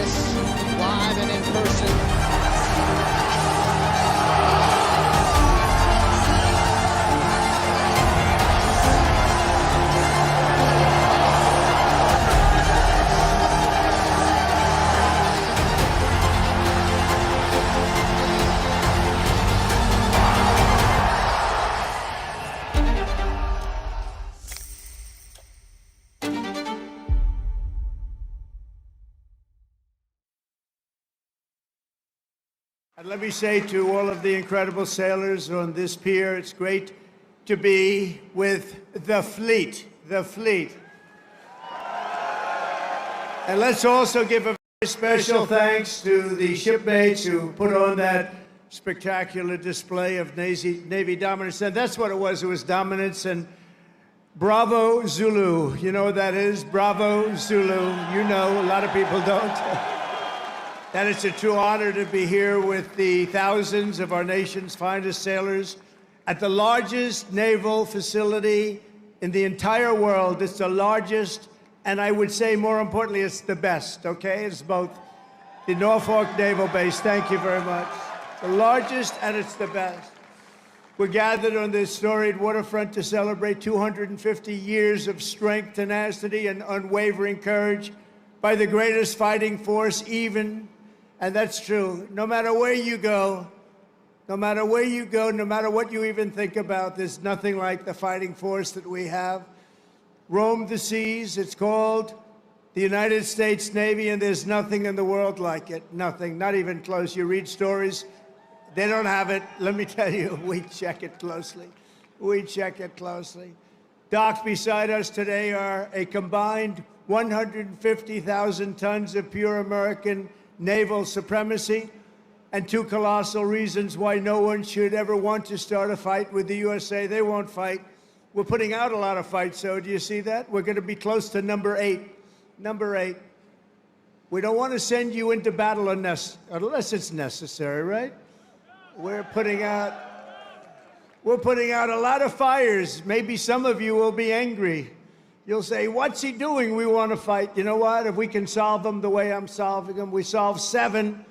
us live and in person. And let me say to all of the incredible sailors on this pier, it's great to be with the fleet, the fleet. And let's also give a very special thanks to the shipmates who put on that spectacular display of Navy dominance. And that's what it was dominance. And Bravo Zulu, you know what that is? Bravo Zulu, you know, a lot of people don't. That it's a true honor to be here with the thousands of our nation's finest sailors at the largest naval facility in the entire world. It's the largest, and I would say more importantly, it's the best, okay? It's both the Norfolk Naval Base. Thank you very much. The largest, and it's the best. We're gathered on this storied waterfront to celebrate 250 years of strength, tenacity, and unwavering courage by the greatest fighting force even. And that's true. No matter where you go, no matter where you go, no matter what you even think about, there's nothing like the fighting force that we have. Roam the seas, it's called the United States Navy, and there's nothing in the world like it. Nothing, not even close. You read stories, they don't have it. Let me tell you, we check it closely. We check it closely. Docked beside us today are a combined 150,000 tons of pure American naval supremacy, and two colossal reasons why no one should ever want to start a fight with the USA. They won't fight. We're putting out a lot of fights, so do you see that? We're going to be close to number 8. Number 8. We don't want to send you into battle unless it's necessary, right? We're putting out a lot of fires. Maybe some of you will be angry. You'll say, what's he doing? We want to fight. You know what? If we can solve them the way I'm solving them, we solved 7.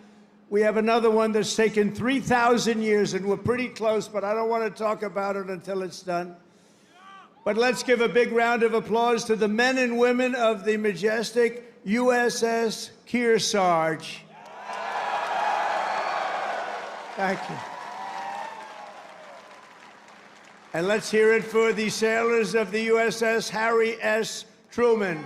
We have another one that's taken 3,000 years, and we're pretty close, but I don't want to talk about it until it's done. But let's give a big round of applause to the men and women of the majestic USS Kearsarge. Thank you. And let's hear it for the sailors of the USS Harry S. Truman.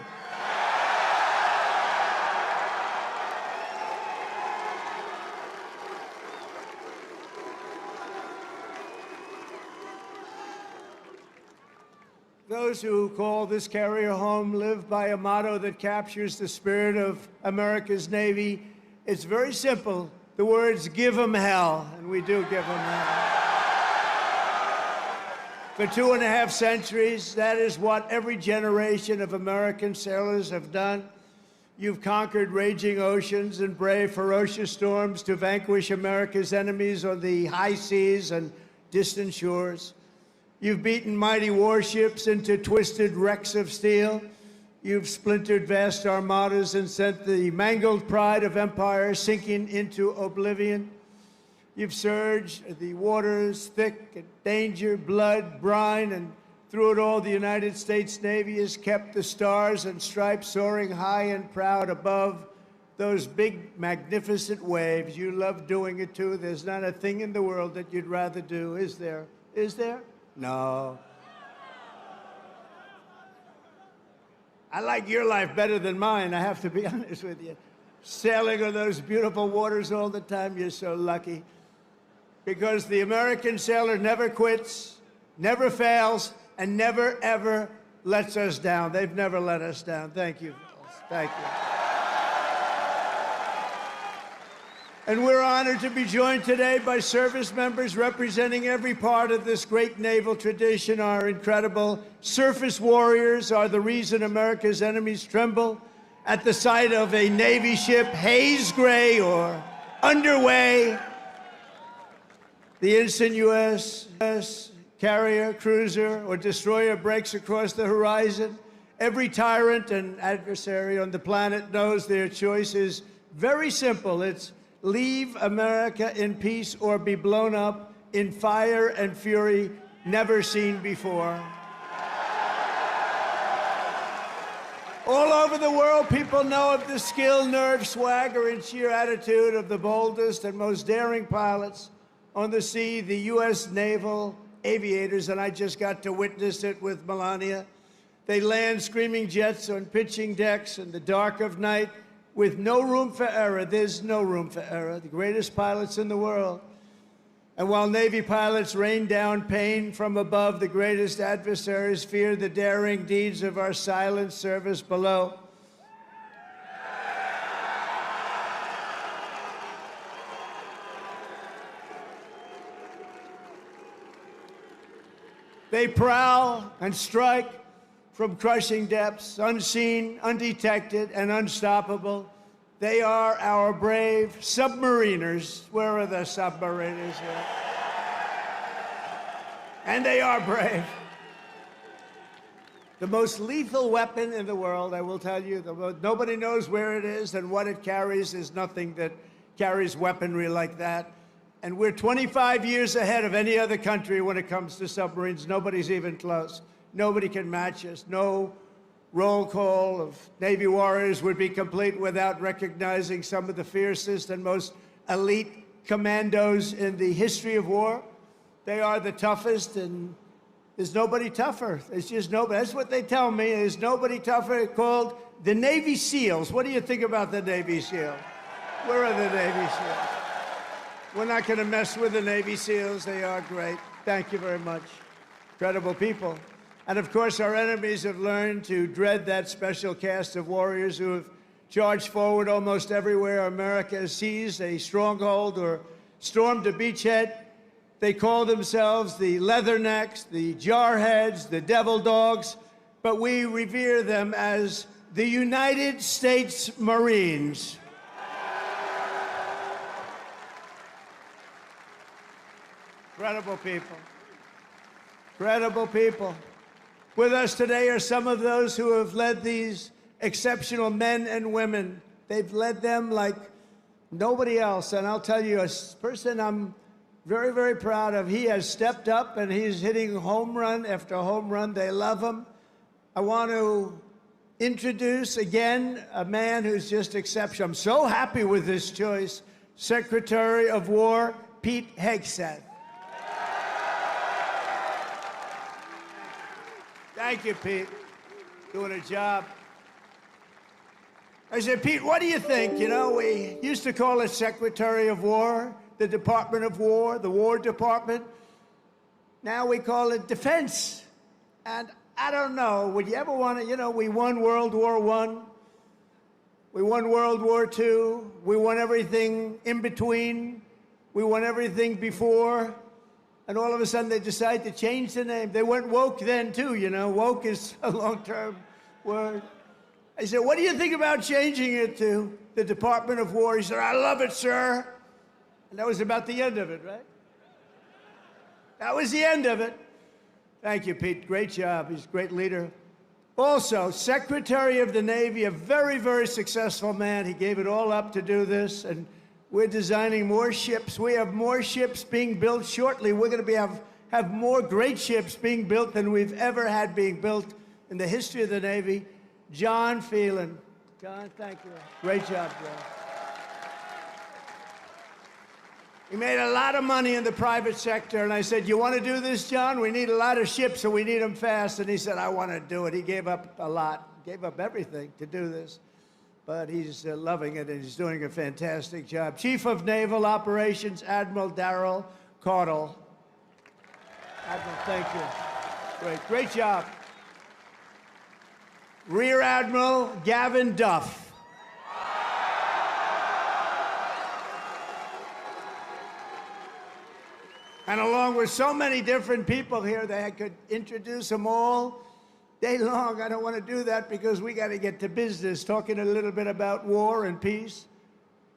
Those who call this carrier home live by a motto that captures the spirit of America's Navy. It's very simple. The words, give 'em hell, and we do give 'em hell. For 2.5 centuries, that is what every generation of American sailors have done. You've conquered raging oceans and braved ferocious storms to vanquish America's enemies on the high seas and distant shores. You've beaten mighty warships into twisted wrecks of steel. You've splintered vast armadas and sent the mangled pride of empire sinking into oblivion. You've surged the waters thick and danger, blood, brine, and through it all, the United States Navy has kept the stars and stripes soaring high and proud above those big, magnificent waves. You love doing it, too. There's not a thing in the world that you'd rather do, is there? Is there? No. I like your life better than mine, I have to be honest with you. Sailing on those beautiful waters all the time, you're so lucky. Because the American sailor never quits, never fails, and never, ever lets us down. They've never let us down. Thank you. Thank you. And we're honored to be joined today by service members representing every part of this great naval tradition. Our incredible surface warriors are the reason America's enemies tremble at the sight of a Navy ship haze gray or underway. The instant U.S. carrier, cruiser, or destroyer breaks across the horizon, every tyrant and adversary on the planet knows their choice is Very simple. It's leave America in peace or be blown up in fire and fury never seen before. All over the world, people know of the skill, nerve, swagger, and sheer attitude of the boldest and most daring pilots on the sea, the U.S. naval aviators, and I just got to witness it with Melania. They land screaming jets on pitching decks in the dark of night with no room for error. There's no room for error. The greatest pilots in the world. And while Navy pilots rain down pain from above, the greatest adversaries fear the daring deeds of our silent service below. They prowl and strike from crushing depths, unseen, undetected, and unstoppable. They are our brave submariners. Where are the submariners here? And they are brave. The most lethal weapon in the world, I will tell you, nobody knows where it is and what it carries. There's nothing that carries weaponry like that. And we're 25 years ahead of any other country when it comes to submarines. Nobody's even close. Nobody can match us. No roll call of Navy warriors would be complete without recognizing some of the fiercest and most elite commandos in the history of war. They are the toughest, and there's nobody tougher. There's just nobody. That's what they tell me. There's nobody tougher. Called the Navy SEALs. What do you think about the Navy SEALs? Where are the Navy SEALs? We're not going to mess with the Navy SEALs. They are great. Thank you very much. Incredible people. And of course, our enemies have learned to dread that special cast of warriors who have charged forward almost everywhere America has seized a stronghold or stormed a beachhead. They call themselves the Leathernecks, the Jarheads, the Devil Dogs, but we revere them as the United States Marines. Incredible people. Incredible people. With us today are some of those who have led these exceptional men and women. They've led them like nobody else. And I'll tell you, a person I'm very, very proud of, he has stepped up and he's hitting home run after home run. They love him. I want to introduce again a man who's just exceptional. I'm so happy with this choice. Secretary of War, Pete Hegseth. Thank you, Pete. Doing a job. I said, Pete, what do you think? You know, we used to call it Secretary of War, the Department of War, the War Department. Now we call it Defense. And I don't know, would you ever want to, you know, we won World War I. We won World War II. We won everything in between. We won everything before. And all of a sudden, they decided to change the name. They went woke then, too, you know. Woke is a long-term word. I said, what do you think about changing it to the Department of War? He said, I love it, sir. And that was about the end of it, right? That was the end of it. Thank you, Pete. Great job. He's a great leader. Also, Secretary of the Navy, a very, very successful man. He gave it all up to do this. And we're designing more ships. We have more ships being built shortly. We're going to have more great ships being built than we've ever had being built in the history of the Navy. John Phelan. John, thank you. Great job, John. He made a lot of money in the private sector, and I said, you want to do this, John? We need a lot of ships, and we need them fast. And he said, I want to do it. He gave up a lot, gave up everything to do this. But he's loving it, and he's doing a fantastic job. Chief of Naval Operations, Admiral Darrell Caudle. Admiral, thank you. Great job. Rear Admiral Gavin Duff. And along with so many different people here, they could introduce them all day long. I don't want to do that because we got to get to business, talking a little bit about war and peace.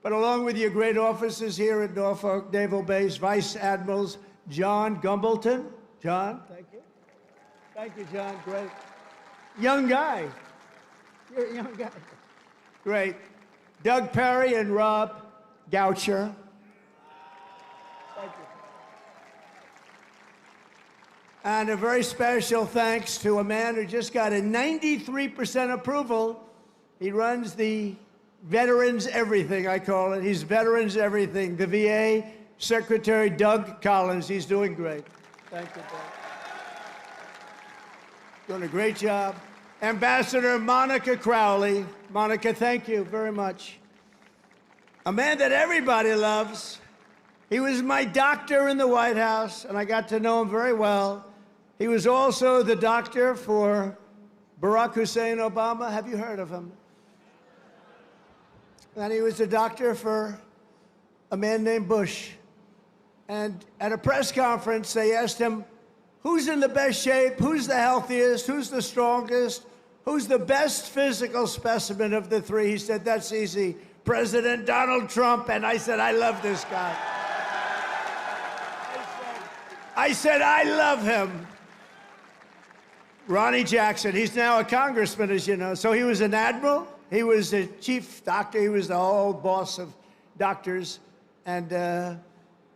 But along with your great officers here at Norfolk Naval Base, Vice Admirals John Gumbleton. John, thank you. Thank you, John. Great. Young guy. You're a young guy. Great. Doug Perry and Rob Goucher. Thank you. And a very special thanks to a man who just got a 93% approval. He runs the Veterans Everything, I call it. He's Veterans Everything. The VA Secretary Doug Collins. He's doing great. Thank you, Doug. Doing a great job. Ambassador Monica Crowley. Monica, thank you very much. A man that everybody loves. He was my doctor in the White House, and I got to know him very well. He was also the doctor for Barack Hussein Obama. Have you heard of him? And he was a doctor for a man named Bush. And at a press conference, they asked him, who's in the best shape? Who's the healthiest? Who's the strongest? Who's the best physical specimen of the three? He said, that's easy. President Donald Trump. And I said, I love this guy. I said, I love him. Ronnie Jackson, he's now a congressman, as you know. So he was an admiral. He was a chief doctor. He was the whole boss of doctors. And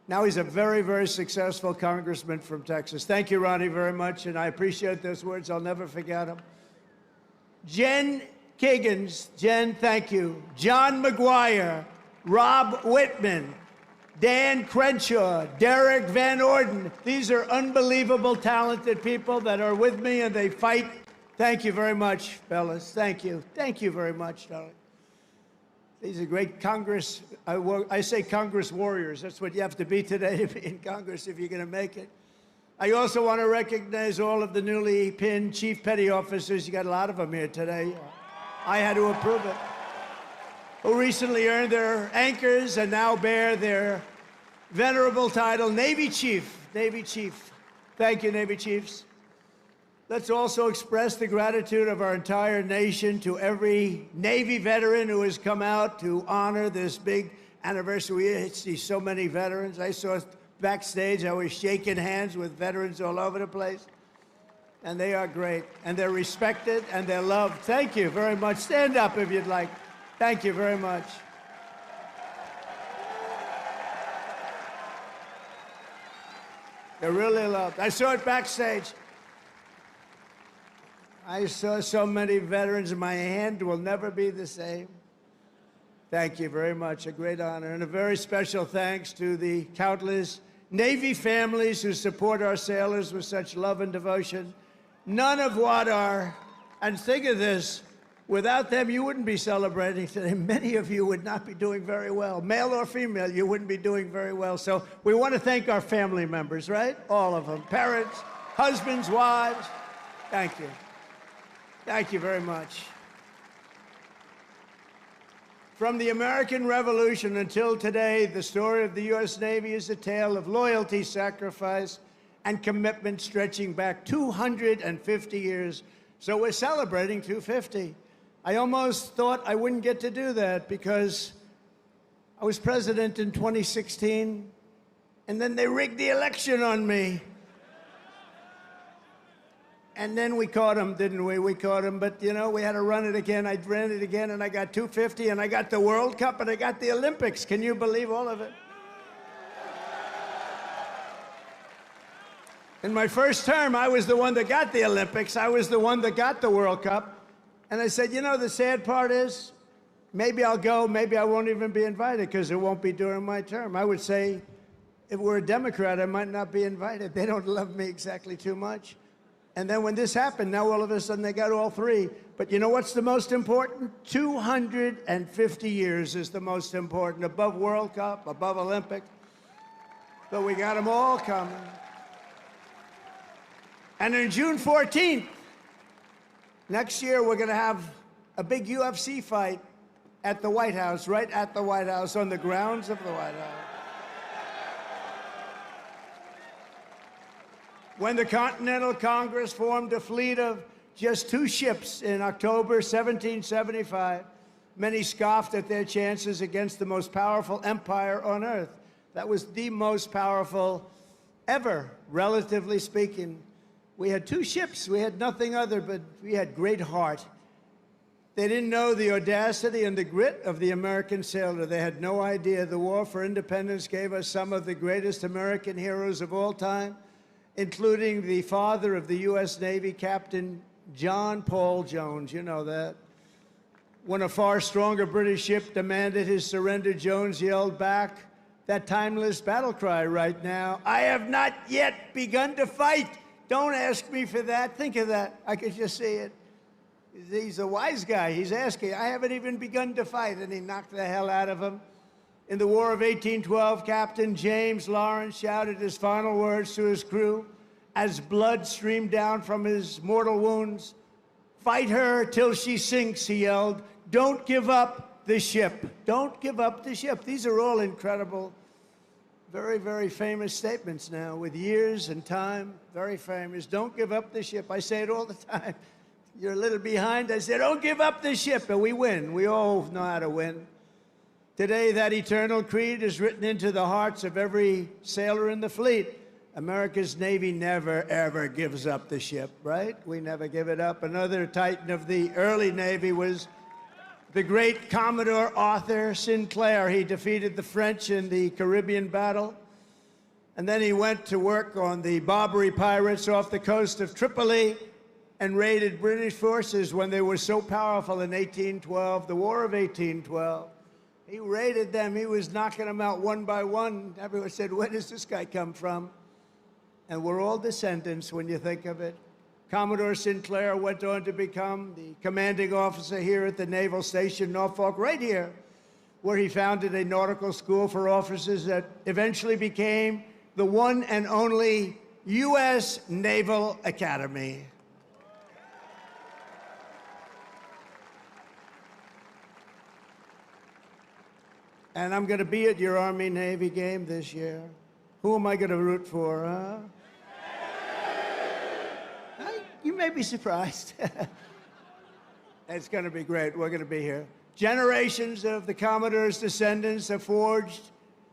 now he's a very, very successful congressman from Texas. Thank you, Ronnie, very much. And I appreciate those words. I'll never forget them. Jen Kiggins. Jen, thank you. John McGuire. Rob Whitman. Dan Crenshaw, Derek Van Orden. These are unbelievable, talented people that are with me, and they fight. Thank you very much, fellas. Thank you. Thank you very much, darling. These are great Congress. I say Congress warriors. That's what you have to be today to be in Congress if you're going to make it. I also want to recognize all of the newly pinned chief petty officers. You got a lot of them here today. I had to approve it. Who recently earned their anchors and now bear their venerable title, Navy Chief. Navy Chief. Thank you, Navy Chiefs. Let's also express the gratitude of our entire nation to every Navy veteran who has come out to honor this big anniversary. We see so many veterans. I saw backstage, I was shaking hands with veterans all over the place. And they are great. And they're respected and they're loved. Thank you very much. Stand up if you'd like. Thank you very much. They're really loved. I saw it backstage. I saw so many veterans, and my hand will never be the same. Thank you very much. A great honor. And a very special thanks to the countless Navy families who support our sailors with such love and devotion. None of what are, and think of this, without them, you wouldn't be celebrating today. Many of you would not be doing very well. Male or female, you wouldn't be doing very well. So we want to thank our family members, right? All of them. Parents, husbands, wives. Thank you. Thank you very much. From the American Revolution until today, the story of the U.S. Navy is a tale of loyalty, sacrifice, and commitment stretching back 250 years. So we're celebrating 250. I almost thought I wouldn't get to do that because I was president in 2016, and then they rigged the election on me. And then we caught him, didn't we? We caught him, but you know, we had to run it again. I ran it again, and I got 250, and I got the World Cup, and I got the Olympics. Can you believe all of it? In my first term, I was the one that got the Olympics. I was the one that got the World Cup. And I said, you know, the sad part is, maybe I'll go, maybe I won't even be invited because it won't be during my term. I would say, if we're a Democrat, I might not be invited. They don't love me exactly too much. And then when this happened, now all of a sudden they got all three. But you know what's the most important? 250 years is the most important, above World Cup, above Olympic. But we got them all coming. And on June 14th, next year, we're going to have a big UFC fight at the White House, right at the White House, on the grounds of the White House. When the Continental Congress formed a fleet of just 2 ships in October 1775, many scoffed at their chances against the most powerful empire on earth. That was the most powerful ever, relatively speaking. We had 2 ships. We had nothing other, but we had great heart. They didn't know the audacity and the grit of the American sailor. They had no idea the war for independence gave us some of the greatest American heroes of all time, including the father of the U.S. Navy, Captain John Paul Jones. You know that. When a far stronger British ship demanded his surrender, Jones yelled back that timeless battle cry right now: "I have not yet begun to fight." Don't ask me for that. Think of that. I could just see it. He's a wise guy. He's asking, I haven't even begun to fight, and he knocked the hell out of him. In the War of 1812, Captain James Lawrence shouted his final words to his crew as blood streamed down from his mortal wounds. "Fight her till she sinks," he yelled. "Don't give up the ship. Don't give up the ship." These are all incredible, very, very famous statements now, with years and time, very famous. Don't give up the ship. I say it all the time. You're a little behind. I say, don't give up the ship, and we win. We all know how to win. Today, that eternal creed is written into the hearts of every sailor in the fleet. America's Navy never, ever gives up the ship, right? We never give it up. Another titan of the early Navy was the great Commodore Arthur Sinclair. He defeated the French in the Caribbean battle, and then he went to work on the Barbary pirates off the coast of Tripoli and raided British forces when they were so powerful in 1812, the War of 1812. He raided them. He was knocking them out one by one. Everyone said, where does this guy come from? And we're all descendants when you think of it. Commodore Sinclair went on to become the commanding officer here at the Naval Station Norfolk, right here, where he founded a nautical school for officers that eventually became the one and only U.S. Naval Academy. And I'm going to be at your Army-Navy game this year. Who am I going to root for, huh? You may be surprised. It's going to be great. We're going to be here. Generations of the Commodore's descendants have forged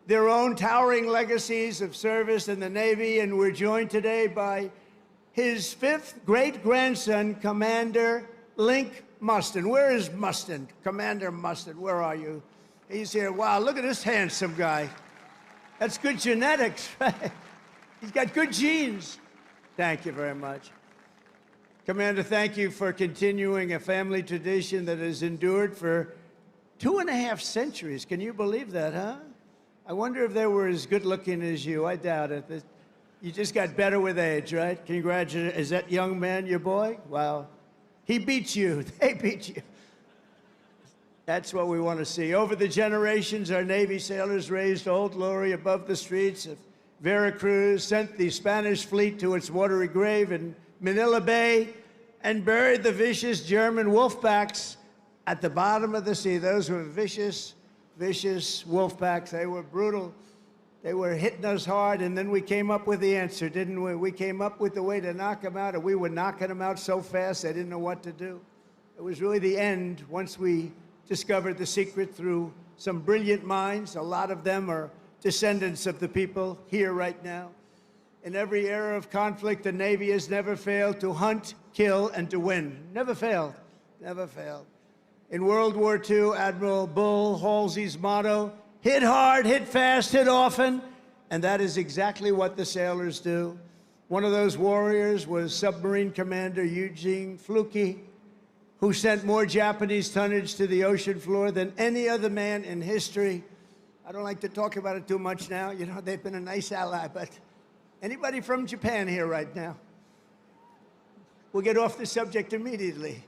their own towering legacies of service in the Navy, and we're joined today by his fifth great-grandson, Commander Link Mustin. Where is Mustin? Commander Mustin, where are you? He's here. Wow, look at this handsome guy. That's good genetics, right? He's got good genes. Thank you very much. Commander, thank you for continuing a family tradition that has endured for 2.5 centuries. Can you believe that, huh? I wonder if they were as good looking as you. I doubt it. You just got better with age, right? Congratulations. Is that young man your boy? Wow. He beat you. They beat you. That's what we want to see. Over the generations, our Navy sailors raised Old Glory above the streets of Veracruz, sent the Spanish fleet to its watery grave in Manila Bay, and buried the vicious German wolfpacks at the bottom of the sea. Those were vicious, vicious wolfpacks. They were brutal. They were hitting us hard, and then we came up with the answer, didn't we? We came up with the way to knock them out, and we were knocking them out so fast they didn't know what to do. It was really the end once we discovered the secret through some brilliant minds. A lot of them are descendants of the people here right now. In every era of conflict, the Navy has never failed to hunt, kill, and to win. Never failed. Never failed. In World War II, Admiral Bull Halsey's motto, hit hard, hit fast, hit often, and that is exactly what the sailors do. One of those warriors was Submarine Commander Eugene Fluke, who sent more Japanese tonnage to the ocean floor than any other man in history. I don't like to talk about it too much now. You know, they've been a nice ally, but anybody from Japan here right now? We'll get off the subject immediately.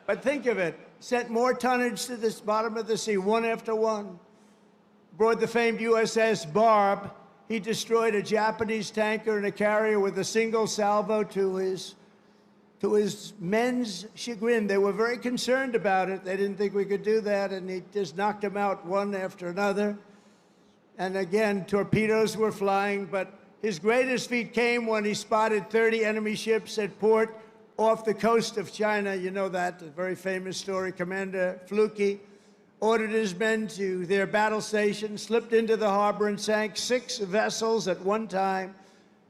But think of it, sent more tonnage to this bottom of the sea, one after one. Aboard the famed USS Barb, he destroyed a Japanese tanker and a carrier with a single salvo to his men's chagrin. They were very concerned about it. They didn't think we could do that, and he just knocked them out one after another. And again, torpedoes were flying, but his greatest feat came when he spotted 30 enemy ships at port off the coast of China. You know that, a very famous story. Commander Fluke ordered his men to their battle station, slipped into the harbor, and sank 6 vessels at one time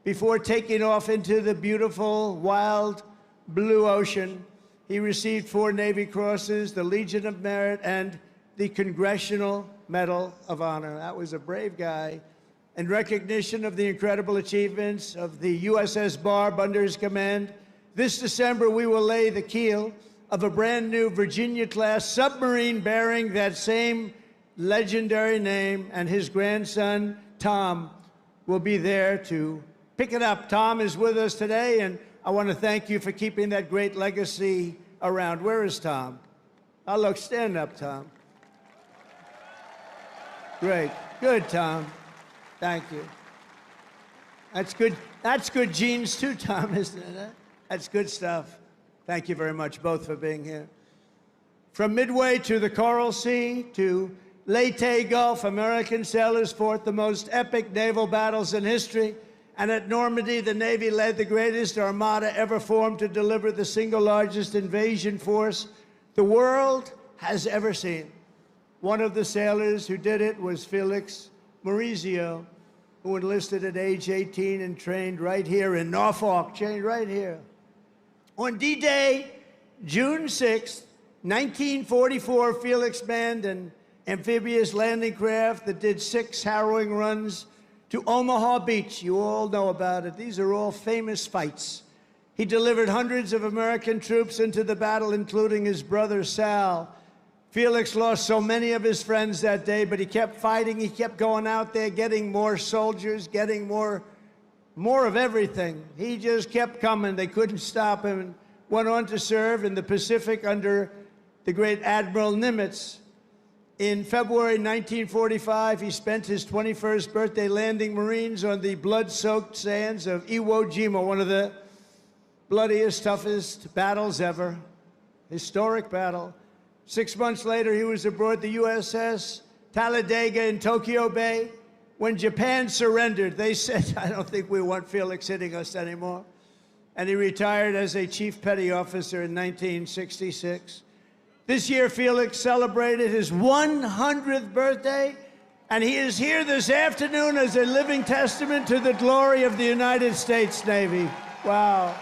before taking off into the beautiful, wild blue ocean. He received 4 Navy Crosses, the Legion of Merit, and the Congressional Medal of Honor. That was a brave guy. In recognition of the incredible achievements of the USS Barb under his command, this December we will lay the keel of a brand new Virginia-class submarine bearing that same legendary name, and his grandson, Tom, will be there to pick it up. Tom is with us today, and I want to thank you for keeping that great legacy around. Where is Tom? Oh, look, stand up, Tom. Great. Good, Tom. Thank you. That's good. That's good genes too, Tom, isn't it? That's good stuff. Thank you very much, both, for being here. From Midway to the Coral Sea to Leyte Gulf, American sailors fought the most epic naval battles in history. And at Normandy, the Navy led the greatest armada ever formed to deliver the single largest invasion force the world has ever seen. One of the sailors who did it was Felix Maurizio, who enlisted at age 18 and trained right here in Norfolk, trained right here. On D-Day, June 6, 1944, Felix manned an amphibious landing craft that did 6 harrowing runs to Omaha Beach. You all know about it. These are all famous fights. He delivered hundreds of American troops into the battle, including his brother Sal. Felix lost so many of his friends that day, but he kept fighting. He kept going out there, getting more soldiers, getting more of everything. He just kept coming. They couldn't stop him, and went on to serve in the Pacific under the great Admiral Nimitz. In February 1945, he spent his 21st birthday landing Marines on the blood-soaked sands of Iwo Jima, one of the bloodiest, toughest battles ever. Historic battle. 6 months later, he was aboard the USS Talladega in Tokyo Bay. When Japan surrendered, they said, I don't think we want Felix hitting us anymore. And he retired as a Chief Petty Officer in 1966. This year, Felix celebrated his 100th birthday, and he is here this afternoon as a living testament to the glory of the United States Navy. Wow.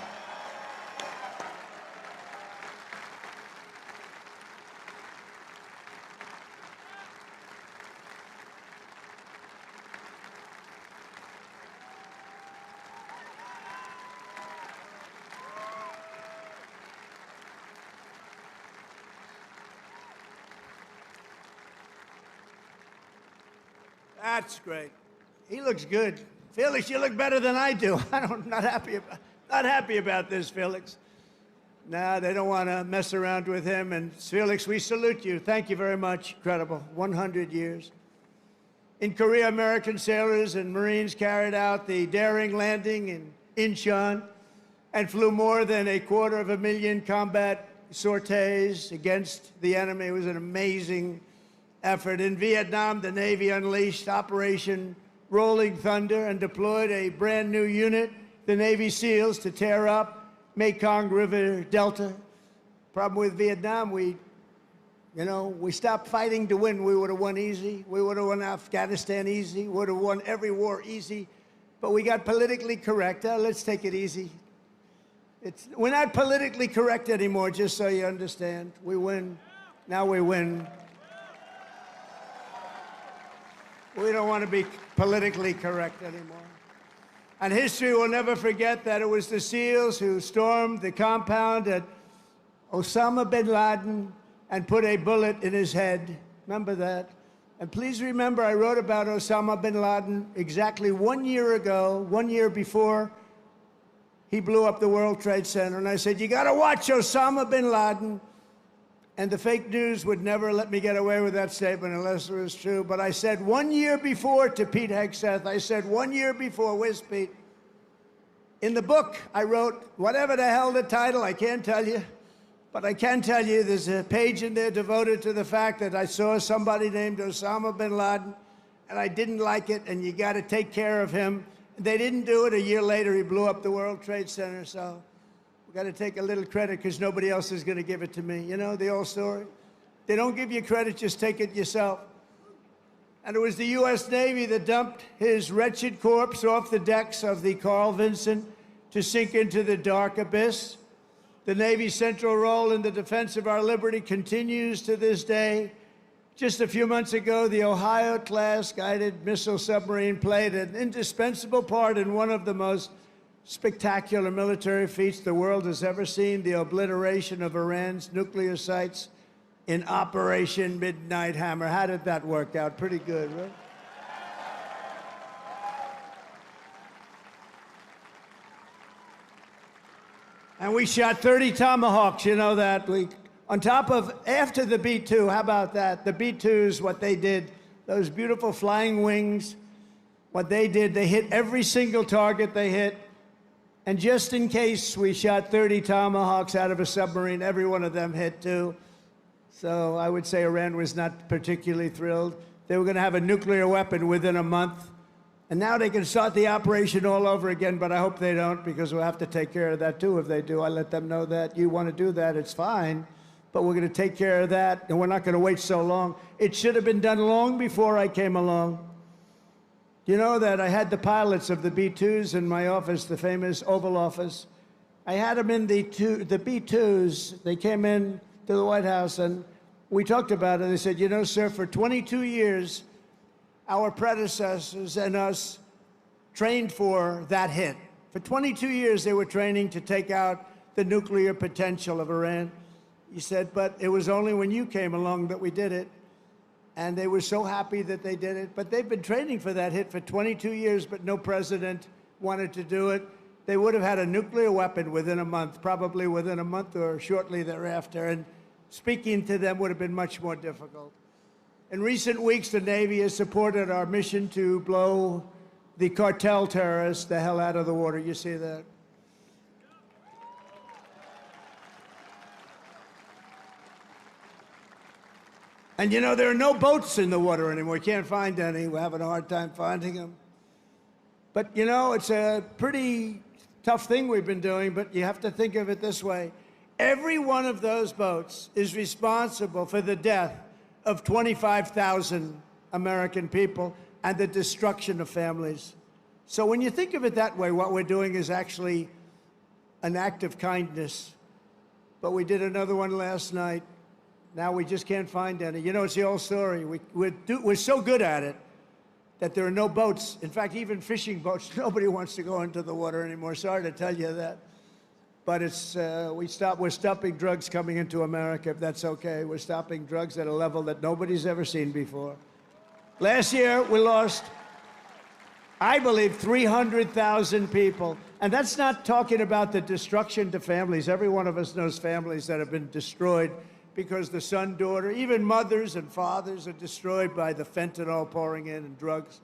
That's great. He looks good. Felix, you look better than I do. I'm not happy about this, Felix. No, they don't want to mess around with him. And Felix, we salute you. Thank you very much. Incredible. 100 years. In Korea, American sailors and Marines carried out the daring landing in Incheon and flew more than 250,000 combat sorties against the enemy. It was an amazing effort. In Vietnam, the Navy unleashed Operation Rolling Thunder and deployed a brand new unit, the Navy SEALs, to tear up Mekong River Delta. Problem with Vietnam, we stopped fighting to win. We would have won easy. We would have won Afghanistan easy. Would have won every war easy. But we got politically correct. Let's take it easy. We're not politically correct anymore, just so you understand. We win. Now we win. We don't want to be politically correct anymore. And history will never forget that it was the SEALs who stormed the compound at Osama bin Laden and put a bullet in his head. Remember that? And please remember, I wrote about Osama bin Laden exactly 1 year ago, 1 year before he blew up the World Trade Center. And I said, you got to watch Osama bin Laden. And the fake news would never let me get away with that statement unless it was true. But I said 1 year before to Pete Hegseth, I said 1 year before, where's Pete? In the book, I wrote, whatever the hell the title, I can't tell you. But I can tell you there's a page in there devoted to the fact that I saw somebody named Osama bin Laden, and I didn't like it, and you got to take care of him. They didn't do it. A year later, he blew up the World Trade Center, so we've got to take a little credit because nobody else is going to give it to me. You know the old story? They don't give you credit, just take it yourself. And it was the U.S. Navy that dumped his wretched corpse off the decks of the Carl Vinson to sink into the dark abyss. The Navy's central role in the defense of our liberty continues to this day. Just a few months ago, the Ohio-class guided missile submarine played an indispensable part in one of the most spectacular military feats the world has ever seen, the obliteration of Iran's nuclear sites in Operation Midnight Hammer. How did that work out? Pretty good, right? And we shot 30 Tomahawks, you know that. On top of, after the B-2, how about that? The B-2s, what they did, those beautiful flying wings, what they did, they hit every single target they hit. And just in case we shot 30 Tomahawks out of a submarine, every one of them hit too. So I would say Iran was not particularly thrilled. They were going to have a nuclear weapon within a month. And now they can start the operation all over again, but I hope they don't, because we'll have to take care of that too if they do. I let them know that you want to do that, it's fine, but we're going to take care of that, and we're not going to wait so long. It should have been done long before I came along. You know that I had the pilots of the B-2s in my office, the famous Oval Office. I had them in the B-2s. They came in to the White House, and we talked about it. They said, you know, sir, for 22 years, our predecessors and us trained for that hit. For 22 years, they were training to take out the nuclear potential of Iran. He said, but it was only when you came along that we did it. And they were so happy that they did it. But they've been training for that hit for 22 years, but no president wanted to do it. They would have had a nuclear weapon within a month, probably within a month or shortly thereafter. And speaking to them would have been much more difficult. In recent weeks, the Navy has supported our mission to blow the cartel terrorists the hell out of the water. You see that? And you know, there are no boats in the water anymore. You can't find any. We're having a hard time finding them. But you know, it's a pretty tough thing we've been doing, but you have to think of it this way. Every one of those boats is responsible for the death of 25,000 American people and the destruction of families. So when you think of it that way, what we're doing is actually an act of kindness. But we did another one last night. Now we just can't find any. You know, it's the old story. We're so good at it that there are no boats. In fact, even fishing boats, nobody wants to go into the water anymore. Sorry to tell you that. But it's, we're stopping drugs coming into America, if that's okay. We're stopping drugs at a level that nobody's ever seen before. Last year, we lost, I believe, 300,000 people. And that's not talking about the destruction to families. Every one of us knows families that have been destroyed because the son, daughter, even mothers and fathers are destroyed by the fentanyl pouring in and drugs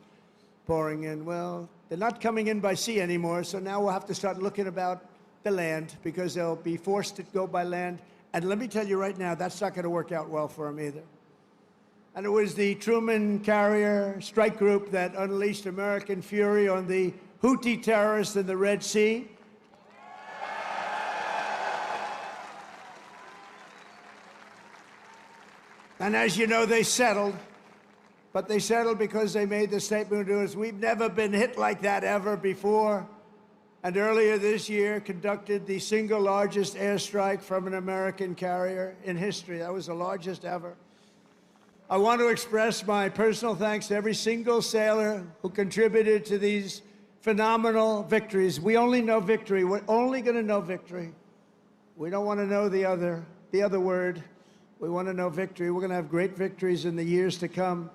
pouring in. Well, they're not coming in by sea anymore, so now we'll have to start looking about the land, because they'll be forced to go by land. And let me tell you right now, that's not going to work out well for them either. And it was the Truman Carrier strike group that unleashed American fury on the Houthi terrorists in the Red Sea. And as you know, they settled. But they settled because they made the statement to us, we've never been hit like that ever before. And earlier this year, conducted the single largest airstrike from an American carrier in history. That was the largest ever. I want to express my personal thanks to every single sailor who contributed to these phenomenal victories. We only know victory. We're only going to know victory. We don't want to know the other word. We want to know victory. We're going to have great victories in the years to come.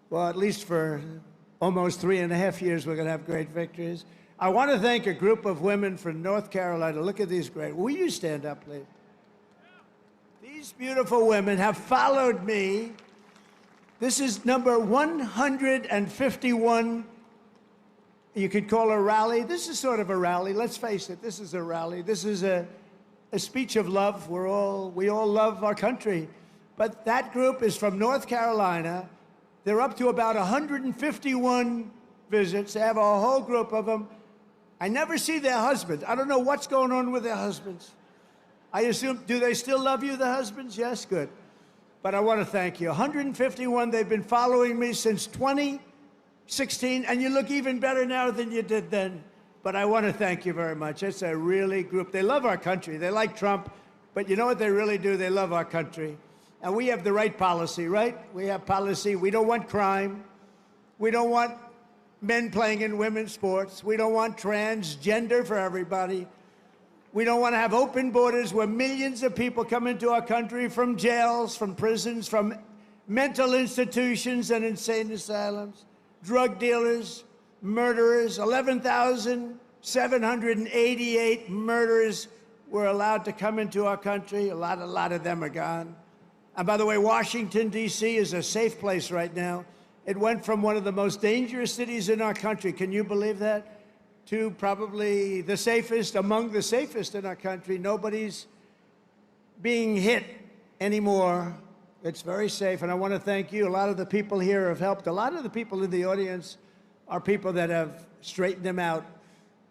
Well, at least for almost 3.5 years, we're going to have great victories. I want to thank a group of women from North Carolina. Look at these great. Will you stand up, please? These beautiful women have followed me. This is number 151. You could call a rally. This is sort of a rally. Let's face it, this is a rally. This is a speech of love. We all love our country. But that group is from North Carolina. They're up to about 151 visits. They have a whole group of them. I never see their husbands. I don't know what's going on with their husbands. I assume, do they still love you, the husbands? Yes, good. But I want to thank you. 151, they've been following me since 2016, and you look even better now than you did then. But I want to thank you very much. It's a really group. They love our country. They like Trump, but you know what they really do? They love our country. And we have the right policy, right? We have policy. We don't want crime. We don't want men playing in women's sports. We don't want transgender for everybody. We don't want to have open borders where millions of people come into our country from jails, from prisons, from mental institutions and insane asylums, drug dealers, murderers. 11,788 murderers were allowed to come into our country. A lot of them are gone. And by the way, Washington, D.C. is a safe place right now. It went from one of the most dangerous cities in our country, can you believe that, to probably the safest, among the safest in our country. Nobody's being hit anymore. It's very safe, and I want to thank you. A lot of the people here have helped. A lot of the people in the audience are people that have straightened them out.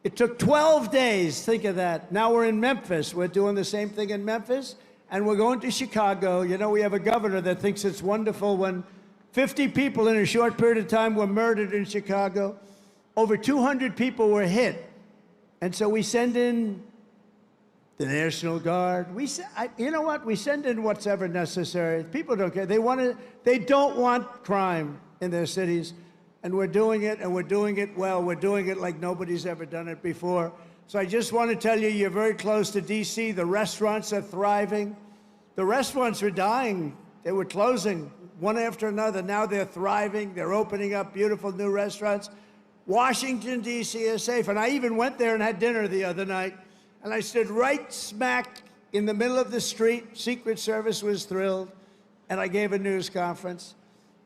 It took 12 days, think of that. Now we're in Memphis. We're doing the same thing in Memphis, and we're going to Chicago. You know, we have a governor that thinks it's wonderful when 50 people in a short period of time were murdered in Chicago. Over 200 people were hit. And so we send in the National Guard. You know what? We send in what's ever necessary. People don't care. They don't want crime in their cities. And we're doing it, and we're doing it well. We're doing it like nobody's ever done it before. So I just want to tell you, you're very close to D.C. The restaurants are thriving. The restaurants were dying. They were closing one after another. Now they're thriving. They're opening up beautiful new restaurants. Washington, D.C. is safe. And I even went there and had dinner the other night. And I stood right smack in the middle of the street. Secret Service was thrilled. And I gave a news conference.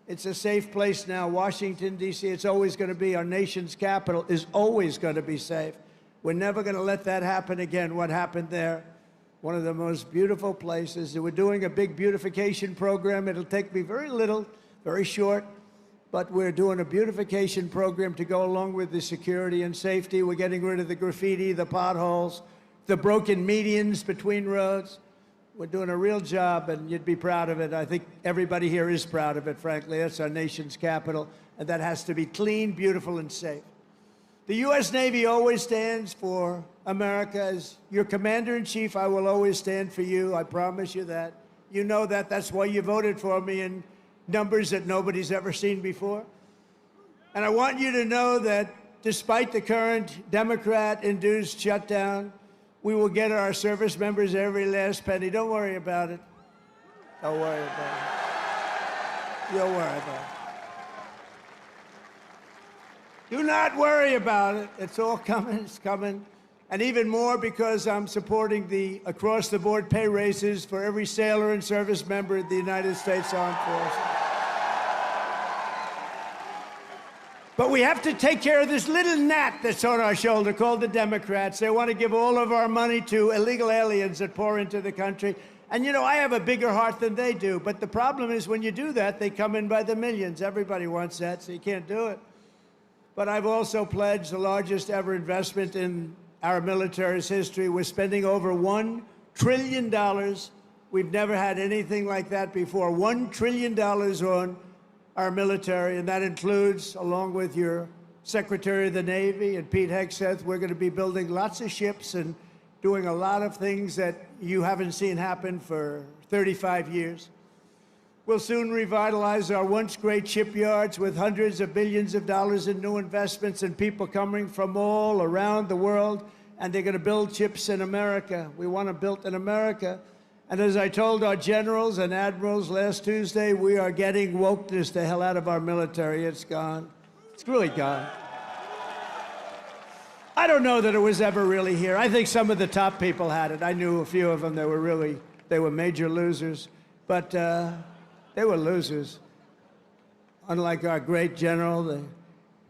It's a safe place now. Washington, D.C., it's always going to be. Our nation's capital is always going to be safe. We're never going to let that happen again, what happened there. One of the most beautiful places. We're doing a big beautification program. It'll take me very little, very short. But we're doing a beautification program to go along with the security and safety. We're getting rid of the graffiti, the potholes, the broken medians between roads. We're doing a real job, and you'd be proud of it. I think everybody here is proud of it, frankly. That's our nation's capital, and that has to be clean, beautiful, and safe. The U.S. Navy always stands for America. As your commander-in-chief, I will always stand for you. I promise you that. You know that. That's why you voted for me in numbers that nobody's ever seen before. And I want you to know that despite the current Democrat-induced shutdown, we will get our service members every last penny. Don't worry about it. Don't worry about it. Don't worry about it. Do not worry about it. It's all coming. It's coming. And even more because I'm supporting the across-the-board pay raises for every sailor and service member of the United States Armed Forces. But we have to take care of this little gnat that's on our shoulder called the Democrats. They want to give all of our money to illegal aliens that pour into the country. And, you know, I have a bigger heart than they do. But the problem is when you do that, they come in by the millions. Everybody wants that, so you can't do it. But I've also pledged the largest ever investment in our military's history. We're spending over $1 trillion. We've never had anything like that before. $1 trillion on our military, and that includes, along with your Secretary of the Navy and Pete Hegseth, we're going to be building lots of ships and doing a lot of things that you haven't seen happen for 35 years. We'll soon revitalize our once great shipyards with hundreds of billions of dollars in new investments and people coming from all around the world, and they're going to build ships in America. We want them built in America. And as I told our generals and admirals last Tuesday, we are getting wokeness the hell out of our military. It's gone. It's really gone. I don't know that it was ever really here. I think some of the top people had it. I knew a few of them that were they were major losers. But they were losers. Unlike our great general, the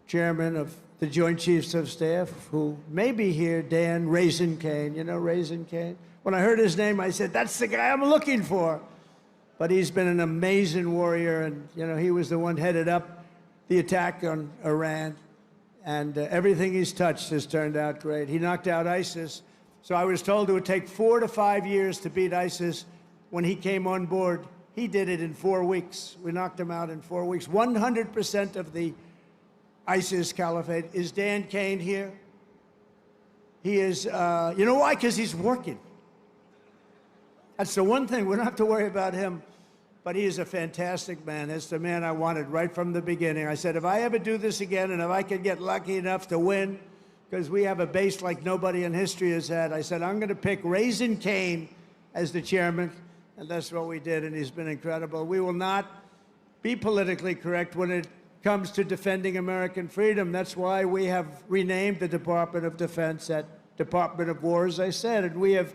chairman of the Joint Chiefs of Staff, who may be here, Dan Raisin Cain. You know Raisin Cain? When I heard his name, I said, that's the guy I'm looking for. But he's been an amazing warrior, and you know he was the one headed up the attack on Iran. And everything he's touched has turned out great. He knocked out ISIS. So I was told it would take 4 to 5 years to beat ISIS. When he came on board, he did it in 4 weeks. We knocked him out in 4 weeks. 100% of the ISIS caliphate. Is Dan Cain here? He is, you know why? Because he's working. That's the one thing. We don't have to worry about him. But he is a fantastic man. That's the man I wanted right from the beginning. I said, if I ever do this again and if I can get lucky enough to win, because we have a base like nobody in history has had, I said, I'm going to pick Raising Cane as the chairman. And that's what we did, and he's been incredible. We will not be politically correct when it comes to defending American freedom. That's why we have renamed the Department of Defense that Department of War, as I said, and we have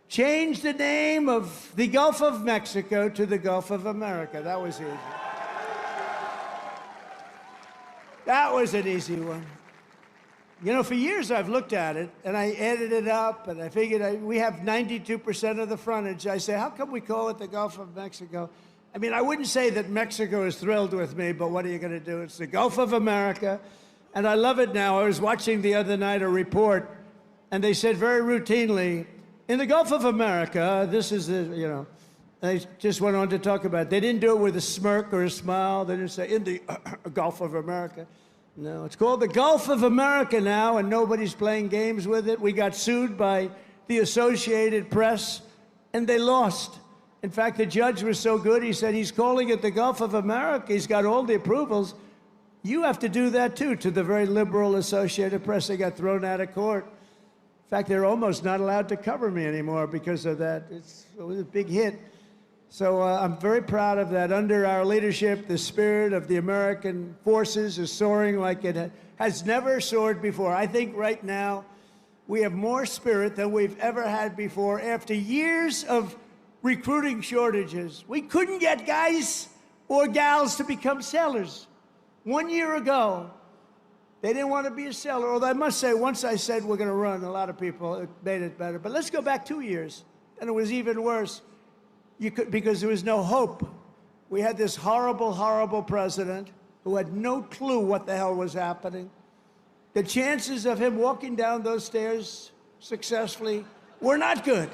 changed the name of the Gulf of Mexico to the Gulf of America. That was easy. That was an easy one. You know, for years I've looked at it, and I added it up, and I figured we have 92% of the frontage. I say, how come we call it the Gulf of Mexico? I mean, I wouldn't say that Mexico is thrilled with me, but what are you going to do? It's the Gulf of America, and I love it now. I was watching the other night a report, and they said very routinely, in the Gulf of America, this is the, you know, they just went on to talk about it. They didn't do it with a smirk or a smile. They didn't say, in the Gulf of America. No, it's called the Gulf of America now, and nobody's playing games with it. We got sued by the Associated Press, and they lost. In fact, the judge was so good, he said, he's calling it the Gulf of America. He's got all the approvals. You have to do that, too, to the very liberal Associated Press. They got thrown out of court. In fact, they're almost not allowed to cover me anymore because of that. It was a big hit. So I'm very proud of that. Under our leadership, the spirit of the American forces is soaring like it has never soared before. I think right now we have more spirit than we've ever had before. After years of recruiting shortages, we couldn't get guys or gals to become sailors. 1 year ago, they didn't want to be a sailor. Although I must say, once I said we're going to run, a lot of people, it made it better. But let's go back 2 years, and it was even worse. Because there was no hope. We had this horrible, horrible president who had no clue what the hell was happening. The chances of him walking down those stairs successfully were not good.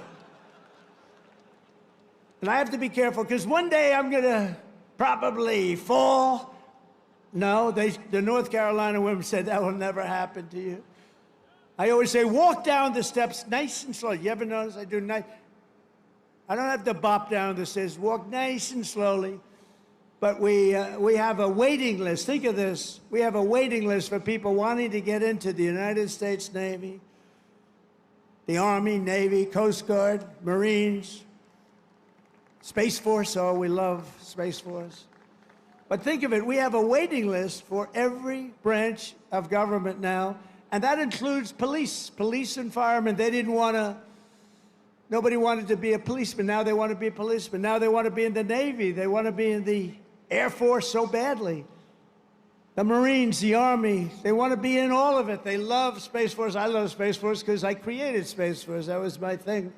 And I have to be careful, because one day I'm going to probably fall. No, the North Carolina women said that will never happen to you. I always say, walk down the steps nice and slow. You ever notice I do nice? I don't have to bop down the stairs. Walk nice and slowly. But we have a waiting list. Think of this. We have a waiting list for people wanting to get into the United States Navy, the Army, Navy, Coast Guard, Marines, Space Force. Oh, we love Space Force. But think of it. We have a waiting list for every branch of government now, and that includes police and firemen. They didn't want to. Nobody wanted to be a policeman. Now they want to be a policeman. Now they want to be in the Navy. They want to be in the Air Force so badly. The Marines, the Army, they want to be in all of it. They love Space Force. I love Space Force because I created Space Force. That was my thing.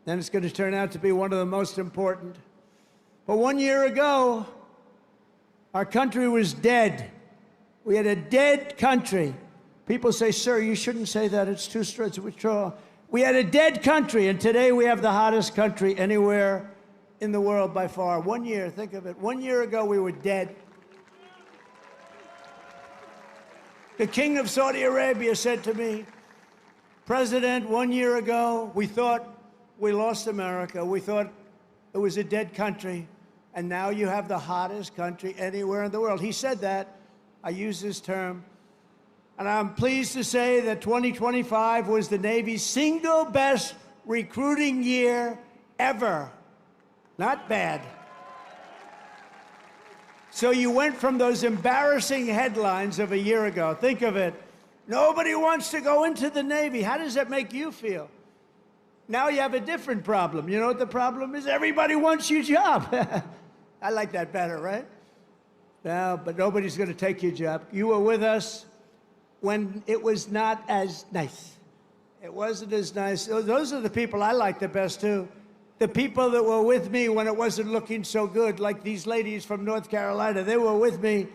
And it's going to turn out to be one of the most important. But 1 year ago, our country was dead. We had a dead country. People say, sir, you shouldn't say that. It's too straight to withdraw. We had a dead country, and today we have the hottest country anywhere in the world by far. 1 year, think of it. 1 year ago, we were dead. The king of Saudi Arabia said to me, President, 1 year ago, we thought we lost America. We thought it was a dead country, and now you have the hottest country anywhere in the world. He said that. I use this term. And I'm pleased to say that 2025 was the Navy's single best recruiting year ever. Not bad. So you went from those embarrassing headlines of a year ago. Think of it. Nobody wants to go into the Navy. How does that make you feel? Now you have a different problem. You know what the problem is? Everybody wants your job. I like that better, right? No, but nobody's going to take your job. You were with us when it was not as nice. It wasn't as nice. Those are the people I like the best, too. The people that were with me when it wasn't looking so good, like these ladies from North Carolina. They were with me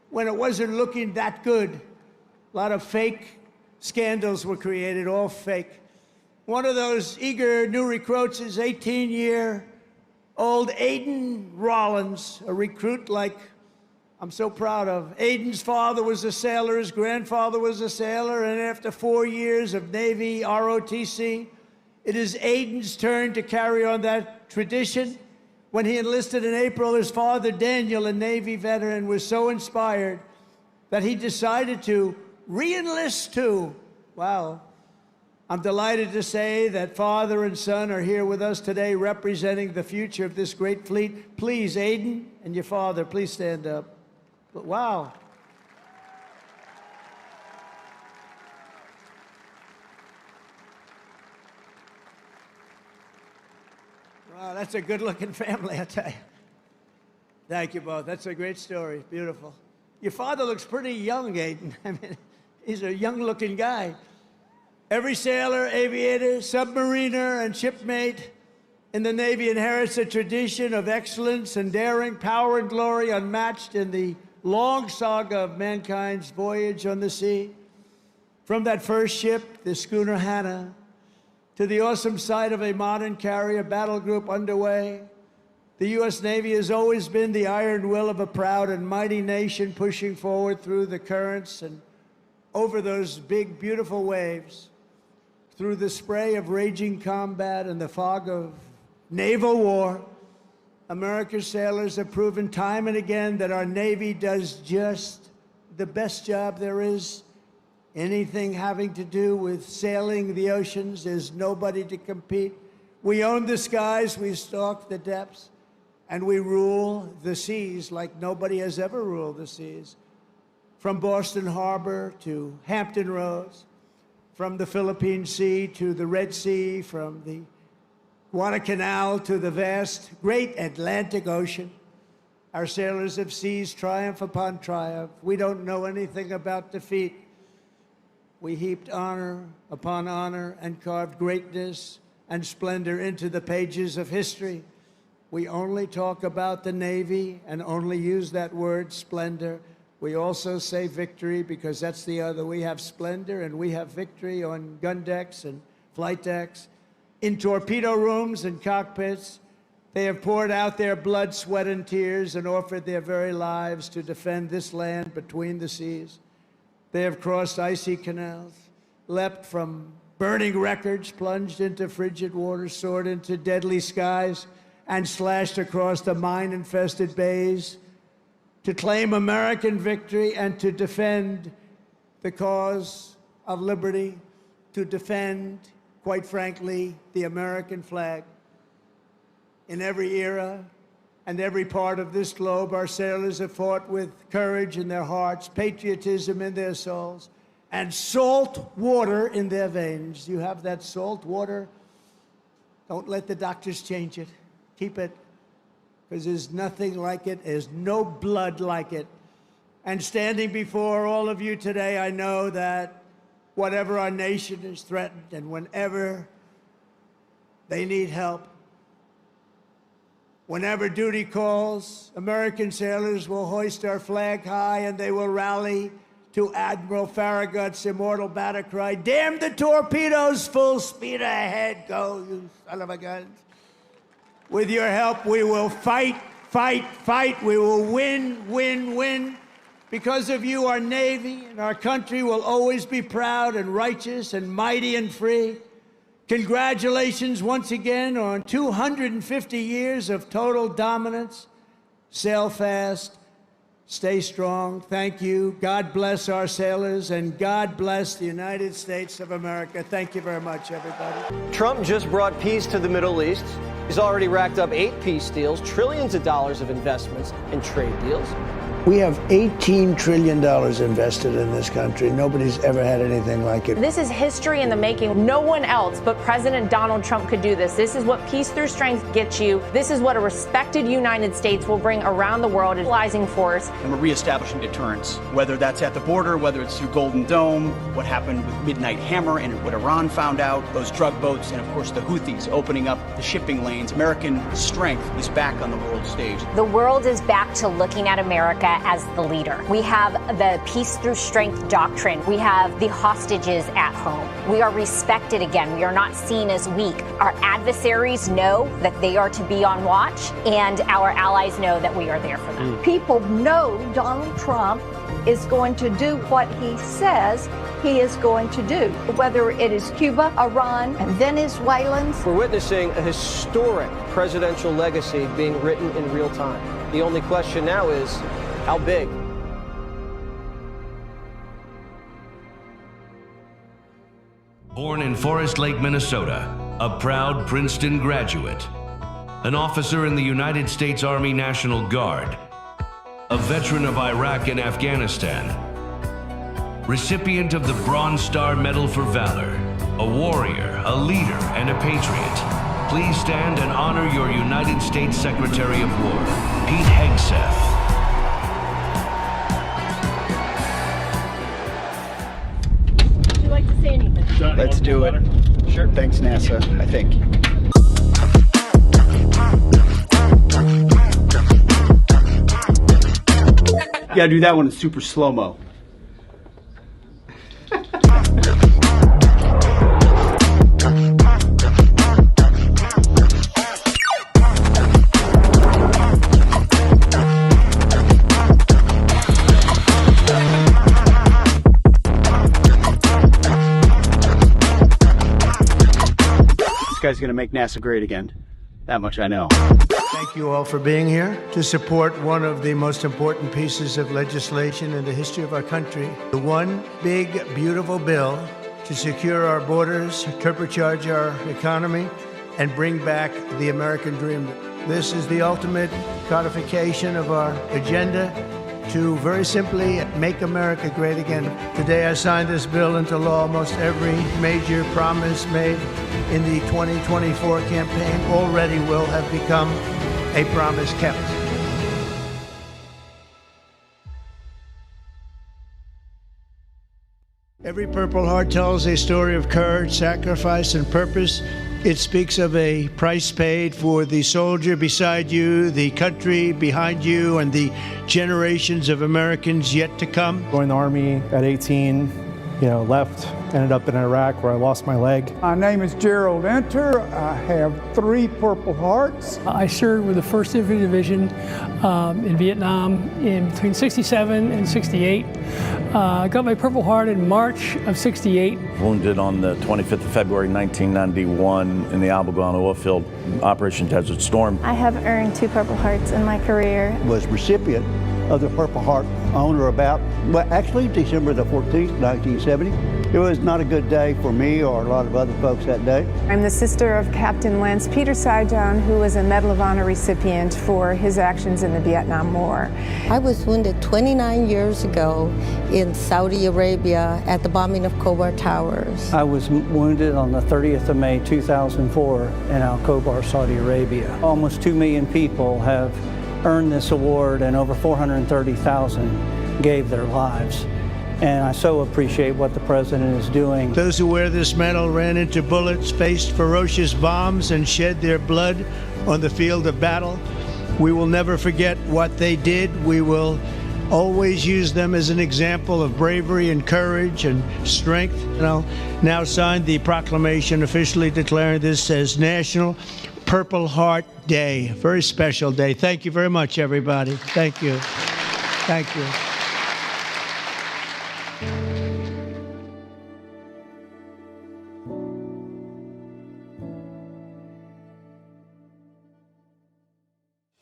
when it wasn't looking that good. A lot of fake scandals were created, all fake. One of those eager new recruits is 18-year-old Aiden Rollins, a recruit like I'm so proud of. Aiden's father was a sailor, his grandfather was a sailor, and after 4 years of Navy ROTC, it is Aiden's turn to carry on that tradition. When he enlisted in April, his father, Daniel, a Navy veteran, was so inspired that he decided to re-enlist too. Wow. I'm delighted to say that father and son are here with us today representing the future of this great fleet. Please, Aiden and your father, please stand up. But wow. Wow, that's a good-looking family, I tell you. Thank you both. That's a great story. Beautiful. Your father looks pretty young, Aiden. I mean, he's a young-looking guy. Every sailor, aviator, submariner, and shipmate in the Navy inherits a tradition of excellence and daring, power and glory unmatched in the long saga of mankind's voyage on the sea. From that first ship, the schooner Hannah, to the awesome sight of a modern carrier battle group underway, the U.S. Navy has always been the iron will of a proud and mighty nation pushing forward through the currents and over those big, beautiful waves, through the spray of raging combat and the fog of naval war. America's sailors have proven time and again that our Navy does just the best job there is. Anything having to do with sailing the oceans, there's nobody to compete. We own the skies, we stalk the depths, and we rule the seas like nobody has ever ruled the seas. From Boston Harbor to Hampton Roads, from the Philippine Sea to the Red Sea, from the Guadalcanal to the vast, great Atlantic Ocean. Our sailors have seized triumph upon triumph. We don't know anything about defeat. We heaped honor upon honor and carved greatness and splendor into the pages of history. We only talk about the Navy and only use that word, splendor. We also say victory because that's the other. We have splendor and we have victory on gun decks and flight decks. In torpedo rooms and cockpits, they have poured out their blood, sweat, and tears and offered their very lives to defend this land between the seas. They have crossed icy canals, leapt from burning wreckage, plunged into frigid waters, soared into deadly skies, and slashed across the mine-infested bays to claim American victory and to defend the cause of liberty, to defend, quite frankly, the American flag. In every era and every part of this globe, our sailors have fought with courage in their hearts, patriotism in their souls, and salt water in their veins. You have that salt water? Don't let the doctors change it. Keep it, because there's nothing like it. There's no blood like it. And standing before all of you today, I know that whatever our nation is threatened and whenever they need help, whenever duty calls, American sailors will hoist our flag high and they will rally to Admiral Farragut's immortal battle cry, "Damn the torpedoes, full speed ahead, go, you son of a gun." With your help, we will fight, fight, fight. We will win, win, win. Because of you, our Navy and our country will always be proud and righteous and mighty and free. Congratulations once again on 250 years of total dominance. Sail fast, stay strong. Thank you. God bless our sailors, and God bless the United States of America. Thank you very much, everybody. Trump just brought peace to the Middle East. He's already racked up 8 peace deals, trillions of dollars of investments and trade deals. We have $18 trillion invested in this country. Nobody's ever had anything like it. This is history in the making. No one else but President Donald Trump could do this. This is what peace through strength gets you. This is what a respected United States will bring around the world, a mobilizing force. And we're reestablishing deterrence, whether that's at the border, whether it's through Golden Dome, what happened with Midnight Hammer and what Iran found out, those drug boats, and of course the Houthis opening up the shipping lanes. American strength is back on the world stage. The world is back to looking at America as the leader. We have the peace through strength doctrine. We have the hostages at home. We are respected again. We are not seen as weak. Our adversaries know that they are to be on watch, and our allies know that we are there for them. People know Donald Trump is going to do what he says he is going to do, whether it is Cuba, Iran, and Venezuelans. We're witnessing a historic presidential legacy being written in real time. The only question now is, how big? Born in Forest Lake, Minnesota, a proud Princeton graduate, an officer in the United States Army National Guard, a veteran of Iraq and Afghanistan, recipient of the Bronze Star Medal for Valor, a warrior, a leader, and a patriot. Please stand and honor your United States Secretary of War, Pete Hegseth. Would you like to say anything? Let's do it. Sure. Thanks, NASA, I think. You gotta do that one in super slow-mo. This guy's gonna make NASA great again. That much I know. Thank you all for being here to support one of the most important pieces of legislation in the history of our country. The one big, beautiful bill to secure our borders, turbocharge our economy, and bring back the American dream. This is the ultimate codification of our agenda to very simply make America great again. Today I signed this bill into law. Almost every major promise made in the 2024 campaign already will have become a promise kept. Every Purple Heart tells a story of courage, sacrifice, and purpose. It speaks of a price paid for the soldier beside you, the country behind you, and the generations of Americans yet to come. Joined the Army at 18, left, ended up in Iraq where I lost my leg. My name is Gerald Enter. I have 3 Purple Hearts. I served with the 1st Infantry Division in Vietnam in between 67 and 68. I got my Purple Heart in March of 68. Wounded on the 25th of February 1991 in the Abu Ghraib oil field, Operation Desert Storm. I have earned 2 Purple Hearts in my career. Was recipient of the Purple Heart on or about, December the 14th, 1970. It was not a good day for me or a lot of other folks that day. I'm the sister of Captain Lance Peter Saigon, who was a Medal of Honor recipient for his actions in the Vietnam War. I was wounded 29 years ago in Saudi Arabia at the bombing of Khobar Towers. I was wounded on the 30th of May 2004 in Al Khobar, Saudi Arabia. Almost 2 million people have earned this award, and over 430,000 gave their lives. And I so appreciate what the President is doing. Those who wear this medal ran into bullets, faced ferocious bombs, and shed their blood on the field of battle. We will never forget what they did. We will always use them as an example of bravery and courage and strength. And I'll now sign the proclamation officially declaring this as National Purple Heart Day. Very special day. Thank you very much, everybody. Thank you. Thank you.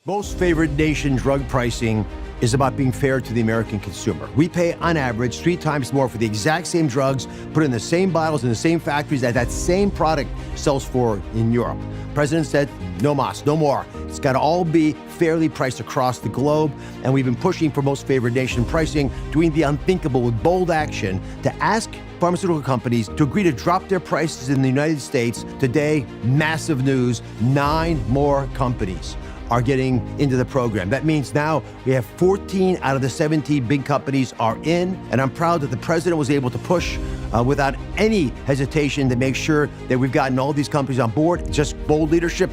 Most favored nation drug pricing is about being fair to the American consumer. We pay, on average, 3 times more for the exact same drugs put in the same bottles in the same factories that same product sells for in Europe. The President said, no mas, no more. It's got to all be fairly priced across the globe, and we've been pushing for most favored nation pricing, doing the unthinkable with bold action to ask pharmaceutical companies to agree to drop their prices in the United States. Today, massive news, 9 more companies are getting into the program. That means now we have 14 out of the 17 big companies are in, and I'm proud that the President was able to push without any hesitation to make sure that we've gotten all these companies on board. It's just bold leadership,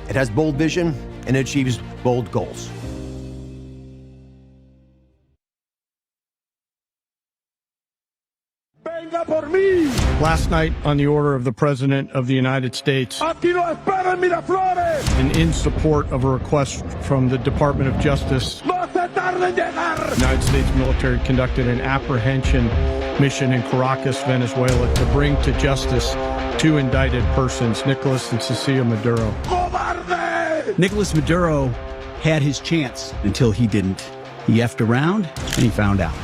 it has bold vision, and it achieves bold goals. Last night, on the order of the President of the United States, and in support of a request from the Department of Justice, the United States military conducted an apprehension mission in Caracas, Venezuela, to bring to justice two indicted persons, Nicolas and Cecilia Maduro. Nicolas Maduro had his chance until he didn't. He effed around and he found out.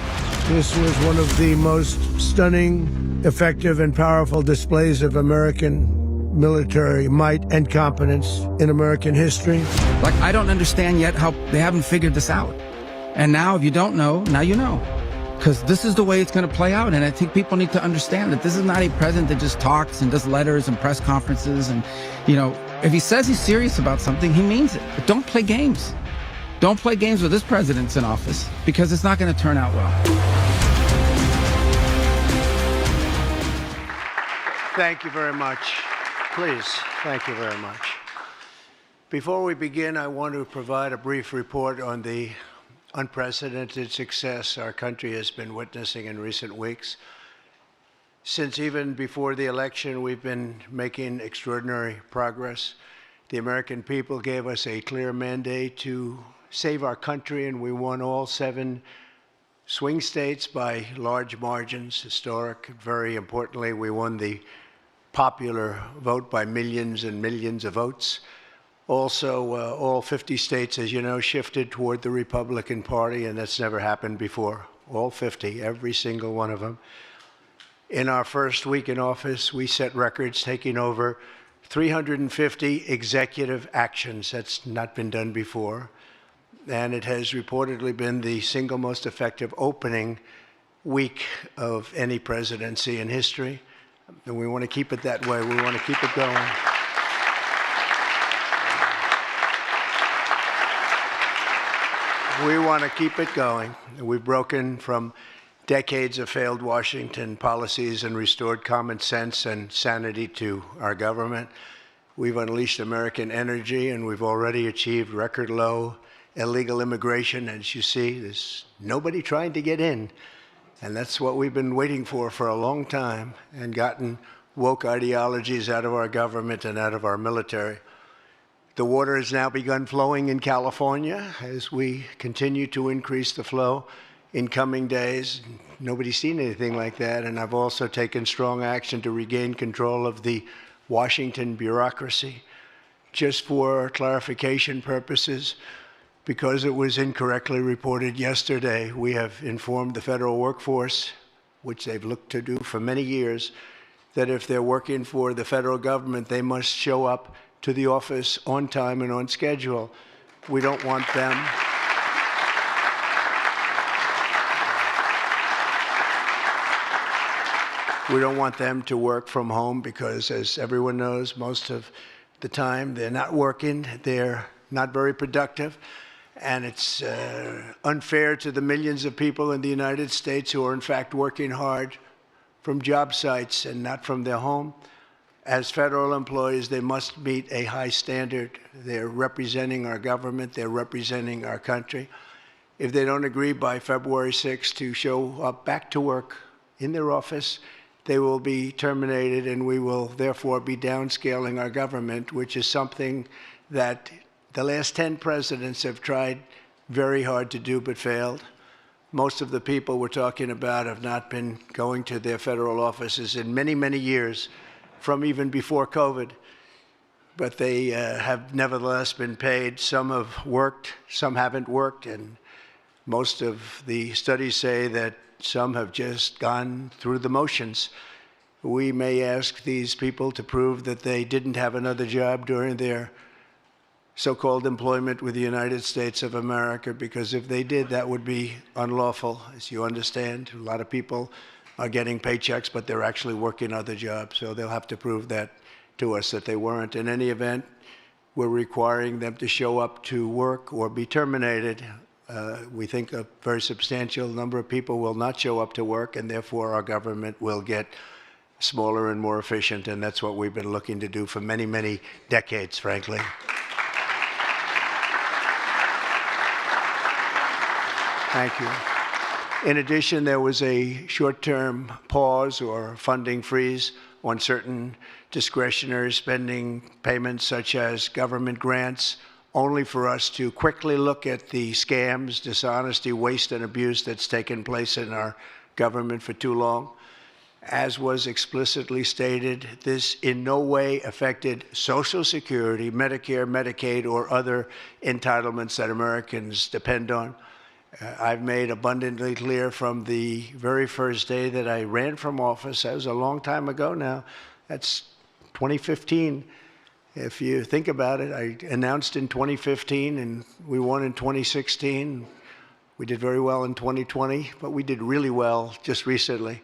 This was one of the most stunning, effective, and powerful displays of American military might and competence in American history. Like, I don't understand yet how they haven't figured this out. And now, if you don't know, now you know. Because this is the way it's going to play out. And I think people need to understand that this is not a president that just talks and does letters and press conferences. And, you know, if he says he's serious about something, he means it. But don't play games. Don't play games with this president's in office, because it's not going to turn out well. Thank you very much. Please, thank you very much. Before we begin, I want to provide a brief report on the unprecedented success our country has been witnessing in recent weeks. Since even before the election, we've been making extraordinary progress. The American people gave us a clear mandate to save our country, and we won all 7 swing states by large margins, historic. Very importantly, we won the popular vote by millions and millions of votes. Also, all 50 states, as you know, shifted toward the Republican Party, and that's never happened before. All 50, every single one of them. In our first week in office, we set records, taking over 350 executive actions. That's not been done before. And it has reportedly been the single most effective opening week of any presidency in history. And we want to keep it that way. We want to keep it going. We want to keep it going. We've broken from decades of failed Washington policies and restored common sense and sanity to our government. We've unleashed American energy, and we've already achieved record low illegal immigration. As you see, there's nobody trying to get in. And that's what we've been waiting for a long time, and gotten woke ideologies out of our government and out of our military. The water has now begun flowing in California as we continue to increase the flow in coming days. Nobody's seen anything like that. And I've also taken strong action to regain control of the Washington bureaucracy. Just for clarification purposes, because it was incorrectly reported yesterday, we have informed the federal workforce, which they've looked to do for many years, that if they're working for the federal government, they must show up to the office on time and on schedule. We don't want them. We don't want them to work from home because, as everyone knows, most of the time they're not working, they're not very productive, and it's unfair to the millions of people in the United States who are in fact working hard from job sites and not from their home. As federal employees, they must meet a high standard. They're representing our government, they're representing our country. If they don't agree by February 6th to show up back to work in their office, they will be terminated, and we will therefore be downscaling our government, which is something that the last 10 presidents have tried very hard to do but failed. Most of the people we're talking about have not been going to their federal offices in many, many years, from even before COVID. But they have nevertheless been paid. Some have worked, some haven't worked, and most of the studies say that some have just gone through the motions. We may ask these people to prove that they didn't have another job during their so-called employment with the United States of America, because if they did, that would be unlawful. As you understand, a lot of people are getting paychecks, but they're actually working other jobs. So they'll have to prove that to us, that they weren't. In any event, we're requiring them to show up to work or be terminated. We think a very substantial number of people will not show up to work, and therefore our government will get smaller and more efficient, and that's what we've been looking to do for many, many decades, frankly. Thank you. In addition, there was a short-term pause or funding freeze on certain discretionary spending payments, such as government grants, only for us to quickly look at the scams, dishonesty, waste, and abuse that's taken place in our government for too long. As was explicitly stated, this in no way affected Social Security, Medicare, Medicaid, or other entitlements that Americans depend on. I've made abundantly clear from the very first day that I ran from office, that was a long time ago now, that's 2015. If you think about it, I announced in 2015 and we won in 2016. We did very well in 2020, but we did really well just recently.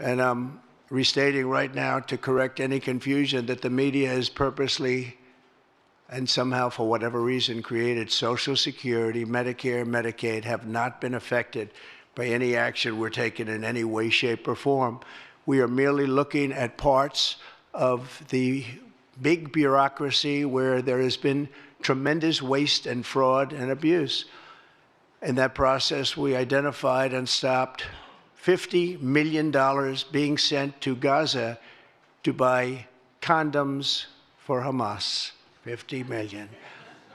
And I'm restating right now to correct any confusion that the media has purposely and somehow, for whatever reason, created. Social Security, Medicare, Medicaid have not been affected by any action we're taking in any way, shape, or form. We are merely looking at parts of the big bureaucracy where there has been tremendous waste and fraud and abuse. In that process, we identified and stopped $50 million being sent to Gaza to buy condoms for Hamas. 50 million.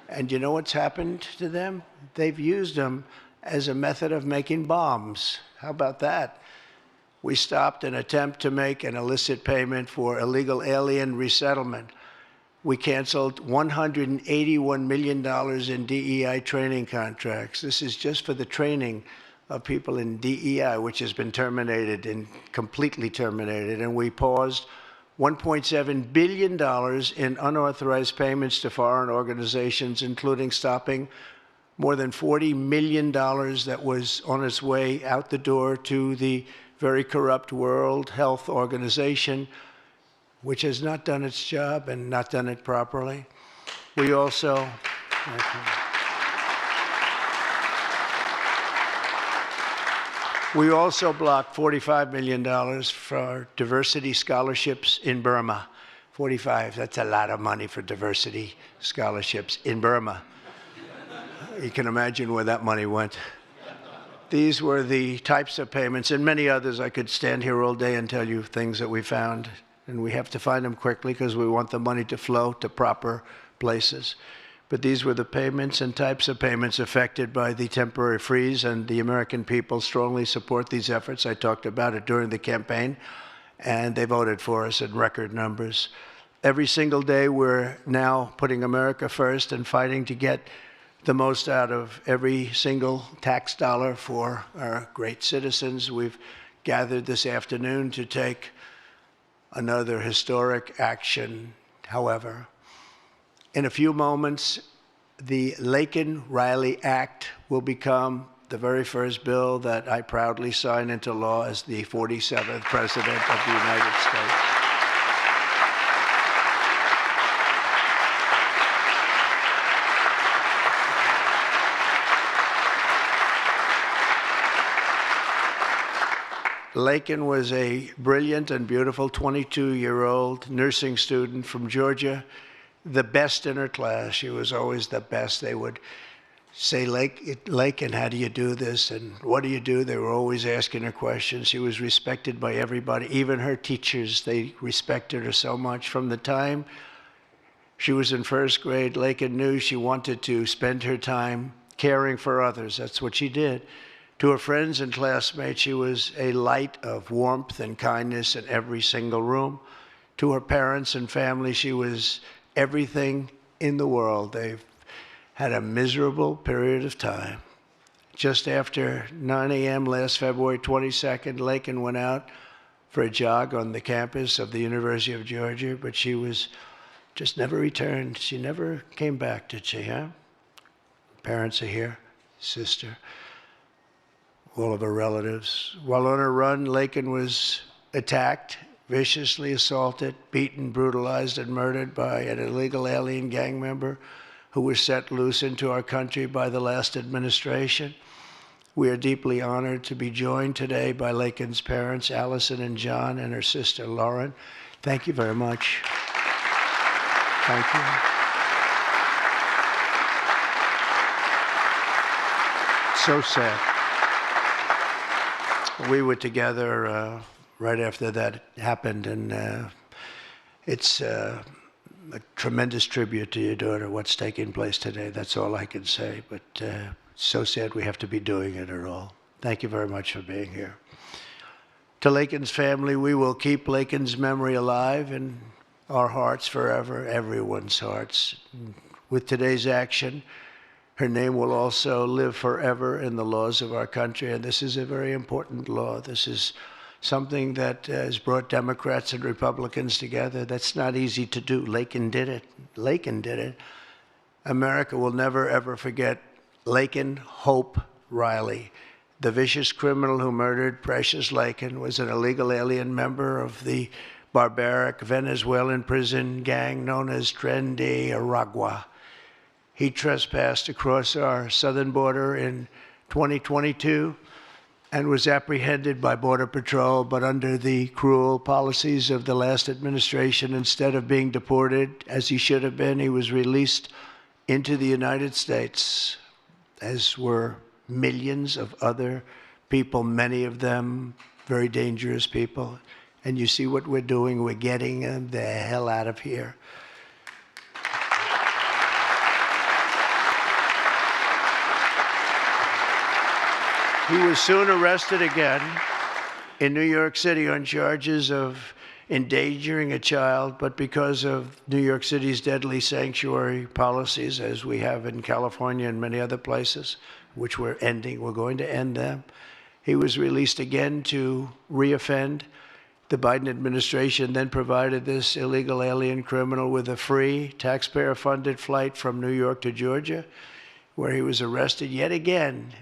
And you know what's happened to them? They've used them as a method of making bombs. How about that? We stopped an attempt to make an illicit payment for illegal alien resettlement. We canceled $181 million in DEI training contracts. This is just for the training of people in DEI, which has been terminated and completely terminated. And we paused $1.7 billion in unauthorized payments to foreign organizations, including stopping more than $40 million that was on its way out the door to the very corrupt World Health Organization, which has not done its job and not done it properly. We also... We also blocked $45 million for diversity scholarships in Burma. 45, that's a lot of money for diversity scholarships in Burma. You can imagine where that money went. These were the types of payments, and many others. I could stand here all day and tell you things that we found, and we have to find them quickly because we want the money to flow to proper places. But these were the payments and types of payments affected by the temporary freeze, and the American people strongly support these efforts. I talked about it during the campaign, and they voted for us in record numbers. Every single day, we're now putting America first and fighting to get the most out of every single tax dollar for our great citizens. We've gathered this afternoon to take another historic action, however. In a few moments, the Laken-Riley Act will become the very first bill that I proudly sign into law as the 47th President of the United States. Laken was a brilliant and beautiful 22-year-old nursing student from Georgia, the best in her class. She was always the best. They would say, Laken, how do you do this? And what do you do? They were always asking her questions. She was respected by everybody, even her teachers. They respected her so much. From the time she was in first grade, Laken knew she wanted to spend her time caring for others. That's what she did. To her friends and classmates, she was a light of warmth and kindness in every single room. To her parents and family, she was everything in the world. They've had a miserable period of time. Just after 9 a.m. last February 22nd, Laken went out for a jog on the campus of the University of Georgia, but she was just never returned. She never came back, did she, huh? Parents are here, sister, all of her relatives. While on her run, Laken was attacked, viciously assaulted, beaten, brutalized, and murdered by an illegal alien gang member who was set loose into our country by the last administration. We are deeply honored to be joined today by Laken's parents, Allison and John, and her sister, Lauren. Thank you very much. Thank you. So sad. We were together right after that happened, and it's a tremendous tribute to your daughter, what's taking place today. That's all I can say, but it's so sad we have to be doing it at all. Thank you very much for being here. To Lakin's family, we will keep Lakin's memory alive in our hearts forever, everyone's hearts. With today's action, her name will also live forever in the laws of our country, and this is a very important law. This is something that has brought Democrats and Republicans together. That's not easy to do. Lakin did it. Lakin did it. America will never, ever forget Laken Hope Riley. The vicious criminal who murdered Precious Lakin was an illegal alien member of the barbaric Venezuelan prison gang known as Tren de Aragua. He trespassed across our southern border in 2022 and was apprehended by Border Patrol, but under the cruel policies of the last administration, instead of being deported, as he should have been, he was released into the United States, as were millions of other people, many of them very dangerous people. And you see what we're doing? We're getting them the hell out of here. He was soon arrested again in New York City on charges of endangering a child, but because of New York City's deadly sanctuary policies, as we have in California and many other places, which we're going to end them, he was released again to reoffend. The Biden administration then provided this illegal alien criminal with a free, taxpayer-funded flight from New York to Georgia, where he was arrested yet again,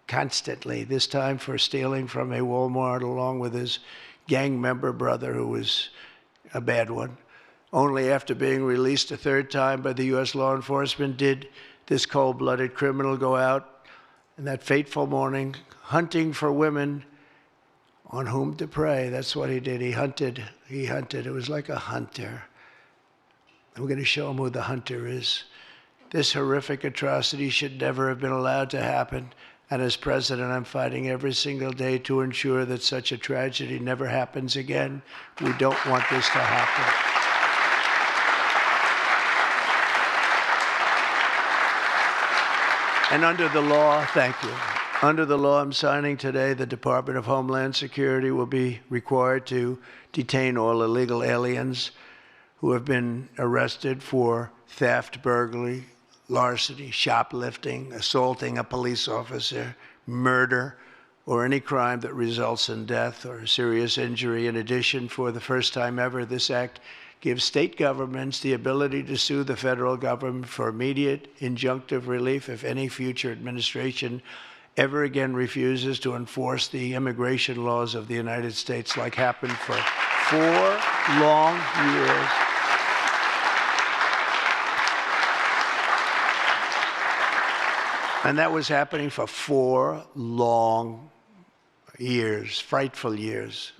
constantly, this time for stealing from a Walmart along with his gang member brother, who was a bad one. Only after being released a third time by the U.S. law enforcement did this cold-blooded criminal go out in that fateful morning hunting for women on whom to prey. That's what he did. He hunted. It was like a hunter. I'm going to show him who the hunter is. This horrific atrocity should never have been allowed to happen. And as president, I'm fighting every single day to ensure that such a tragedy never happens again. We don't want this to happen. And under the law, thank you. Under the law I'm signing today, the Department of Homeland Security will be required to detain all illegal aliens who have been arrested for theft, burglary, larceny, shoplifting, assaulting a police officer, murder, or any crime that results in death or serious injury. In addition, for the first time ever, this act gives state governments the ability to sue the federal government for immediate injunctive relief if any future administration ever again refuses to enforce the immigration laws of the United States, like happened for 4 long years. And that was happening for 4 long years, frightful years.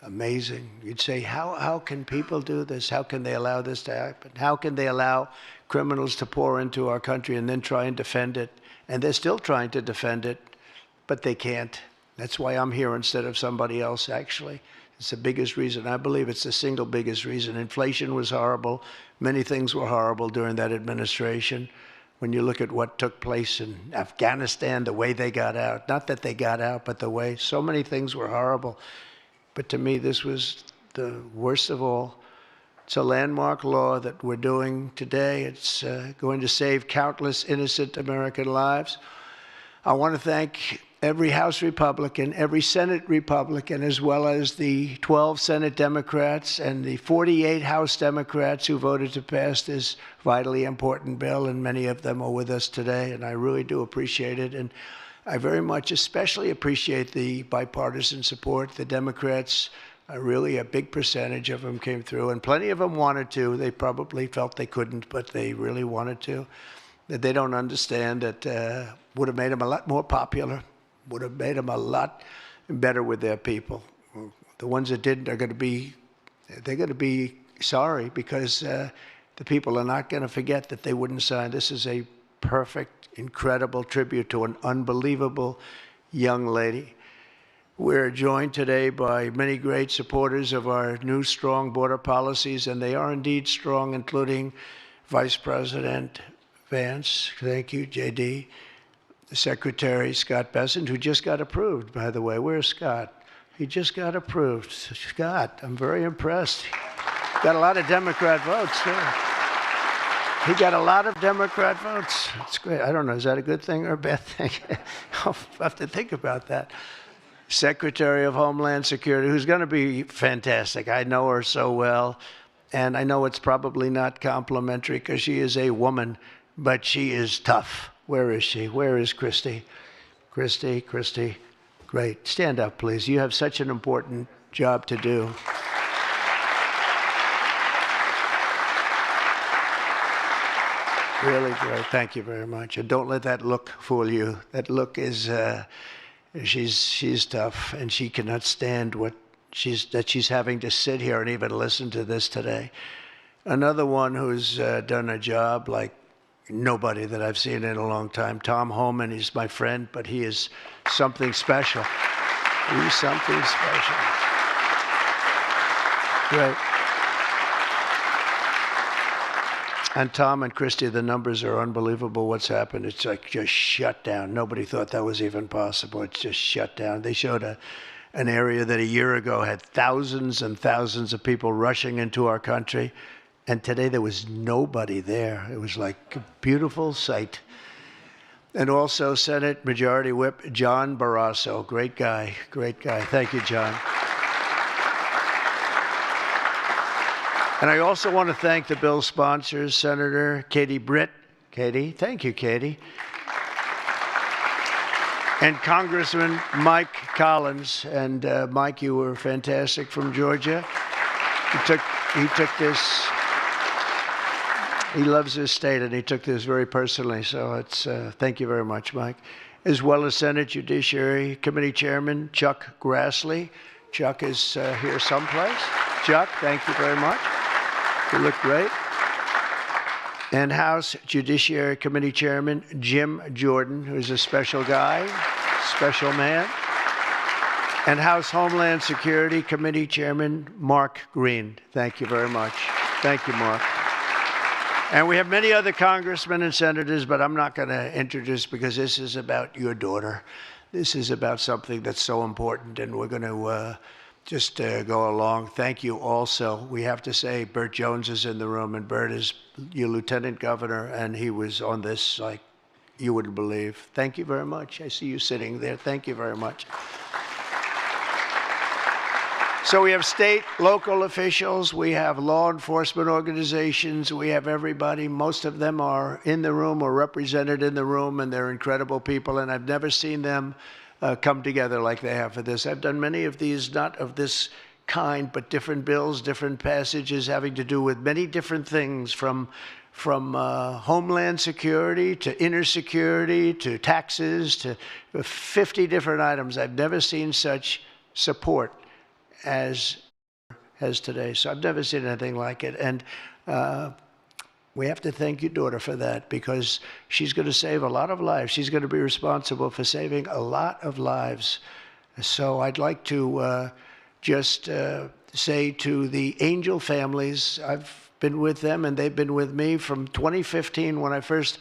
Amazing. You'd say, how can people do this? How can they allow this to happen? How can they allow criminals to pour into our country and then try and defend it? And they're still trying to defend it, but they can't. That's why I'm here instead of somebody else, actually. It's the biggest reason. I believe it's the single biggest reason. Inflation was horrible. Many things were horrible during that administration. When you look at what took place in Afghanistan, the way they got out, not that they got out, but the way, so many things were horrible. But to me, this was the worst of all. It's a landmark law that we're doing today. It's going to save countless innocent American lives. I want to thank every House Republican, every Senate Republican, as well as the 12 Senate Democrats and the 48 House Democrats who voted to pass this vitally important bill, and many of them are with us today, and I really do appreciate it. And I very much especially appreciate the bipartisan support. The Democrats, really a big percentage of them came through, and plenty of them wanted to. They probably felt they couldn't, but they really wanted to. That they don't understand that would have made them a lot more popular, would have made them a lot better with their people. The ones that didn't are going to be sorry, because the people are not going to forget that they wouldn't sign. This is a perfect, incredible tribute to an unbelievable young lady. We're joined today by many great supporters of our new strong border policies, and they are indeed strong, including Vice President Vance, thank you, JD, Secretary Scott Bessent, who just got approved, by the way. Where's Scott? He just got approved. Scott, I'm very impressed. Got a lot of Democrat votes, too. He got a lot of Democrat votes. That's great. I don't know, is that a good thing or a bad thing? I'll have to think about that. Secretary of Homeland Security, who's going to be fantastic. I know her so well, and I know it's probably not complimentary because she is a woman, but she is tough. Where is she? Where is Christy? Christy, great. Stand up, please. You have such an important job to do. Really great. Thank you very much. And don't let that look fool you. That look is, she's tough, and she cannot stand what she's having to sit here and even listen to this today. Another one who's done a job like nobody that I've seen in a long time, Tom Homan. He's my friend, but he is something special. He's something special. Great. And Tom and Christy, the numbers are unbelievable. What's happened? It's like just shut down. Nobody thought that was even possible. It's just shut down. They showed an area that a year ago had thousands and thousands of people rushing into our country. And today there was nobody there. It was like a beautiful sight. And also Senate Majority Whip John Barrasso. Great guy, great guy. Thank you, John. And I also want to thank the bill sponsors, Senator Katie Britt. Katie, thank you, Katie. And Congressman Mike Collins. And Mike, you were fantastic from Georgia. He took this, he loves his state, and he took this very personally. So it's, thank you very much, Mike. As well as Senate Judiciary Committee Chairman Chuck Grassley. Chuck is here someplace. Chuck, thank you very much. You look great. And House Judiciary Committee Chairman Jim Jordan, who's a special guy, special man. And House Homeland Security Committee Chairman Mark Green. Thank you very much. Thank you, Mark. And we have many other congressmen and senators, but I'm not going to introduce because this is about your daughter. This is about something that's so important, and we're going to just go along. Thank you also. We have to say Burt Jones is in the room, and Burt is your lieutenant governor, and he was on this like you wouldn't believe. Thank you very much. I see you sitting there. Thank you very much. So we have state, local officials, we have law enforcement organizations, we have everybody. Most of them are in the room or represented in the room, and they're incredible people, and I've never seen them come together like they have for this. I've done many of these, not of this kind, but different bills, different passages having to do with many different things, from homeland security to inner security to taxes to 50 different items. I've never seen such support as today. So I've never seen anything like it. And we have to thank your daughter for that, because she's going to save a lot of lives. She's going to be responsible for saving a lot of lives. So I'd like to just say to the Angel families, I've been with them and they've been with me from 2015 when I first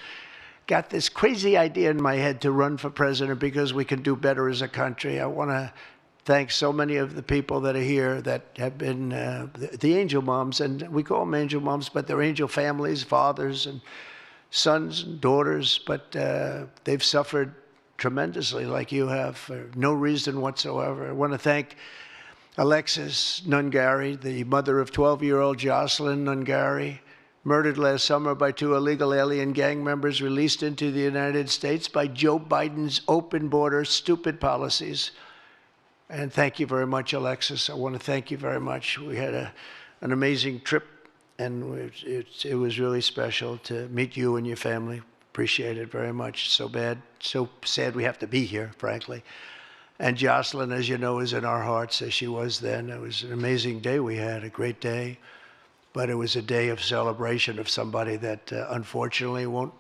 got this crazy idea in my head to run for president because we can do better as a country. I want to thank so many of the people that are here that have been the angel moms, and we call them angel moms, but they're angel families, fathers and sons and daughters, but they've suffered tremendously like you have for no reason whatsoever. I want to thank Alexis Nungari, the mother of 12-year-old Jocelyn Nungari, murdered last summer by 2 illegal alien gang members released into the United States by Joe Biden's open border, stupid policies. And thank you very much, Alexis. I want to thank you very much. We had an amazing trip, and it was really special to meet you and your family. Appreciate it very much. So sad we have to be here, frankly. And Jocelyn, as you know, is in our hearts, as she was then. It was an amazing day we had, a great day. But it was a day of celebration of somebody that unfortunately won't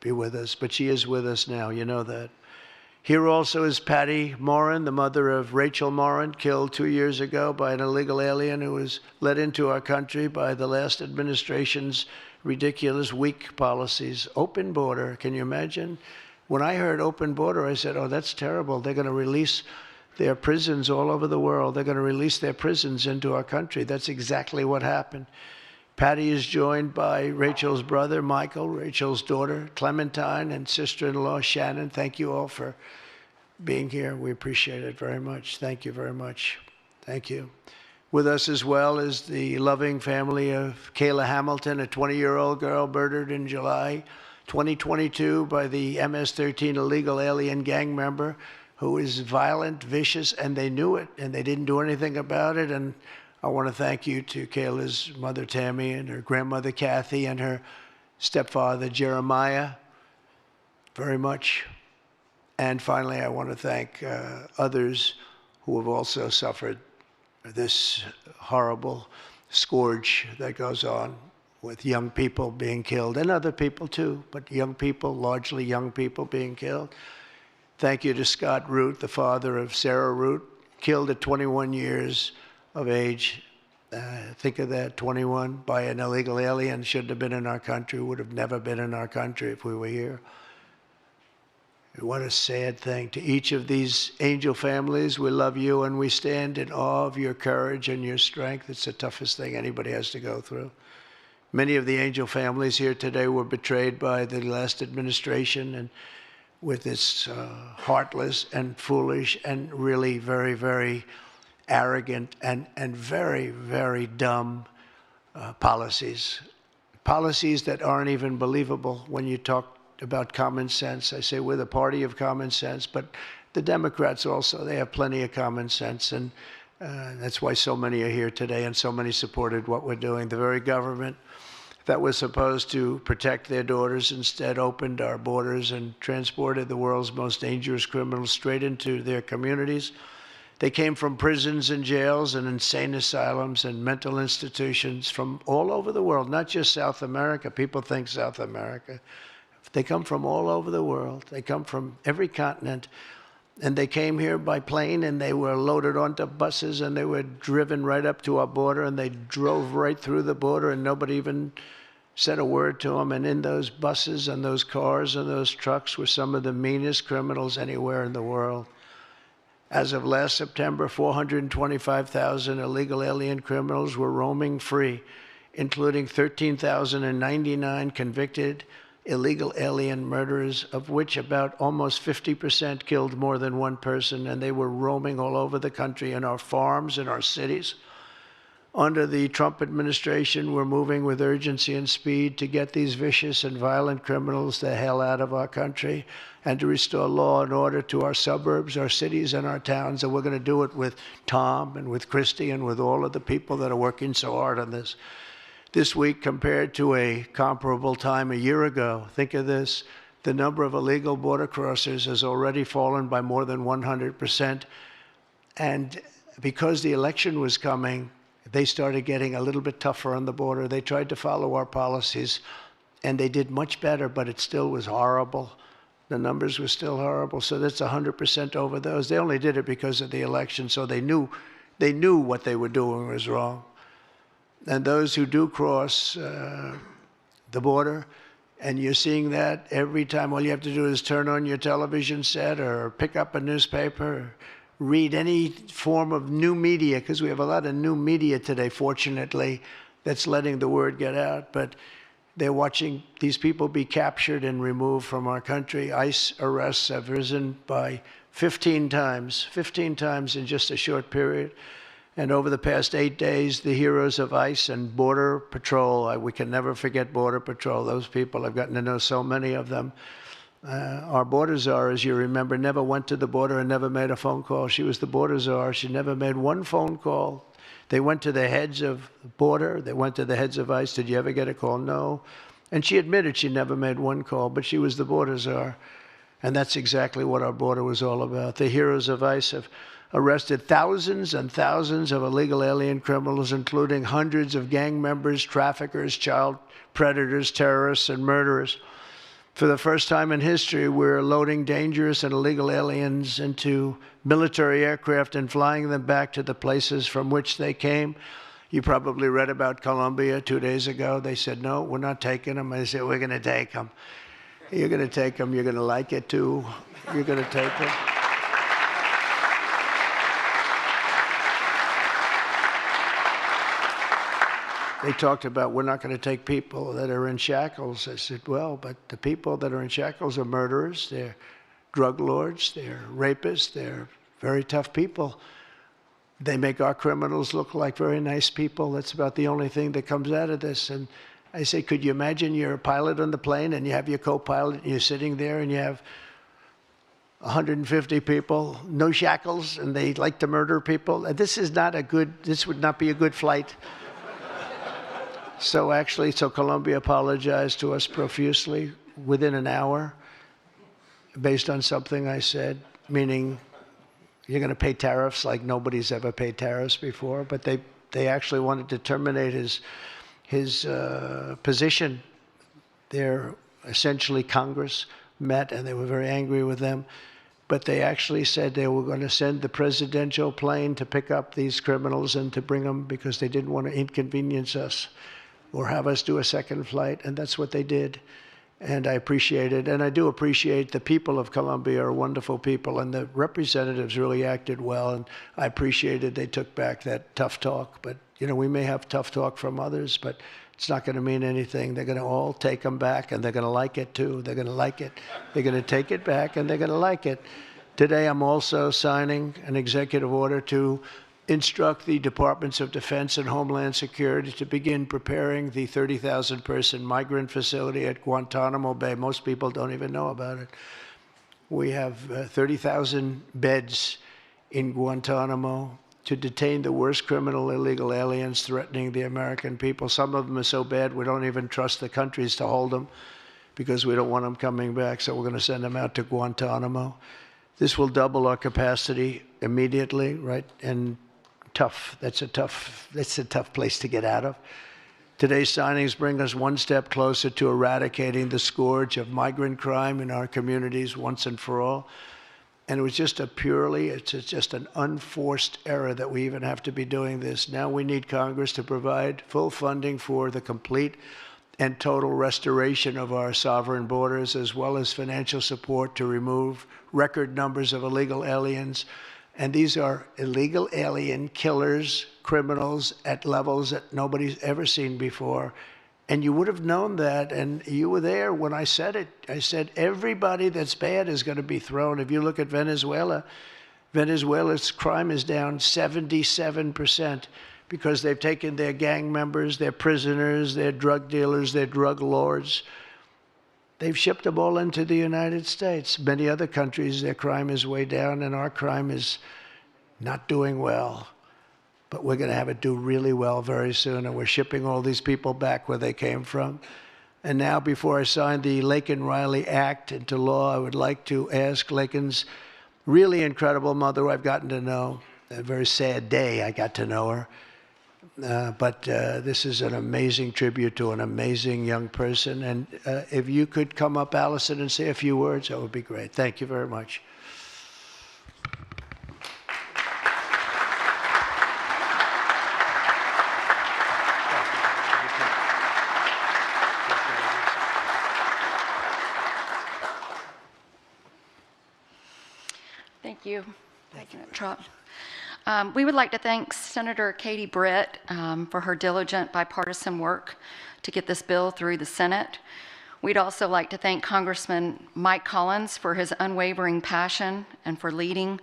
be with us. But she is with us now, you know that. Here also is Patty Morin, the mother of Rachel Morin, killed 2 years ago by an illegal alien who was let into our country by the last administration's ridiculous, weak policies. Open border, can you imagine? When I heard open border, I said, oh, that's terrible. They're going to release their prisons all over the world. They're going to release their prisons into our country. That's exactly what happened. Patty is joined by Rachel's brother, Michael, Rachel's daughter, Clementine, and sister-in-law, Shannon. Thank you all for being here. We appreciate it very much. Thank you very much. Thank you. With us as well is the loving family of Kayla Hamilton, a 20-year-old girl murdered in July 2022 by the MS-13 illegal alien gang member who is violent, vicious, and they knew it, and they didn't do anything about it. And I want to thank you to Kayla's mother, Tammy, and her grandmother, Kathy, and her stepfather, Jeremiah, very much. And finally, I want to thank others who have also suffered this horrible scourge that goes on with young people being killed, and other people too, but young people, largely young people being killed. Thank you to Scott Root, the father of Sarah Root, killed at 21 years of age. Think of that, 21, by an illegal alien. Shouldn't have been in our country, would have never been in our country if we were here. What a sad thing. To each of these angel families, we love you and we stand in awe of your courage and your strength. It's the toughest thing anybody has to go through. Many of the angel families here today were betrayed by the last administration and with its heartless and foolish and really very, very arrogant and very, very dumb policies. Policies that aren't even believable when you talk about common sense. I say we're the party of common sense, but the Democrats also, they have plenty of common sense, and that's why so many are here today and so many supported what we're doing. The very government that was supposed to protect their daughters instead opened our borders and transported the world's most dangerous criminals straight into their communities. They came from prisons and jails and insane asylums and mental institutions from all over the world, not just South America. People think South America. They come from all over the world. They come from every continent. And they came here by plane, and they were loaded onto buses, and they were driven right up to our border, and they drove right through the border, and nobody even said a word to them. And in those buses and those cars and those trucks were some of the meanest criminals anywhere in the world. As of last September, 425,000 illegal alien criminals were roaming free, including 13,099 convicted illegal alien murderers, of which about almost 50% killed more than one person, and they were roaming all over the country in our farms, in our cities. Under the Trump administration, we're moving with urgency and speed to get these vicious and violent criminals the hell out of our country and to restore law and order to our suburbs, our cities, and our towns. And we're going to do it with Tom and with Christy and with all of the people that are working so hard on this. This week, compared to a comparable time a year ago, think of this, the number of illegal border crossers has already fallen by more than 100%. And because the election was coming, they started getting a little bit tougher on the border. They tried to follow our policies, and they did much better, but it still was horrible. The numbers were still horrible, so that's 100% over those. They only did it because of the election, so they knew what they were doing was wrong. And those who do cross the border, and you're seeing that every time, all you have to do is turn on your television set or pick up a newspaper, or read any form of new media, because we have a lot of new media today, fortunately, that's letting the word get out. But they're watching these people be captured and removed from our country. ICE arrests have risen by 15 times in just a short period. And over the past 8 days, the heroes of ICE and Border Patrol, we can never forget Border Patrol. Those people, I've gotten to know so many of them. Our border czar, as you remember, never went to the border and never made a phone call. She was the border czar. She never made one phone call. They went to the heads of the border. They went to the heads of ICE. Did you ever get a call? No. And she admitted she never made one call, but she was the border czar. And that's exactly what our border was all about. The heroes of ICE have arrested thousands and thousands of illegal alien criminals, including hundreds of gang members, traffickers, child predators, terrorists, and murderers. For the first time in history, we're loading dangerous and illegal aliens into military aircraft and flying them back to the places from which they came. You probably read about Colombia 2 days ago. They said, no, we're not taking them. I said, we're going to take them. You're going to take them. You're going to like it, too. You're going to take them. They talked about, we're not going to take people that are in shackles. I said, well, but the people that are in shackles are murderers, they're drug lords, they're rapists, they're very tough people. They make our criminals look like very nice people. That's about the only thing that comes out of this. And I say, could you imagine you're a pilot on the plane and you have your co-pilot and you're sitting there and you have 150 people, no shackles, and they like to murder people? This would not be a good flight. So Colombia apologized to us profusely within an hour based on something I said, meaning you're going to pay tariffs like nobody's ever paid tariffs before. But they actually wanted to terminate his position. They're essentially Congress met and they were very angry with them. But they actually said they were going to send the presidential plane to pick up these criminals and to bring them because they didn't want to inconvenience us or have us do a second flight, and that's what they did. And I appreciate it, and I do appreciate the people of Colombia are wonderful people, and the representatives really acted well, and I appreciated they took back that tough talk. But, you know, we may have tough talk from others, but it's not going to mean anything. They're going to all take them back, and they're going to like it, too. They're going to like it. They're going to take it back, and they're going to like it. Today, I'm also signing an executive order to instruct the Departments of Defense and Homeland Security to begin preparing the 30,000-person migrant facility at Guantanamo Bay. Most people don't even know about it. We have 30,000 beds in Guantanamo to detain the worst criminal illegal aliens threatening the American people. Some of them are so bad we don't even trust the countries to hold them because we don't want them coming back, so we're going to send them out to Guantanamo. This will double our capacity immediately, right? And tough. That's a tough place to get out of. Today's signings bring us one step closer to eradicating the scourge of migrant crime in our communities once and for all. And it was just it's just an unforced error that we even have to be doing this. Now we need Congress to provide full funding for the complete and total restoration of our sovereign borders, as well as financial support to remove record numbers of illegal aliens. And these are illegal alien killers, criminals at levels that nobody's ever seen before. And you would have known that, and you were there when I said it. I said everybody that's bad is going to be thrown. If you look at Venezuela, Venezuela's crime is down 77% because they've taken their gang members, their prisoners, their drug dealers, their drug lords. They've shipped them all into the United States. Many other countries, their crime is way down, and our crime is not doing well. But we're going to have it do really well very soon, and we're shipping all these people back where they came from. And now, before I sign the Laken Riley Act into law, I would like to ask Laken's really incredible mother, who I've gotten to know. A very sad day I got to know her. But this is an amazing tribute to an amazing young person. And if you could come up, Allison, and say a few words, that would be great. Thank you very much. Thank you, President Trump. We would like to thank Senator Katie Britt for her diligent bipartisan work to get this bill through the Senate. We'd also like to thank Congressman Mike Collins for his unwavering passion and for leading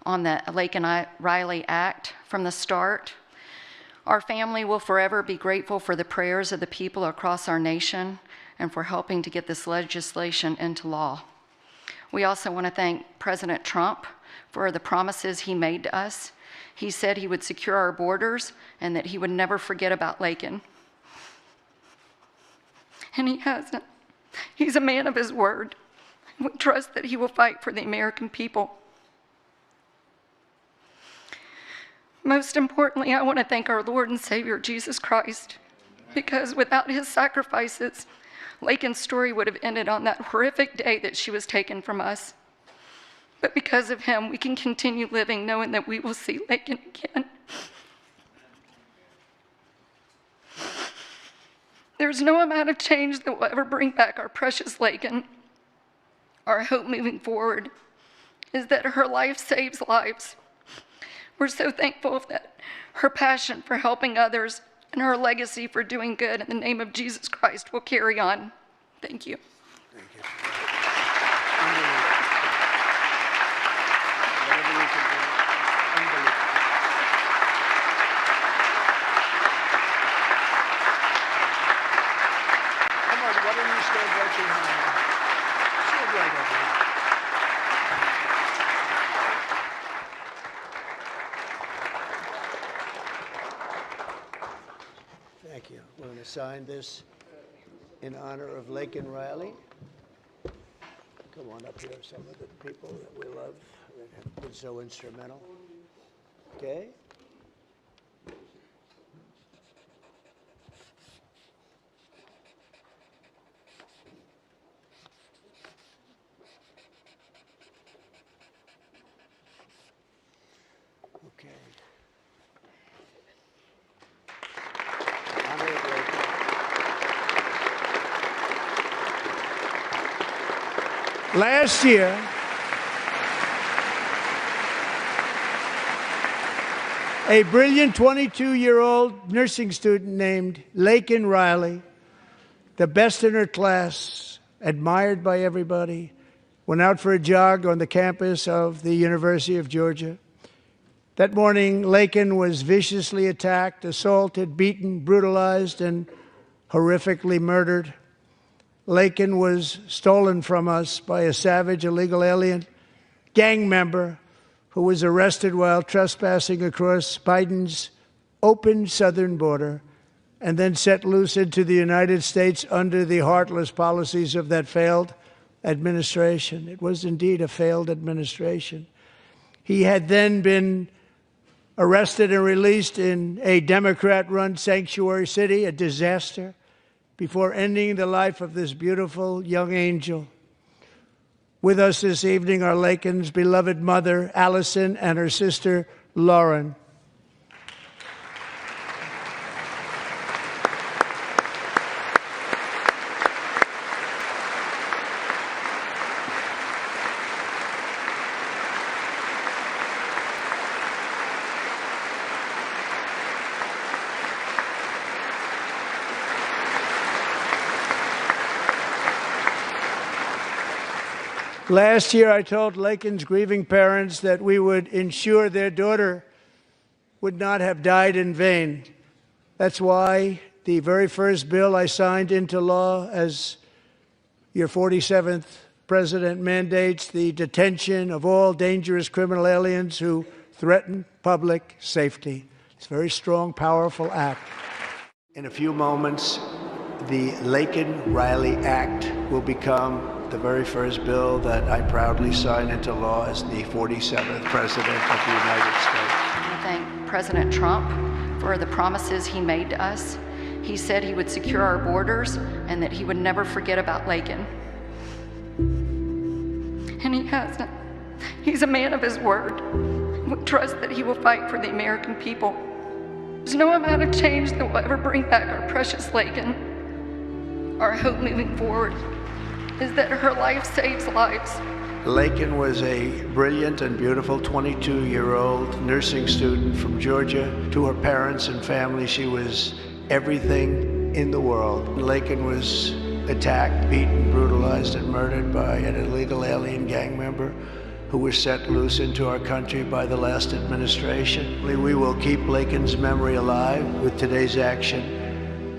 on the Laken Riley Act from the start. Our family will forever be grateful for the prayers of the people across our nation and for helping to get this legislation into law. We also want to thank President Trump for the promises he made to us. He said he would secure our borders and that he would never forget about Laken. And he hasn't. He's a man of his word. We trust that he will fight for the American people. Most importantly, I want to thank our Lord and Savior, Jesus Christ, because without his sacrifices, Lakin's story would have ended on that horrific day that she was taken from us. But because of him, we can continue living knowing that we will see Lakin again. There's no amount of change that will ever bring back our precious Lakin. Our hope moving forward is that her life saves lives. We're so thankful that her passion for helping others and her legacy for doing good in the name of Jesus Christ will carry on. Thank you. Thank you. Come on, why don't you stand right behind me? Stand right over here. Thank you. We're going to sign this in honor of Lakin Riley. Come on up here, some of the people that we love that have been so instrumental. Okay? Okay. Last year, a brilliant 22-year-old nursing student named Lakin Riley, the best in her class, admired by everybody, went out for a jog on the campus of the University of Georgia. That morning, Lakin was viciously attacked, assaulted, beaten, brutalized, and horrifically murdered. Lakin was stolen from us by a savage illegal alien gang member who was arrested while trespassing across Biden's open southern border and then set loose into the United States under the heartless policies of that failed administration. It was indeed a failed administration. He had then been arrested and released in a Democrat-run sanctuary city, a disaster, before ending the life of this beautiful young angel. With us this evening are Lakin's beloved mother, Allison, and her sister, Lauren. Last year, I told Lakin's grieving parents that we would ensure their daughter would not have died in vain. That's why the very first bill I signed into law as your 47th president mandates the detention of all dangerous criminal aliens who threaten public safety. It's a very strong, powerful act. In a few moments, the Lakin Riley Act will become the very first bill that I proudly sign into law as the 47th President of the United States. I thank President Trump for the promises he made to us. He said he would secure our borders and that he would never forget about Lakin. And he hasn't. He's a man of his word. We trust that he will fight for the American people. There's no amount of change that will ever bring back our precious Lakin. Our hope moving forward is that her life saves lives. Lakin was a brilliant and beautiful 22-year-old nursing student from Georgia. To her parents and family, she was everything in the world. Lakin was attacked, beaten, brutalized, and murdered by an illegal alien gang member who was set loose into our country by the last administration. We will keep Lakin's memory alive with today's action.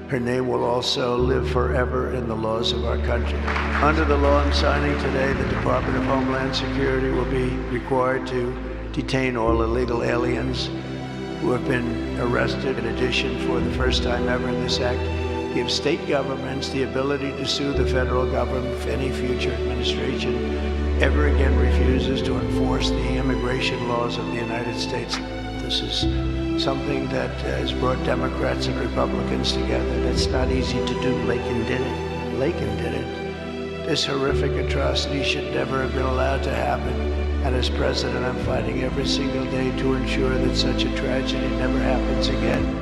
Her name will also live forever in the laws of our country. Under the law I'm signing today, the Department of Homeland Security will be required to detain all illegal aliens who have been arrested. In addition, for the first time ever in this act, give state governments the ability to sue the federal government if any future administration ever again refuses to enforce the immigration laws of the United States. This is something that has brought Democrats and Republicans together. That's not easy to do. Lakin did it. Laken did it. This horrific atrocity should never have been allowed to happen. And as president, I'm fighting every single day to ensure that such a tragedy never happens again.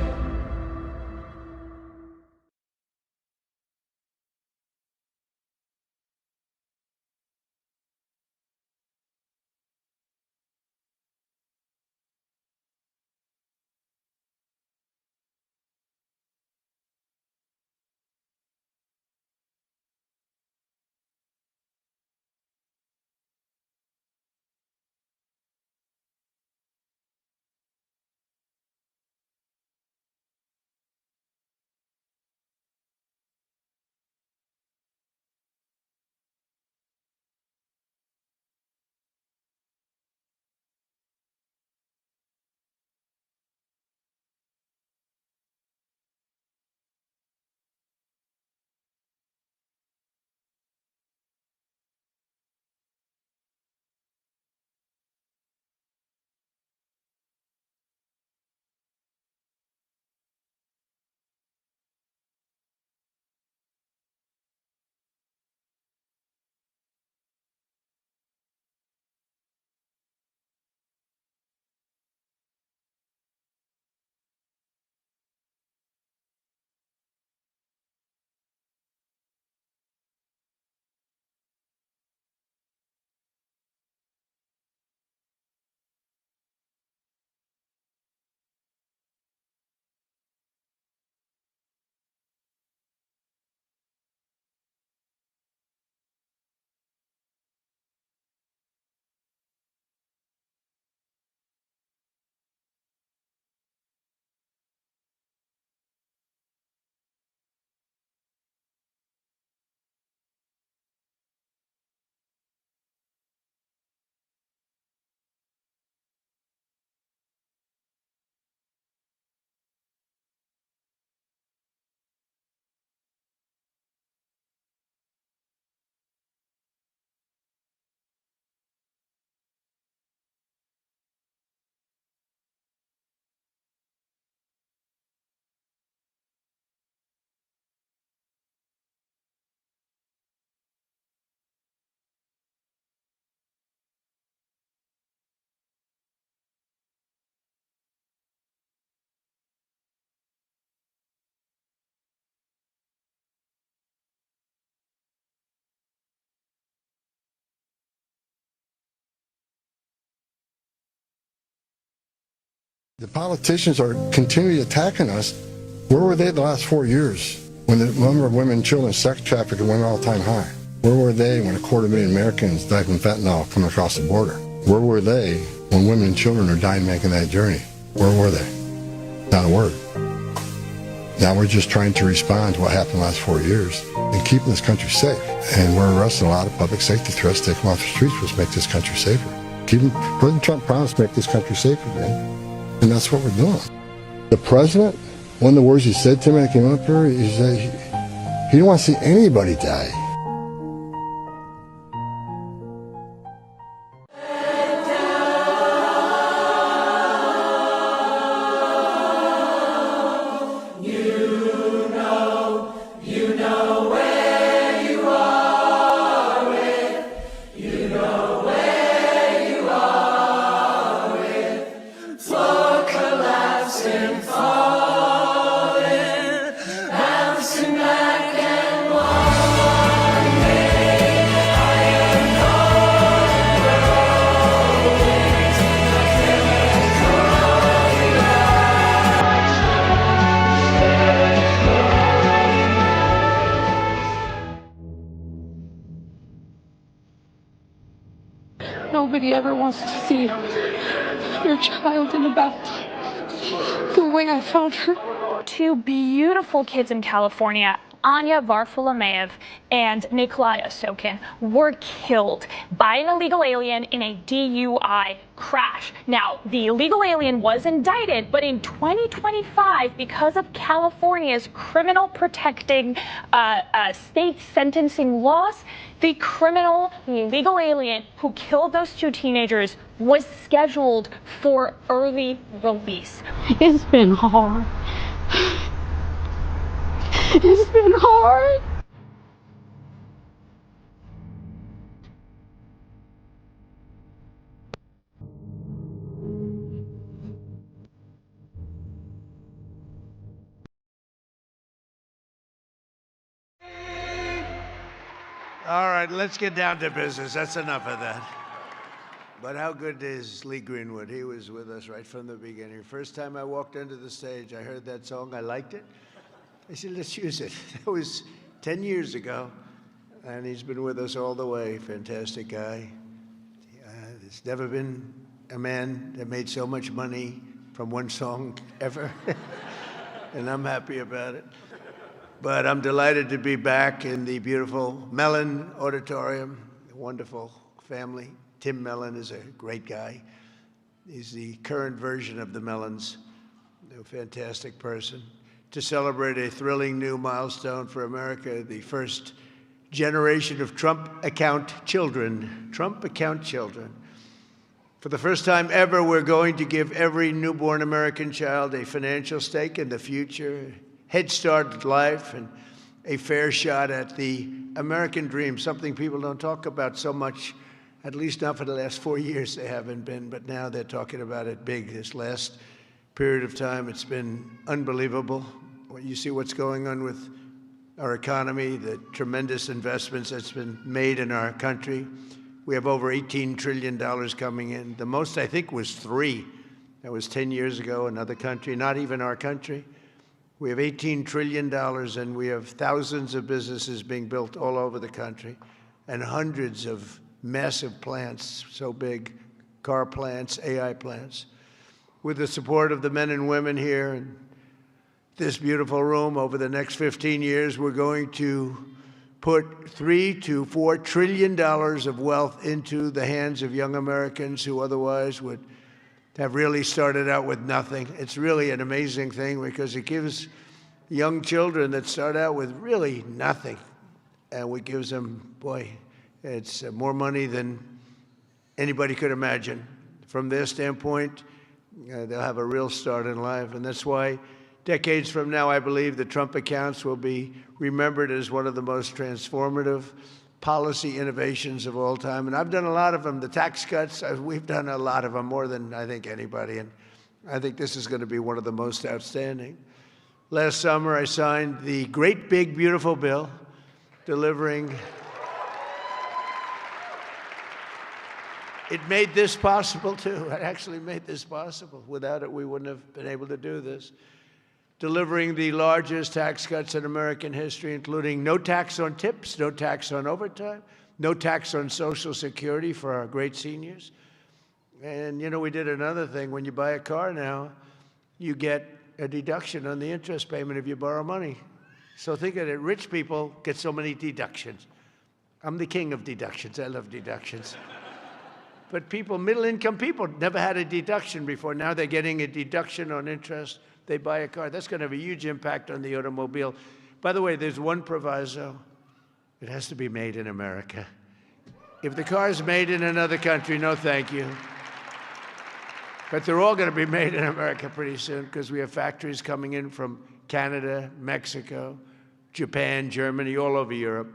The politicians are continually attacking us. Where were they the last 4 years when the number of women and children sex trafficked went all-time high? Where were they when 250,000 Americans died from fentanyl coming across the border? Where were they when women and children are dying making that journey? Where were they? Not a word. Now we're just trying to respond to what happened the last 4 years and keeping this country safe. And we're arresting a lot of public safety threats, take them off the streets, which make this country safer. President Trump promised to make this country safer again. And that's what we're doing. The president, one of the words he said to me when I came up here, he said he didn't want to see anybody die. Nobody ever wants to see your child in the way I found her. Two beautiful kids in California, Anya Varfolomeev and Nikolai Osokin, were killed by an illegal alien in a DUI crash. Now, the illegal alien was indicted, but in 2025, because of California's criminal protecting state sentencing laws, the illegal alien who killed those two teenagers was scheduled for early release. It's been hard. It's been hard. All right, let's get down to business. That's enough of that. But how good is Lee Greenwood? He was with us right from the beginning. First time I walked onto the stage, I heard that song. I liked it. I said, let's use it. That was 10 years ago, and he's been with us all the way. Fantastic guy. There's never been a man that made so much money from one song ever, and I'm happy about it. But I'm delighted to be back in the beautiful Mellon Auditorium, a wonderful family. Tim Mellon is a great guy. He's the current version of the Mellons, a fantastic person. To celebrate a thrilling new milestone for America, the first generation of Trump account children. Trump account children. For the first time ever, we're going to give every newborn American child a financial stake in the future, head start at life, and a fair shot at the American dream, something people don't talk about so much, at least not for the last 4 years they haven't been, but now they're talking about it big. This last period of time, it's been unbelievable. You see what's going on with our economy, the tremendous investments that's been made in our country. We have over $18 trillion coming in. The most, I think, was 3. That was 10 years ago, another country, not even our country. We have $18 trillion, and we have thousands of businesses being built all over the country, and hundreds of massive plants, so big, car plants, AI plants. With the support of the men and women here in this beautiful room, over the next 15 years, we're going to put $3 to $4 trillion of wealth into the hands of young Americans who otherwise would have really started out with nothing. It's really an amazing thing because it gives young children that start out with really nothing, and we gives them, boy, it's more money than anybody could imagine. From their standpoint, they'll have a real start in life, and that's why decades from now, I believe the Trump accounts will be remembered as one of the most transformative policy innovations of all time. And I've done a lot of them. The tax cuts, we've done a lot of them, more than I think anybody. And I think this is going to be one of the most outstanding. Last summer, I signed the great, big, beautiful bill delivering. It made this possible, too. It actually made this possible. Without it, we wouldn't have been able to do this. Delivering the largest tax cuts in American history, including no tax on tips, no tax on overtime, no tax on Social Security for our great seniors. And, you know, we did another thing. When you buy a car now, you get a deduction on the interest payment if you borrow money. So think of it. Rich people get so many deductions. I'm the king of deductions. I love deductions. But people, middle-income people, never had a deduction before. Now they're getting a deduction on interest. They buy a car. That's going to have a huge impact on the automobile. By the way, there's one proviso. It has to be made in America. If the car is made in another country, no thank you. But they're all going to be made in America pretty soon because we have factories coming in from Canada, Mexico, Japan, Germany, all over Europe.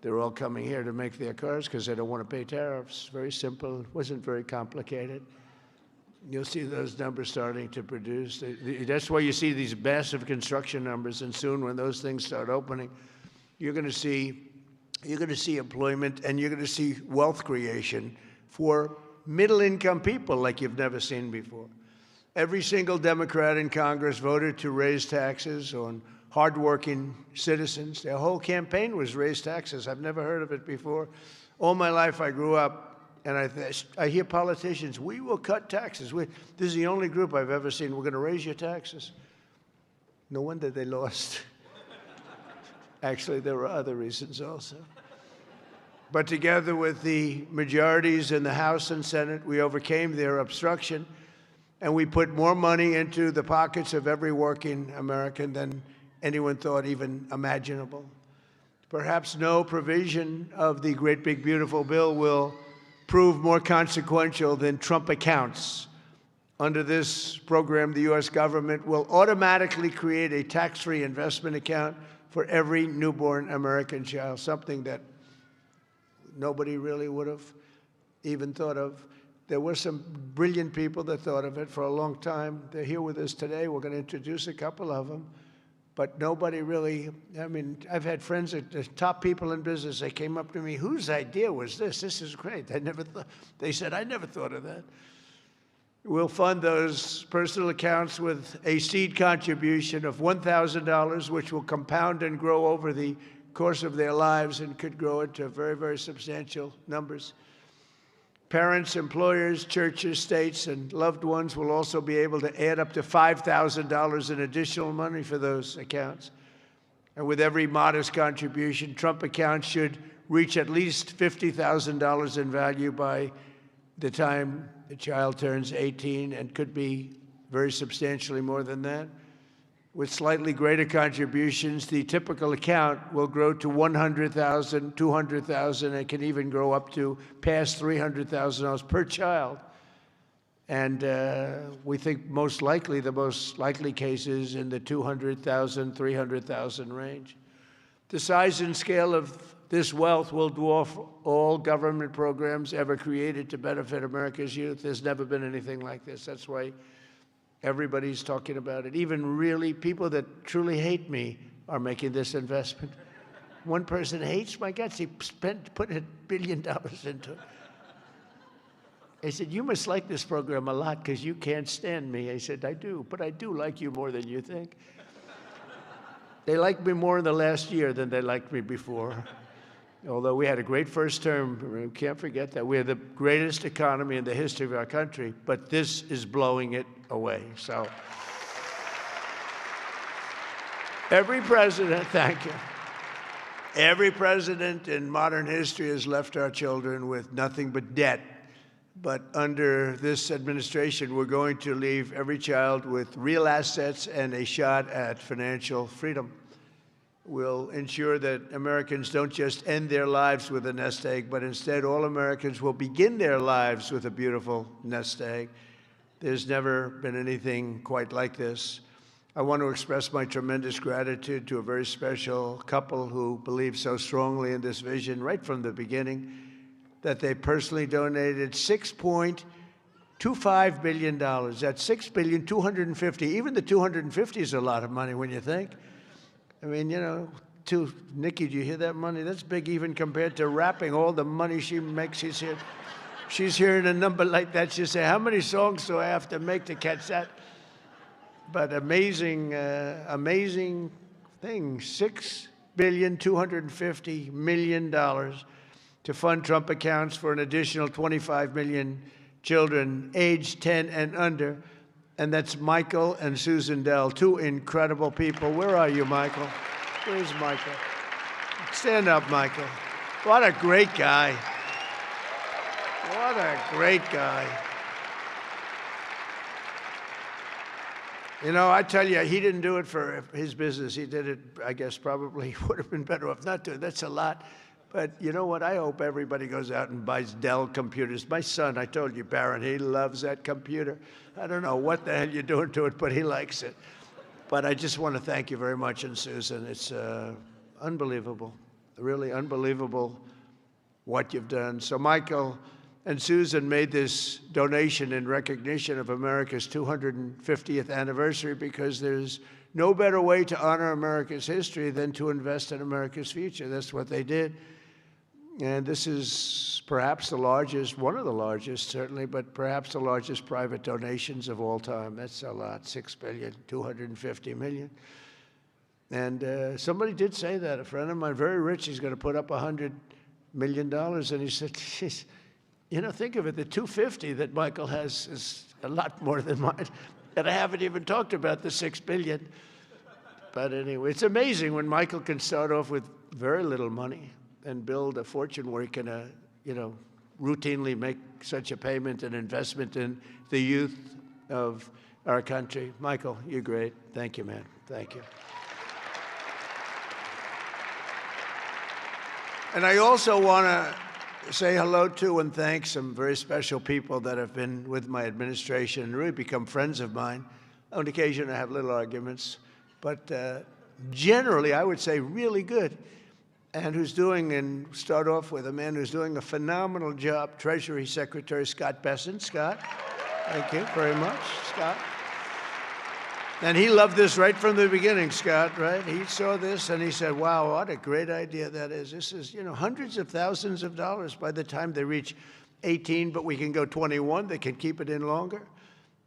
They're all coming here to make their cars because they don't want to pay tariffs. Very simple. It wasn't very complicated. You'll see those numbers starting to produce. That's why you see these massive construction numbers, and soon when those things start opening, you're going to see employment, and you're going to see wealth creation for middle-income people like you've never seen before. Every single Democrat in Congress voted to raise taxes on hardworking citizens. Their whole campaign was raise taxes. I've never heard of it before. All my life I grew up, and I hear politicians, we will cut taxes. This is the only group I've ever seen, we're going to raise your taxes. No wonder they lost. Actually, there were other reasons also. But together with the majorities in the House and Senate, we overcame their obstruction, and we put more money into the pockets of every working American than anyone thought even imaginable. Perhaps no provision of the great, big, beautiful bill will prove more consequential than Trump accounts. Under this program, the U.S. government will automatically create a tax-free investment account for every newborn American child, something that nobody really would have even thought of. There were some brilliant people that thought of it for a long time. They're here with us today. We're going to introduce a couple of them. but nobody really, I mean, I've had friends at the top people in business, they came up to me, whose idea was this? This is great. They said, I never thought of that. We'll fund those personal accounts with a seed contribution of $1,000, which will compound and grow over the course of their lives and could grow into very, very substantial numbers. Parents, employers, churches, states, and loved ones will also be able to add up to $5,000 in additional money for those accounts. And with every modest contribution, Trump accounts should reach at least $50,000 in value by the time the child turns 18, and could be very substantially more than that. With slightly greater contributions, the typical account will grow to $100,000, $200,000, and can even grow up to past $300,000 per child. And we think the most likely cases in the $200,000, $300,000 range. The size and scale of this wealth will dwarf all government programs ever created to benefit America's youth. There's never been anything like this. That's why everybody's talking about it. Even really people that truly hate me are making this investment. One person hates my guts. He put $1 billion into it. I said, you must like this program a lot because you can't stand me. I said, I do, but I do like you more than you think. They liked me more in the last year than they liked me before. Although we had a great first term, we can't forget that. We are the greatest economy in the history of our country, but this is blowing it away. So every president, thank you. Every president in modern history has left our children with nothing but debt. But under this administration, we're going to leave every child with real assets and a shot at financial freedom. We'll ensure that Americans don't just end their lives with a nest egg, but instead all Americans will begin their lives with a beautiful nest egg. There's never been anything quite like this. I want to express my tremendous gratitude to a very special couple who believed so strongly in this vision right from the beginning that they personally donated $6.25 billion. That's $6,250,000,000. Even the 250 is a lot of money when you think. I mean, you know, Nikki, do you hear that money? That's big even compared to rapping, all the money she makes. She's hearing a number like that. She'll say, how many songs do I have to make to catch that? But amazing, amazing thing, $6,250,000,000 to fund Trump accounts for an additional 25 million children aged 10 and under. And that's Michael and Susan Dell, two incredible people. Where are you, Michael? Where's Michael? Stand up, Michael. What a great guy. What a great guy. You know, I tell you, he didn't do it for his business. He did it, I guess, probably would have been better off not to. That's a lot. But you know what? I hope everybody goes out and buys Dell computers. My son, I told you, Barron, he loves that computer. I don't know what the hell you're doing to it, but he likes it. But I just want to thank you very much, and Susan. It's unbelievable, really unbelievable what you've done. So Michael and Susan made this donation in recognition of America's 250th anniversary because there's no better way to honor America's history than to invest in America's future. That's what they did. And this is perhaps the largest, one of the largest certainly, but perhaps the largest private donations of all time. That's a lot, $6,250,000,000. And somebody did say that. A friend of mine, very rich, he's going to put up $100 million. And he said, geez, you know, think of it, the 250 that Michael has is a lot more than mine. And I haven't even talked about the $6 billion. But anyway, it's amazing when Michael can start off with very little money and build a fortune where he can, you know, routinely make such a payment and investment in the youth of our country. Michael, you're great. Thank you, man. Thank you. And I also want to say hello to and thank some very special people that have been with my administration and really become friends of mine. On occasion, I have little arguments, but generally, I would say really good. And who's doing, and start off with a man who's doing a phenomenal job, Treasury Secretary Scott Bessent. Scott, thank you very much, Scott. And he loved this right from the beginning, Scott, right? He saw this and he said, wow, what a great idea that is. This is, hundreds of thousands of dollars by the time they reach 18, but we can go 21. They can keep it in longer.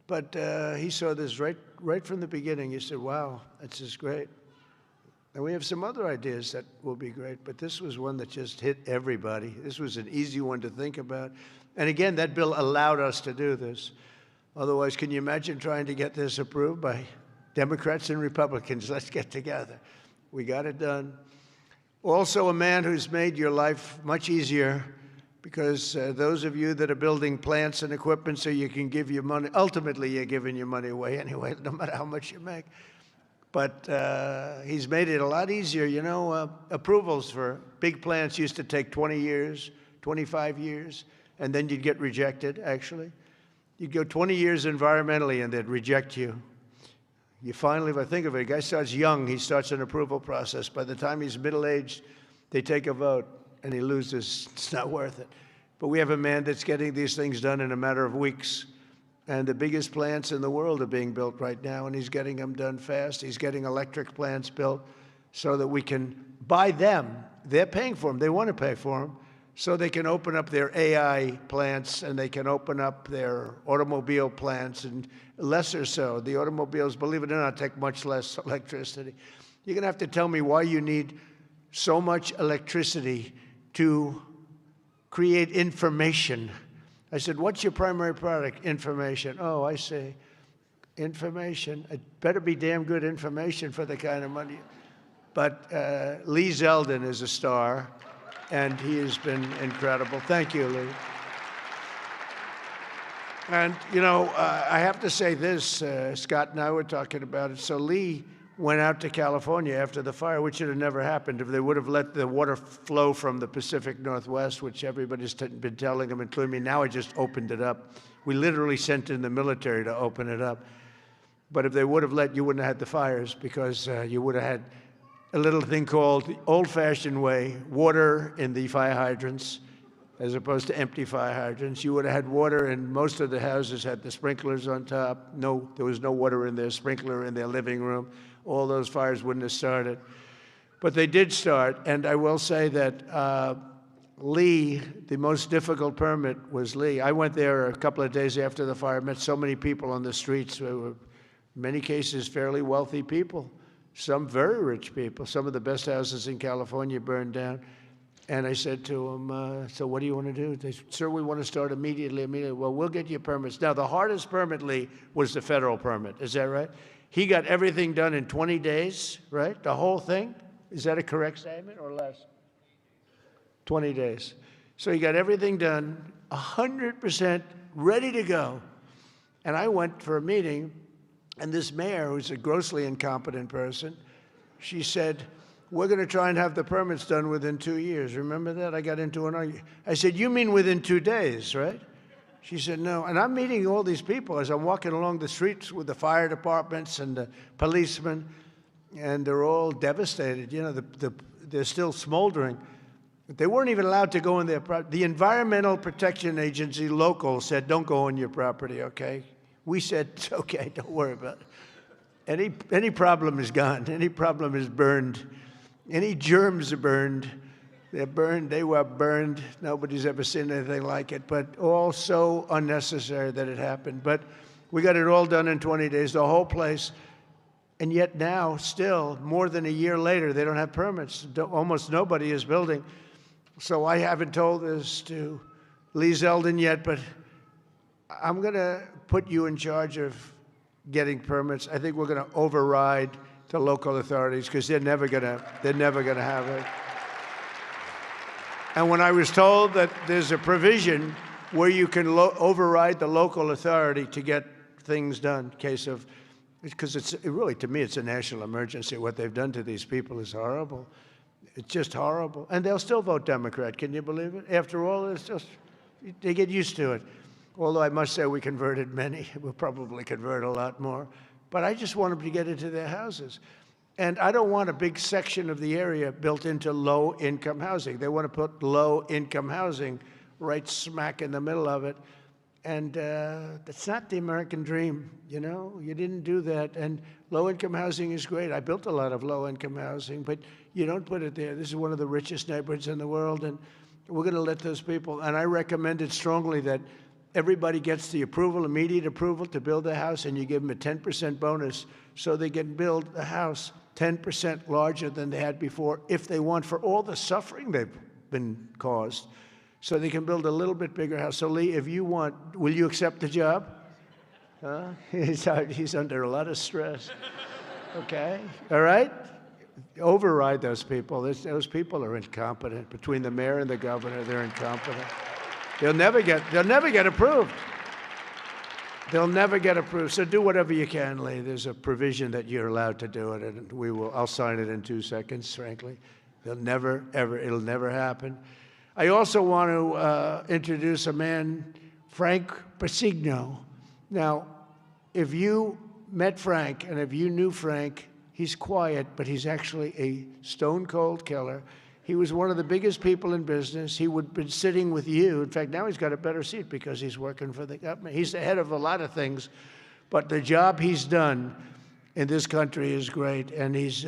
But he saw this right from the beginning. He said, wow, this is great. And we have some other ideas that will be great, but this was one that just hit everybody. This was an easy one to think about. And again, that bill allowed us to do this. Otherwise, can you imagine trying to get this approved by Democrats and Republicans? Let's get together. We got it done. Also, a man who's made your life much easier, because those of you that are building plants and equipment so you can give your money, ultimately you're giving your money away anyway, no matter how much you make. But he's made it a lot easier. Approvals for big plants used to take 20 years, 25 years, and then you'd get rejected, actually. You'd go 20 years environmentally and they'd reject you. You finally, if I think of it, a guy starts young, he starts an approval process. By the time he's middle-aged, they take a vote and he loses. It's not worth it. But we have a man that's getting these things done in a matter of weeks. And the biggest plants in the world are being built right now, and he's getting them done fast. He's getting electric plants built so that we can buy them. They're paying for them. They want to pay for them. So they can open up their AI plants and they can open up their automobile plants, and lesser so. The automobiles, believe it or not, take much less electricity. You're going to have to tell me why you need so much electricity to create information. I said, what's your primary product? Information. Oh, I see. Information. It better be damn good information for the kind of money. But Lee Zeldin is a star, and he has been incredible. Thank you, Lee. And, I have to say this. Scott and I were talking about it. So Lee went out to California after the fire, which should have never happened if they would have let the water flow from the Pacific Northwest, which everybody's been telling them, including me. Now I just opened it up. We literally sent in the military to open it up. But if they would have let, you wouldn't have had the fires, because you would have had a little thing called the old-fashioned way, water in the fire hydrants, as opposed to empty fire hydrants. You would have had water, and most of the houses had the sprinklers on top. No, there was no water in their sprinkler in their living room. All those fires wouldn't have started. But they did start, and I will say that Lee, the most difficult permit was Lee. I went there a couple of days after the fire, met so many people on the streets who were, in many cases, fairly wealthy people, some very rich people. Some of the best houses in California burned down. And I said to them, so what do you want to do? They said, sir, we want to start immediately. Well, we'll get you permits. Now, the hardest permit, Lee, was the federal permit. Is that right? He got everything done in 20 days, right? The whole thing? Is that a correct statement or less? 20 days. So he got everything done, 100% ready to go. And I went for a meeting, and this mayor, who's a grossly incompetent person, she said, we're going to try and have the permits done within 2 years. Remember that? I got into an argument. I said, you mean within 2 days, right? She said, no. And I'm meeting all these people as I'm walking along the streets with the fire departments and the policemen, and they're all devastated. They're still smoldering. They weren't even allowed to go in their property. The Environmental Protection Agency local said, don't go on your property, okay? We said, it's okay, don't worry about it. Any problem is gone. Any problem is burned. Any germs are burned. They're burned. They were burned. Nobody's ever seen anything like it, but all so unnecessary that it happened. But we got it all done in 20 days, the whole place. And yet now, still, more than a year later, they don't have permits. Almost nobody is building. So I haven't told this to Lee Zeldin yet, but I'm going to put you in charge of getting permits. I think we're going to override the local authorities, because they're never going to have it. And when I was told that there's a provision where you can override the local authority to get things done, because it's really, to me, it's a national emergency. What they've done to these people is horrible. It's just horrible. And they'll still vote Democrat. Can you believe it? After all, it's just, they get used to it. Although I must say we converted many. We'll probably convert a lot more. But I just want them to get into their houses. And I don't want a big section of the area built into low-income housing. They want to put low-income housing right smack in the middle of it. And that's not the American dream, you know? You didn't do that. And low-income housing is great. I built a lot of low-income housing, but you don't put it there. This is one of the richest neighborhoods in the world, and we're going to let those people, and I recommend it strongly that everybody gets the approval, immediate approval to build a house, and you give them a 10% bonus so they can build a house 10% larger than they had before if they want, for all the suffering they've been caused. So they can build a little bit bigger house. So Lee, if you want, will you accept the job? Huh? He's under a lot of stress. Okay, all right? Override those people. Those people are incompetent. Between the mayor and the governor, they're incompetent. They'll never get approved. They'll never get approved. So do whatever you can, Lee. There's a provision that you're allowed to do it, and I'll sign it in 2 seconds, frankly. It'll never happen. I also want to introduce a man, Frank Pasigno. Now, if you met Frank, and if you knew Frank, he's quiet, but he's actually a stone-cold killer. He was one of the biggest people in business. He would have been sitting with you. In fact, now he's got a better seat because he's working for the government. He's the head of a lot of things, but the job he's done in this country is great, and he's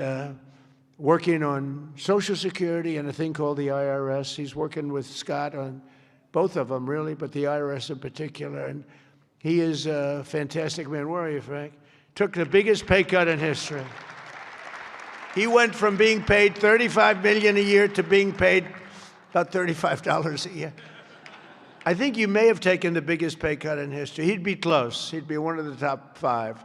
working on Social Security and a thing called the IRS. He's working with Scott on both of them, really, but the IRS in particular. And he is a fantastic man. Where are you, Frank? Took the biggest pay cut in history. He went from being paid $35 million a year to being paid about $35 a year. I think you may have taken the biggest pay cut in history. He'd be close. He'd be one of the top 5.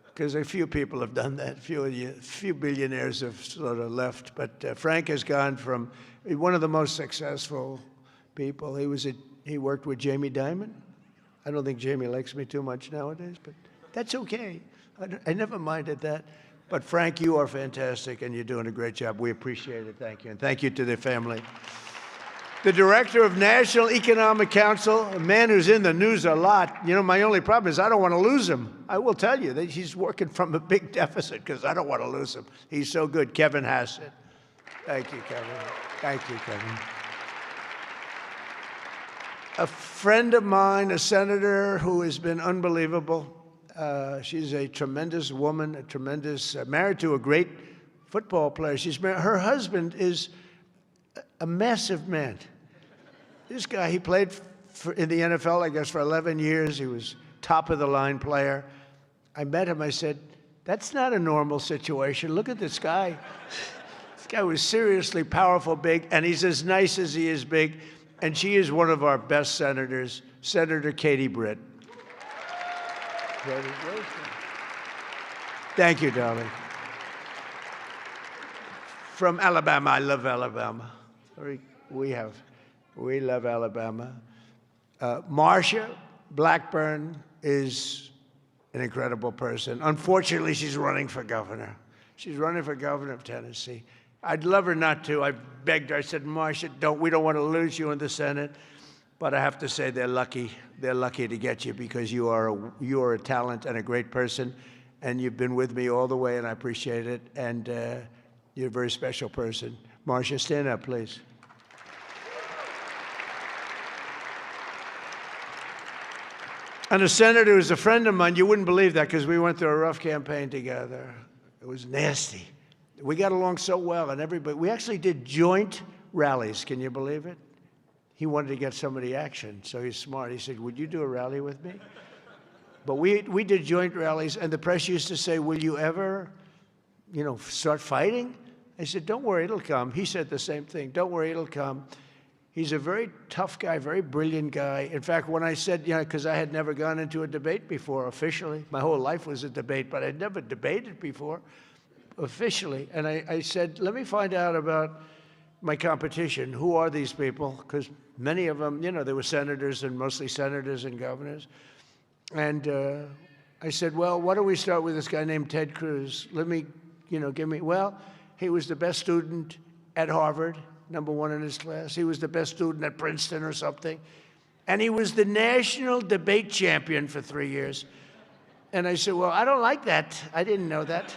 Because a few people have done that. Few billionaires have sort of left. But Frank has gone from one of the most successful people. He worked with Jamie Dimon. I don't think Jamie likes me too much nowadays, but that's okay. I never minded that. But Frank, you are fantastic, and you're doing a great job. We appreciate it. Thank you. And thank you to the family. The director of National Economic Council, a man who's in the news a lot. You know, my only problem is I don't want to lose him. I will tell you that he's working from a big deficit because I don't want to lose him. He's so good. Kevin Hassett. Thank you, Kevin. Thank you, Kevin. A friend of mine, a senator who has been unbelievable. She's a tremendous woman, married to a great football player. Her husband is a massive man. This guy, he played in the NFL, I guess, for 11 years. He was top-of-the-line player. I met him. I said, that's not a normal situation. Look at this guy. This guy was seriously powerful, big, and he's as nice as he is big. And she is one of our best senators, Senator Katie Britt. Thank you, darling. From Alabama. I love Alabama. We love Alabama. Marsha Blackburn is an incredible person. Unfortunately, she's running for governor. She's running for governor of Tennessee. I'd love her not to. I begged her. I said, Marsha, we don't want to lose you in the Senate. But I have to say they're lucky. They're lucky to get you because you are a talent and a great person, and you've been with me all the way, and I appreciate it. And you're a very special person. Marsha, stand up, please. And a senator who's a friend of mine, you wouldn't believe that because we went through a rough campaign together. It was nasty. We got along so well, and we actually did joint rallies. Can you believe it? He wanted to get somebody action, so he's smart. He said, would you do a rally with me? But we did joint rallies, and the press used to say, will you ever, start fighting? I said, don't worry, it'll come. He said the same thing. Don't worry, it'll come. He's a very tough guy, very brilliant guy. In fact, when I said, because I had never gone into a debate before officially. My whole life was a debate, but I'd never debated before officially. And I said, let me find out about my competition. Who are these people? Because many of them, they were senators and mostly senators and governors. And I said, well, why don't we start with this guy named Ted Cruz? Let me, he was the best student at Harvard, #1 in his class. He was the best student at Princeton or something. And he was the national debate champion for 3 years. And I said, well, I don't like that. I didn't know that.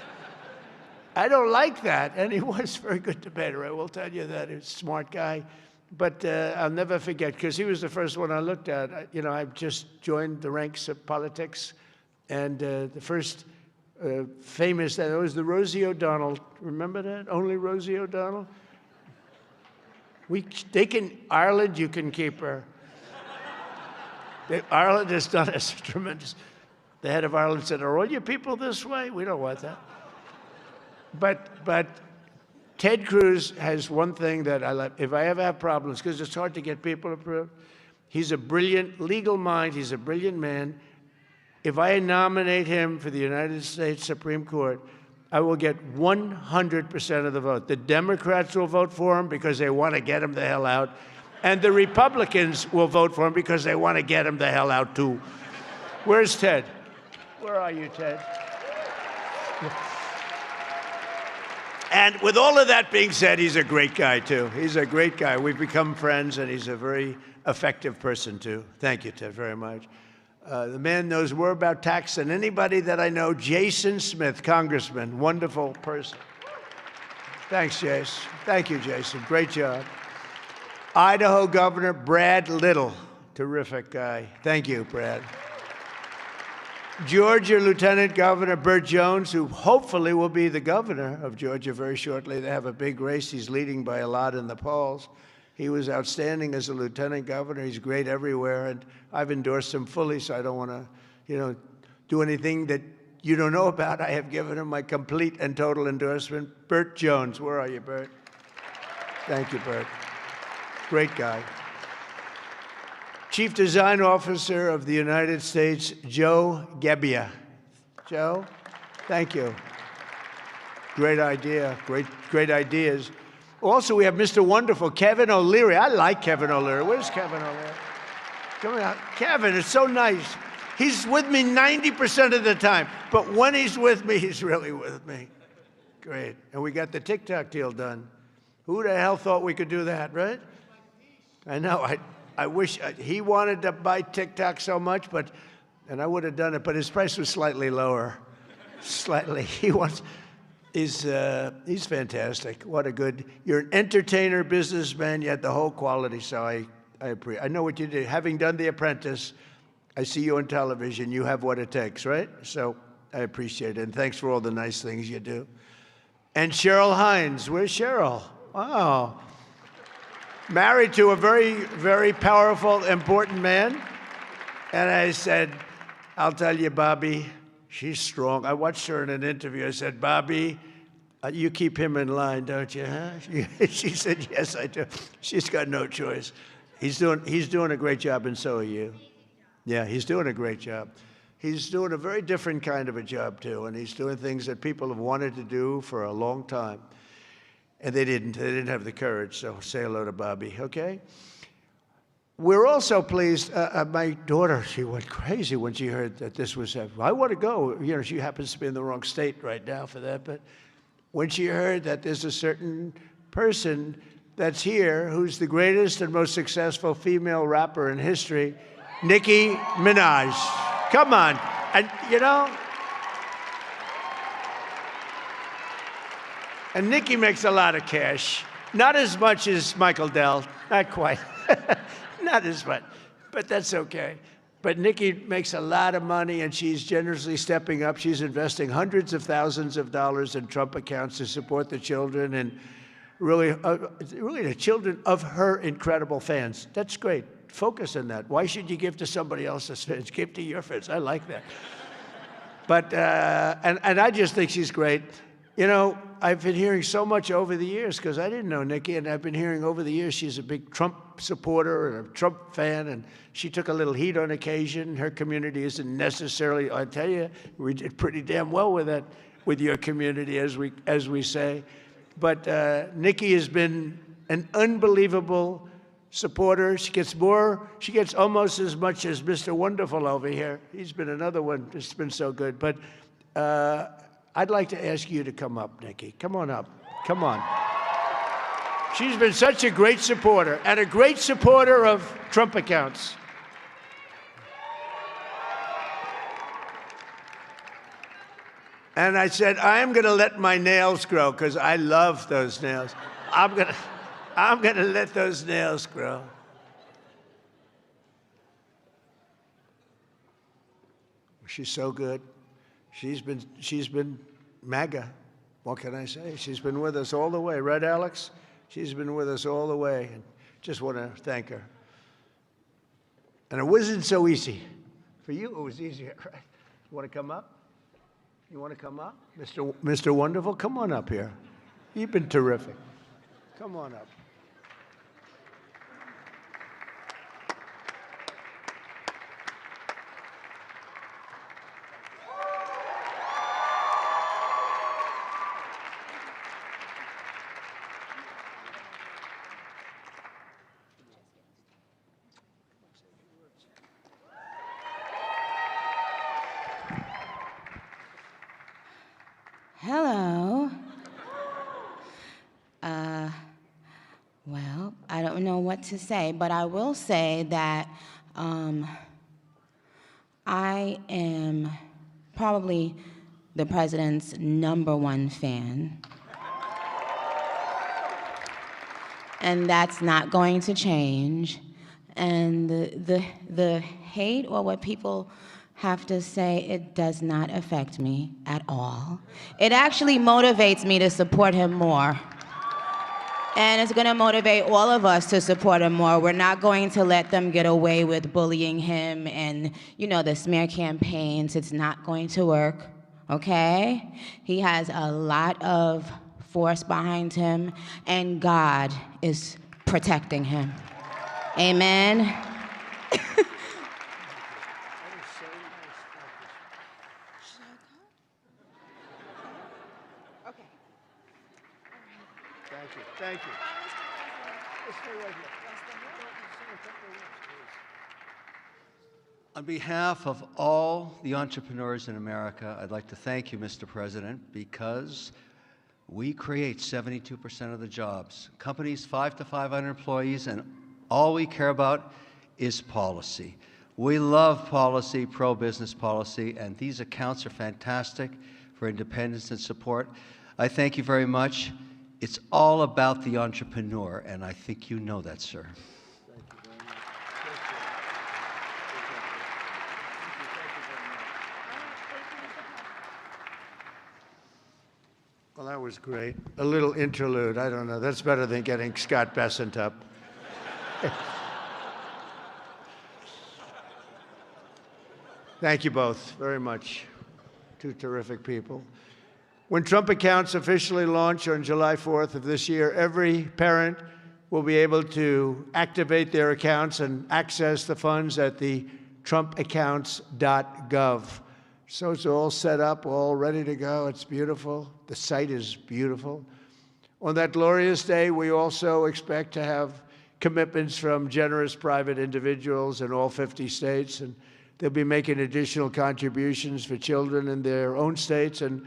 I don't like that. And he was a very good debater, I will tell you that. He's a smart guy. But I'll never forget, because he was the first one I looked at. I've just joined the ranks of politics, and the first famous, that was the Rosie O'Donnell. Remember that? Only Rosie O'Donnell? Ireland, you can keep her. Ireland has done us tremendous. The head of Ireland said, "Are all your people this way? We don't want that." But Ted Cruz has one thing that I like. If I ever have problems, because it's hard to get people approved, he's a brilliant legal mind. He's a brilliant man. If I nominate him for the United States Supreme Court, I will get 100% of the vote. The Democrats will vote for him because they want to get him the hell out. And the Republicans will vote for him because they want to get him the hell out, too. Where's Ted? Where are you, Ted? And with all of that being said, he's a great guy, too. He's a great guy. We've become friends, and he's a very effective person, too. Thank you, Ted, very much. The man knows more about tax than anybody that I know. Jason Smith, Congressman, wonderful person. Thanks, Jace. Thank you, Jason. Great job. Idaho Governor Brad Little, terrific guy. Thank you, Brad. Georgia Lieutenant Governor Burt Jones, who hopefully will be the governor of Georgia very shortly. They have a big race. He's leading by a lot in the polls. He was outstanding as a lieutenant governor. He's great everywhere, and I've endorsed him fully, so I don't want to, do anything that you don't know about. I have given him my complete and total endorsement. Burt Jones, where are you, Burt? Thank you, Burt. Great guy. Chief Design Officer of the United States, Joe Gebbia. Joe, thank you. Great idea, great ideas. Also, we have Mr. Wonderful, Kevin O'Leary. I like Kevin O'Leary. Where's Kevin O'Leary? Come on, Kevin, it's so nice. He's with me 90% of the time, but when he's with me, he's really with me. Great. And we got the TikTok deal done. Who the hell thought we could do that, right? I know. I wish he wanted to buy TikTok so much, and I would have done it, but his price was slightly lower. Slightly. He's fantastic. What a good, you're an entertainer, businessman, you had the whole quality, so I appreciate. I know what you did. Having done The Apprentice, I see you on television. You have what it takes, right? So I appreciate it, and thanks for all the nice things you do. And Cheryl Hines. Where's Cheryl? Wow. Married to a very, very powerful, important man. And I said, I'll tell you, Bobby, she's strong. I watched her in an interview. I said, Bobby, you keep him in line, don't you, huh? She said, yes, I do. She's got no choice. He's doing a great job, and so are you. Yeah, he's doing a great job. He's doing a very different kind of a job, too, and he's doing things that people have wanted to do for a long time. And they didn't have the courage, so say hello to Bobby, okay? We're also pleased, my daughter, she went crazy when she heard that this was happening. I want to go. She happens to be in the wrong state right now for that, but when she heard that there's a certain person that's here who's the greatest and most successful female rapper in history, Nicki Minaj. Come on. And, and Nicki makes a lot of cash. Not as much as Michael Dell, not quite. Not as much, but that's okay. But Nicki makes a lot of money, and she's generously stepping up. She's investing hundreds of thousands of dollars in Trump accounts to support the children and really the children of her incredible fans. That's great. Focus on that. Why should you give to somebody else's fans? Give to your fans. I like that. But and I just think she's great. I've been hearing so much over the years, because I didn't know Nicki, and I've been hearing over the years she's a big Trump supporter and a Trump fan, and she took a little heat on occasion. Her community isn't necessarily, I tell you, we did pretty damn well with that, with your community, as we say. But Nicki has been an unbelievable supporter. She gets almost as much as Mr. Wonderful over here. He's been another one that's been so good. But I'd like to ask you to come up, Nicki. Come on up. Come on. She's been such a great supporter, and a great supporter of Trump accounts. And I said, I'm going to let my nails grow, because I love those nails. I'm I'm going to let those nails grow. She's so good. She's been MAGA. What can I say? She's been with us all the way. Right, Alex? She's been with us all the way. And just want to thank her. And it wasn't so easy. For you, it was easier, right? You want to come up? You want to come up? Mr. Wonderful, come on up here. You've been terrific. Come on up. Hello. Well, I don't know what to say, but I will say that I am probably the president's #1 fan. And that's not going to change. And the hate or what people have to say, it does not affect me at all. It actually motivates me to support him more. And it's gonna motivate all of us to support him more. We're not going to let them get away with bullying him and, you know, the smear campaigns. It's not going to work, okay? He has a lot of force behind him, and God is protecting him. Amen. Thank you. On behalf of all the entrepreneurs in America, I'd like to thank you, Mr. President, because we create 72% of the jobs. Companies 5 to 500 employees, and all we care about is policy. We love policy, pro-business policy, and these accounts are fantastic for independence and support. I thank you very much. It's all about the entrepreneur, and I think you know that, sir. Well, that was great. A little interlude. I don't know. That's better than getting Scott Bessent up. Thank you both very much. Two terrific people. When Trump accounts officially launch on July 4th of this year, every parent will be able to activate their accounts and access the funds at the trumpaccounts.gov. So it's all set up, all ready to go. It's beautiful. The site is beautiful. On that glorious day, we also expect to have commitments from generous private individuals in all 50 states, and they'll be making additional contributions for children in their own states. And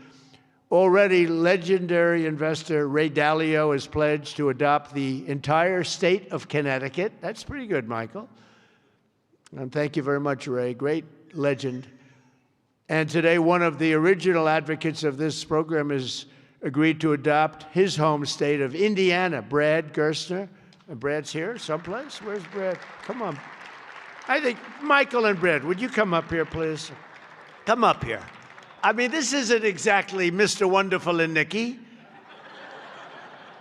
already, legendary investor Ray Dalio has pledged to adopt the entire state of Connecticut. That's pretty good, Michael. And thank you very much, Ray. Great legend. And today, one of the original advocates of this program has agreed to adopt his home state of Indiana, Brad Gerstner. And Brad's here someplace? Where's Brad? Come on. I think Michael and Brad, would you come up here, please? Come up here. I mean, this isn't exactly Mr. Wonderful and Nikki,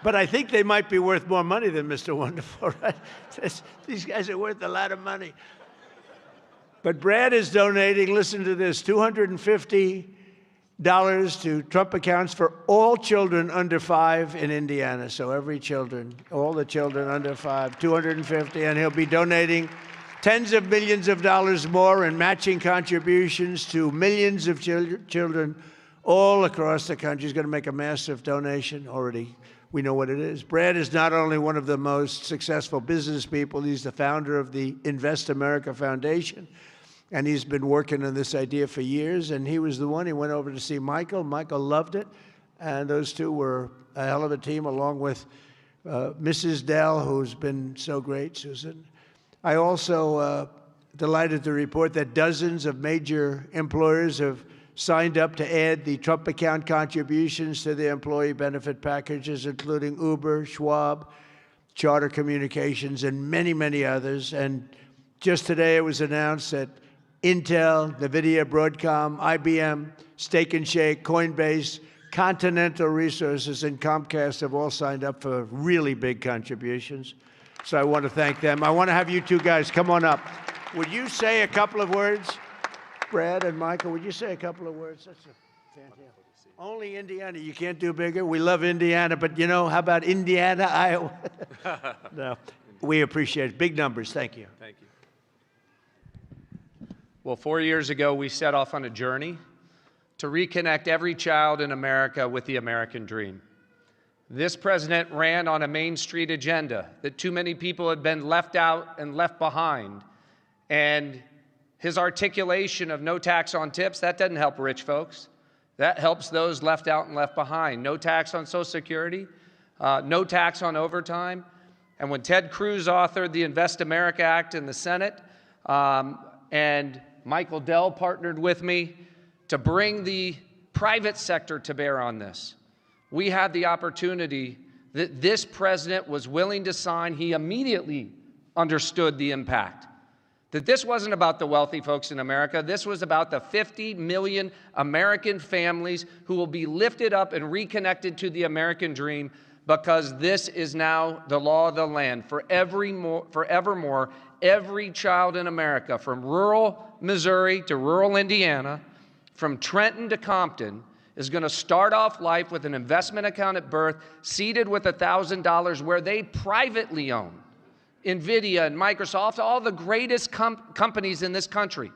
but I think they might be worth more money than Mr. Wonderful, right? These guys are worth a lot of money. But Brad is donating, listen to this, $250 to Trump accounts for all children under 5 in Indiana. So every children, all the children under 5, $250, and he'll be donating tens of millions of dollars more in matching contributions to millions of children all across the country. He's going to make a massive donation already. We know what it is. Brad is not only one of the most successful business people, he's the founder of the Invest America Foundation. And he's been working on this idea for years. And he was the one, he went over to see Michael. Michael loved it. And those two were a hell of a team, along with Mrs. Dell, who's been so great, Susan. I also delighted to report that dozens of major employers have signed up to add the Trump account contributions to their employee benefit packages, including Uber, Schwab, Charter Communications, and many, many others. And just today it was announced that Intel, NVIDIA, Broadcom, IBM, Steak and Shake, Coinbase, Continental Resources, and Comcast have all signed up for really big contributions. So I want to thank them. I want to have you two guys come on up. Would you say a couple of words? Brad and Michael, would you say a couple of words? That's fantastic. Only Indiana. You can't do bigger. We love Indiana, but you know, how about Indiana, Iowa? No, we appreciate it. Big numbers. Thank you. Thank you. Well, 4 years ago, we set off on a journey to reconnect every child in America with the American dream. This president ran on a Main Street agenda that too many people had been left out and left behind. And his articulation of no tax on tips, that doesn't help rich folks. That helps those left out and left behind. No tax on Social Security, no tax on overtime. And when Ted Cruz authored the Invest America Act in the Senate, and Michael Dell partnered with me to bring the private sector to bear on this, we had the opportunity that this president was willing to sign. He immediately understood the impact. That this wasn't about the wealthy folks in America. This was about the 50 million American families who will be lifted up and reconnected to the American dream, because this is now the law of the land. Forevermore, every child in America, from rural Missouri to rural Indiana, from Trenton to Compton, is going to start off life with an investment account at birth, seeded with $1,000, where they privately own NVIDIA and Microsoft, all the greatest companies in this country,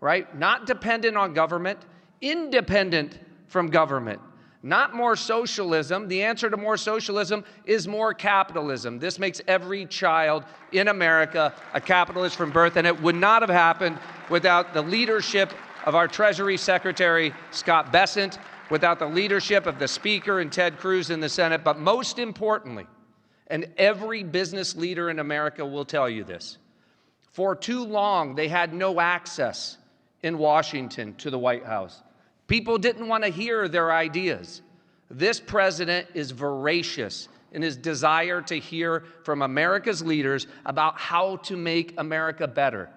right? Not dependent on government, independent from government. Not more socialism. The answer to more socialism is more capitalism. This makes every child in America a capitalist from birth, and it would not have happened without the leadership of our Treasury Secretary, Scott Bessent, without the leadership of the Speaker and Ted Cruz in the Senate, but most importantly, and every business leader in America will tell you this, for too long they had no access in Washington to the White House. People didn't want to hear their ideas. This president is voracious in his desire to hear from America's leaders about how to make America better.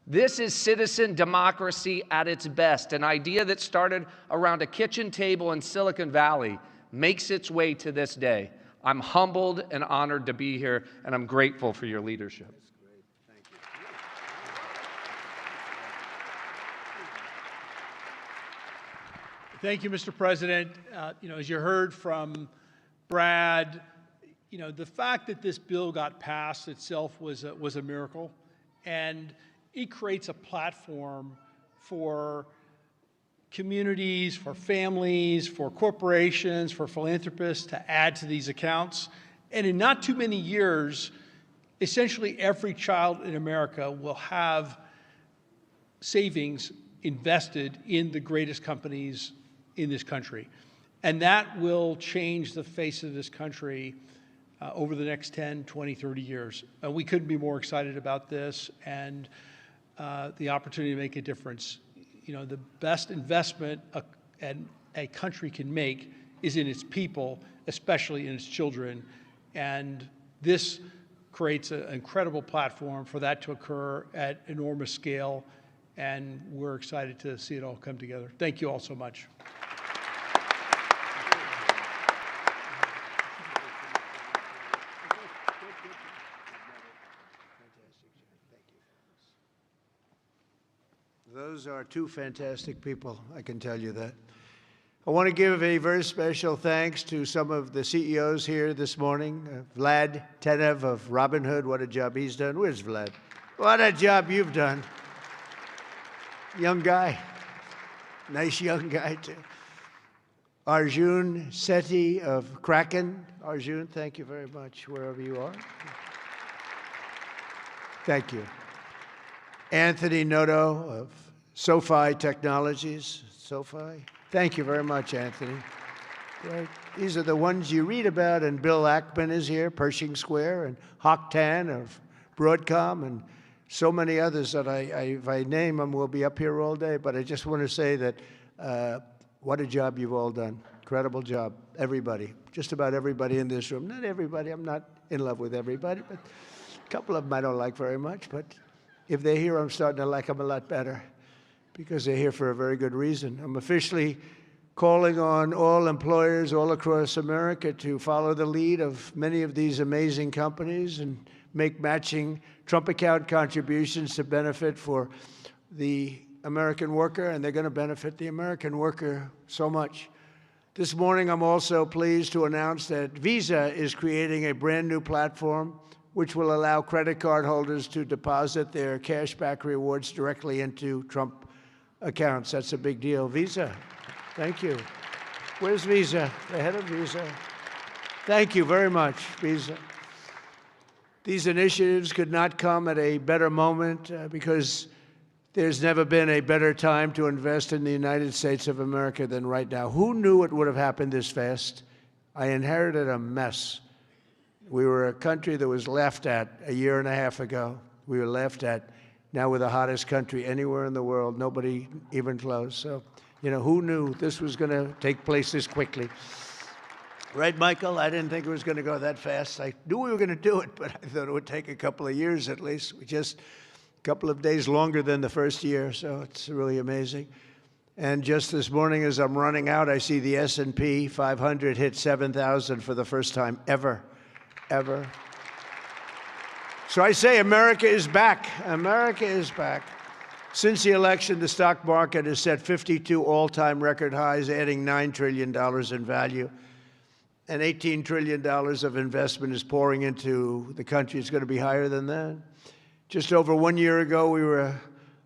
This is citizen democracy at its best. An idea that started around a kitchen table in Silicon Valley makes its way to this day. I'm humbled and honored to be here, and I'm grateful for your leadership. Thank you, Mr. President. As you heard from Brad, the fact that this bill got passed itself was a miracle, and it creates a platform for communities, for families, for corporations, for philanthropists to add to these accounts. And in not too many years, essentially every child in America will have savings invested in the greatest companies in this country. And that will change the face of this country over the next 10, 20, 30 years. And we couldn't be more excited about this and the opportunity to make a difference. The best investment a country can make is in its people, especially in its children. And this creates an incredible platform for that to occur at enormous scale. And we're excited to see it all come together. Thank you all so much. Those are two fantastic people, I can tell you that. I want to give a very special thanks to some of the CEOs here this morning. Vlad Tenev of Robinhood, what a job he's done. Where's Vlad? What a job you've done. Young guy. Nice young guy, too. Arjun Sethi of Kraken. Arjun, thank you very much, wherever you are. Thank you. Anthony Noto of SoFi Technologies. SoFi. Thank you very much, Anthony. Right. These are the ones you read about, and Bill Ackman is here, Pershing Square, and Hock Tan of Broadcom, and so many others that if I name them, we'll be up here all day. But I just want to say that what a job you've all done. Incredible job, everybody, just about everybody in this room. Not everybody, I'm not in love with everybody, but a couple of them I don't like very much, but if they're here, I'm starting to like them a lot better because they're here for a very good reason. I'm officially calling on all employers all across America to follow the lead of many of these amazing companies and make matching Trump account contributions to benefit for the American worker, and they're going to benefit the American worker so much. This morning, I'm also pleased to announce that Visa is creating a brand new platform which will allow credit card holders to deposit their cashback rewards directly into Trump accounts. That's a big deal. Visa, thank you. Where's Visa? The head of Visa. Thank you very much, Visa. These initiatives could not come at a better moment because there's never been a better time to invest in the United States of America than right now. Who knew it would have happened this fast? I inherited a mess. We were a country that was laughed at a year and a half ago. We were laughed at. Now we're the hottest country anywhere in the world. Nobody even close. So, you know, who knew this was going to take place this quickly? Right, Michael? I didn't think it was going to go that fast. I knew we were going to do it, but I thought it would take a couple of years at least. We just couple of days longer than the first year, so it's really amazing. And just this morning, as I'm running out, I see the S&P 500 hit 7,000 for the first time ever. So I say America is back. America is back. Since the election, the stock market has set 52 all-time record highs, adding $9 trillion in value. And $18 trillion of investment is pouring into the country. It's going to be higher than that. Just over 1 year ago, we were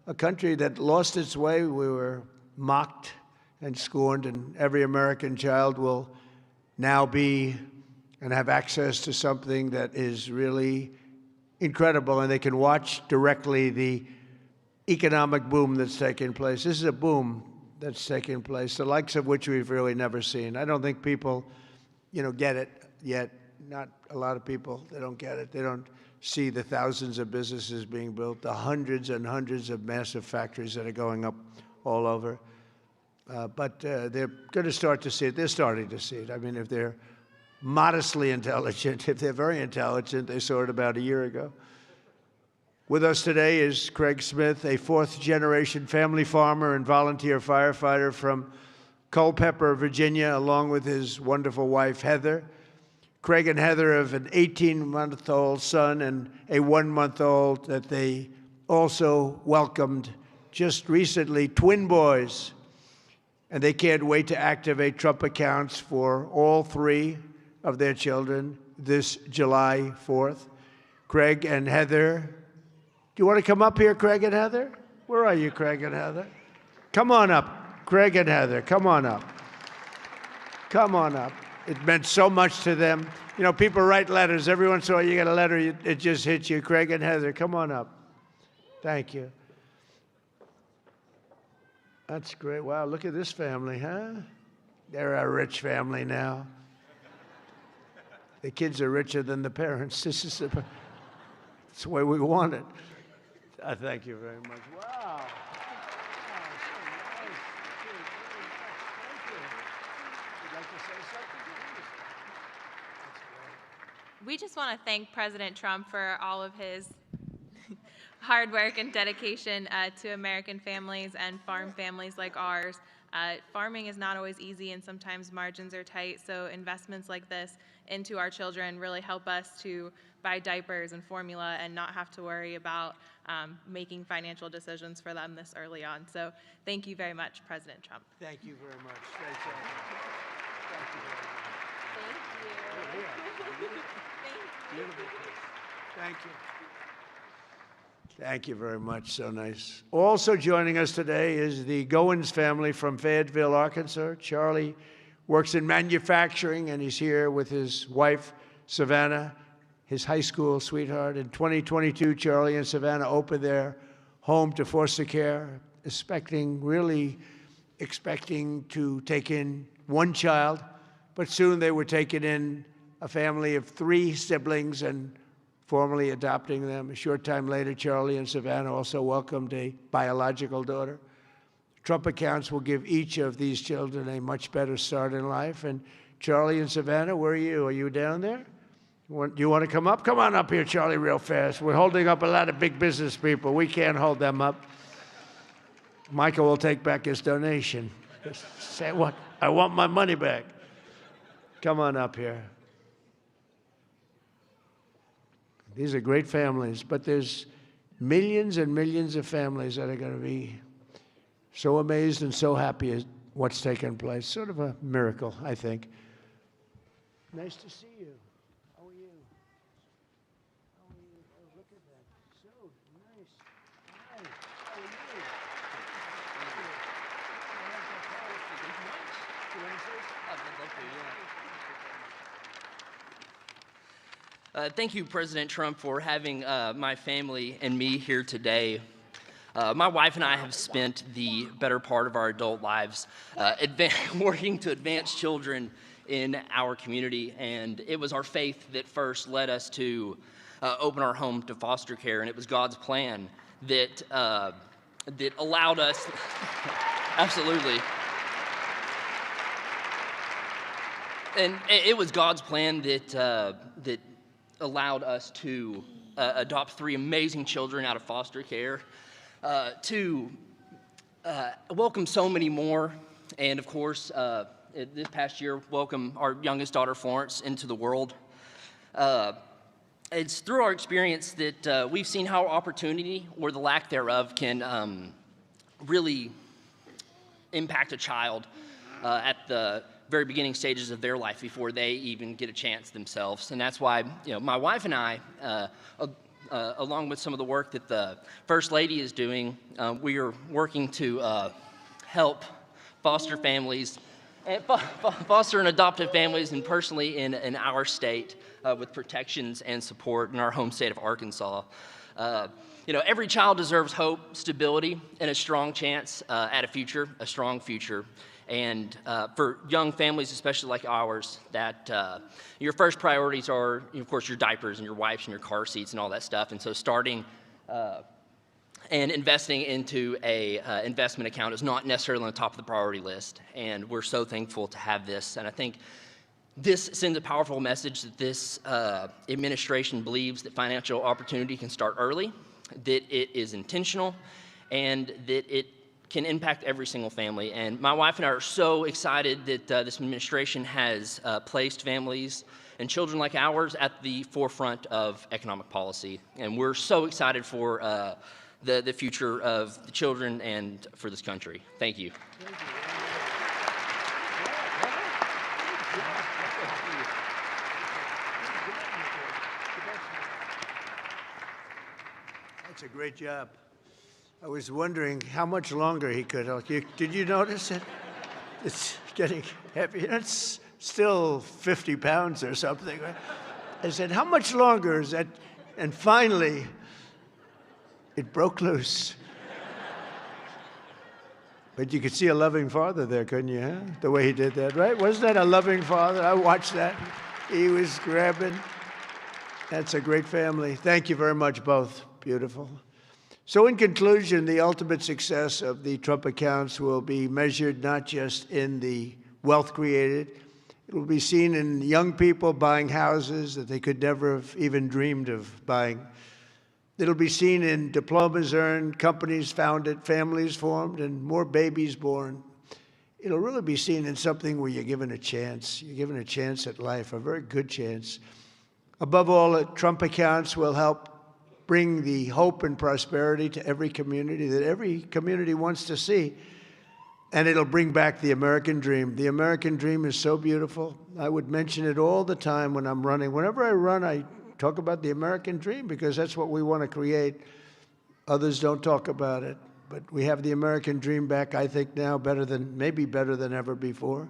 a country that lost its way. We were mocked and scorned, and every American child will now be and have access to something that is really incredible, and they can watch directly the economic boom that's taking place. This is a boom that's taking place, the likes of which we've really never seen. I don't think people, get it yet. Not a lot of people. They don't get it. They don't see the thousands of businesses being built, the hundreds and hundreds of massive factories that are going up all over. But they're going to start to see it. They're starting to see it. I mean, if they're modestly intelligent, if they're very intelligent, they saw it about a year ago. With us today is Craig Smith, a fourth-generation family farmer and volunteer firefighter from Culpeper, Virginia, along with his wonderful wife, Heather. Craig and Heather have an 18-month-old son and a 1-month-old that they also welcomed just recently, twin boys. And they can't wait to activate Trump accounts for all 3 of their children this July 4th. Craig and Heather, do you want to come up here, Craig and Heather? Where are you, Craig and Heather? Come on up, Craig and Heather, come on up. Come on up. It meant so much to them. People write letters. Every once in a while you get a letter, it just hits you. Craig and Heather, come on up. Thank you. That's great. Wow, look at this family, huh? They're a rich family now. The kids are richer than the parents. That's the way we want it. Thank you very much. Wow. We just want to thank President Trump for all of his hard work and dedication to American families and farm families like ours. Farming is not always easy and sometimes margins are tight, so investments like this into our children really help us to buy diapers and formula and not have to worry about making financial decisions for them this early on. So thank you very much, President Trump. Thank you very much. Great job. Thank you very much. Beautiful. Thank you. Thank you very much. So nice. Also joining us today is the Goins family from Fayetteville, Arkansas. Charlie works in manufacturing, and he's here with his wife, Savannah, his high school sweetheart. In 2022, Charlie and Savannah opened their home to foster care, really expecting to take in 1 child, but soon they were taking in a family of 3 siblings and formally adopting them. A short time later, Charlie and Savannah also welcomed a biological daughter. Trump Accounts will give each of these children a much better start in life. And Charlie and Savannah, where are you? Are you down there? Do you want to come up? Come on up here, Charlie, real fast. We're holding up a lot of big business people. We can't hold them up. Michael will take back his donation. Say what? I want my money back. Come on up here. These are great families, but there's millions and millions of families that are going to be so amazed and so happy at what's taken place. Sort of a miracle, I think. Nice to see you. How are you? How are you? Oh, look at that. So nice. Hi. How are you? Thank you, President Trump, for having my family and me here today. My wife and I have spent the better part of our adult lives working to advance children in our community, and it was our faith that first led us to open our home to foster care, and it was God's plan that allowed us, absolutely. And it was God's plan that allowed us to adopt 3 amazing children out of foster care, to welcome so many more, and of course, this past year, welcome our youngest daughter, Florence, into the world. It's through our experience that we've seen how opportunity, or the lack thereof, can really impact a child at the very beginning stages of their life before they even get a chance themselves. And that's why, my wife and I, along with some of the work that the First Lady is doing, we are working to help foster families, foster and adoptive families, and personally in our state with protections and support in our home state of Arkansas. Every child deserves hope, stability, and a strong chance at a future, a strong future. And for young families, especially like ours, that your first priorities are, of course, your diapers and your wipes and your car seats and all that stuff. And so starting and investing into a investment account is not necessarily on the top of the priority list. And we're so thankful to have this. And I think this sends a powerful message that this administration believes that financial opportunity can start early, that it is intentional, and that it can impact every single family. And my wife and I are so excited that this administration has placed families and children like ours at the forefront of economic policy. And we're so excited for the future of the children and for this country. Thank you. That's a great job. I was wondering how much longer he could. Did you notice it? It's getting heavy. It's still 50 pounds or something. Right? I said, how much longer is that? And finally, it broke loose. But you could see a loving father there, couldn't you? Huh? The way he did that, right? Wasn't that a loving father? I watched that. He was grabbing. That's a great family. Thank you very much, both. Beautiful. So in conclusion, the ultimate success of the Trump accounts will be measured not just in the wealth created. It will be seen in young people buying houses that they could never have even dreamed of buying. It'll be seen in diplomas earned, companies founded, families formed, and more babies born. It'll really be seen in something where you're given a chance. You're given a chance at life, a very good chance. Above all, Trump accounts will help bring the hope and prosperity to every community that every community wants to see. And it'll bring back the American dream. The American dream is so beautiful. I would mention it all the time when I'm running. Whenever I run, I talk about the American dream because that's what we want to create. Others don't talk about it. But we have the American dream back, I think, now maybe better than ever before.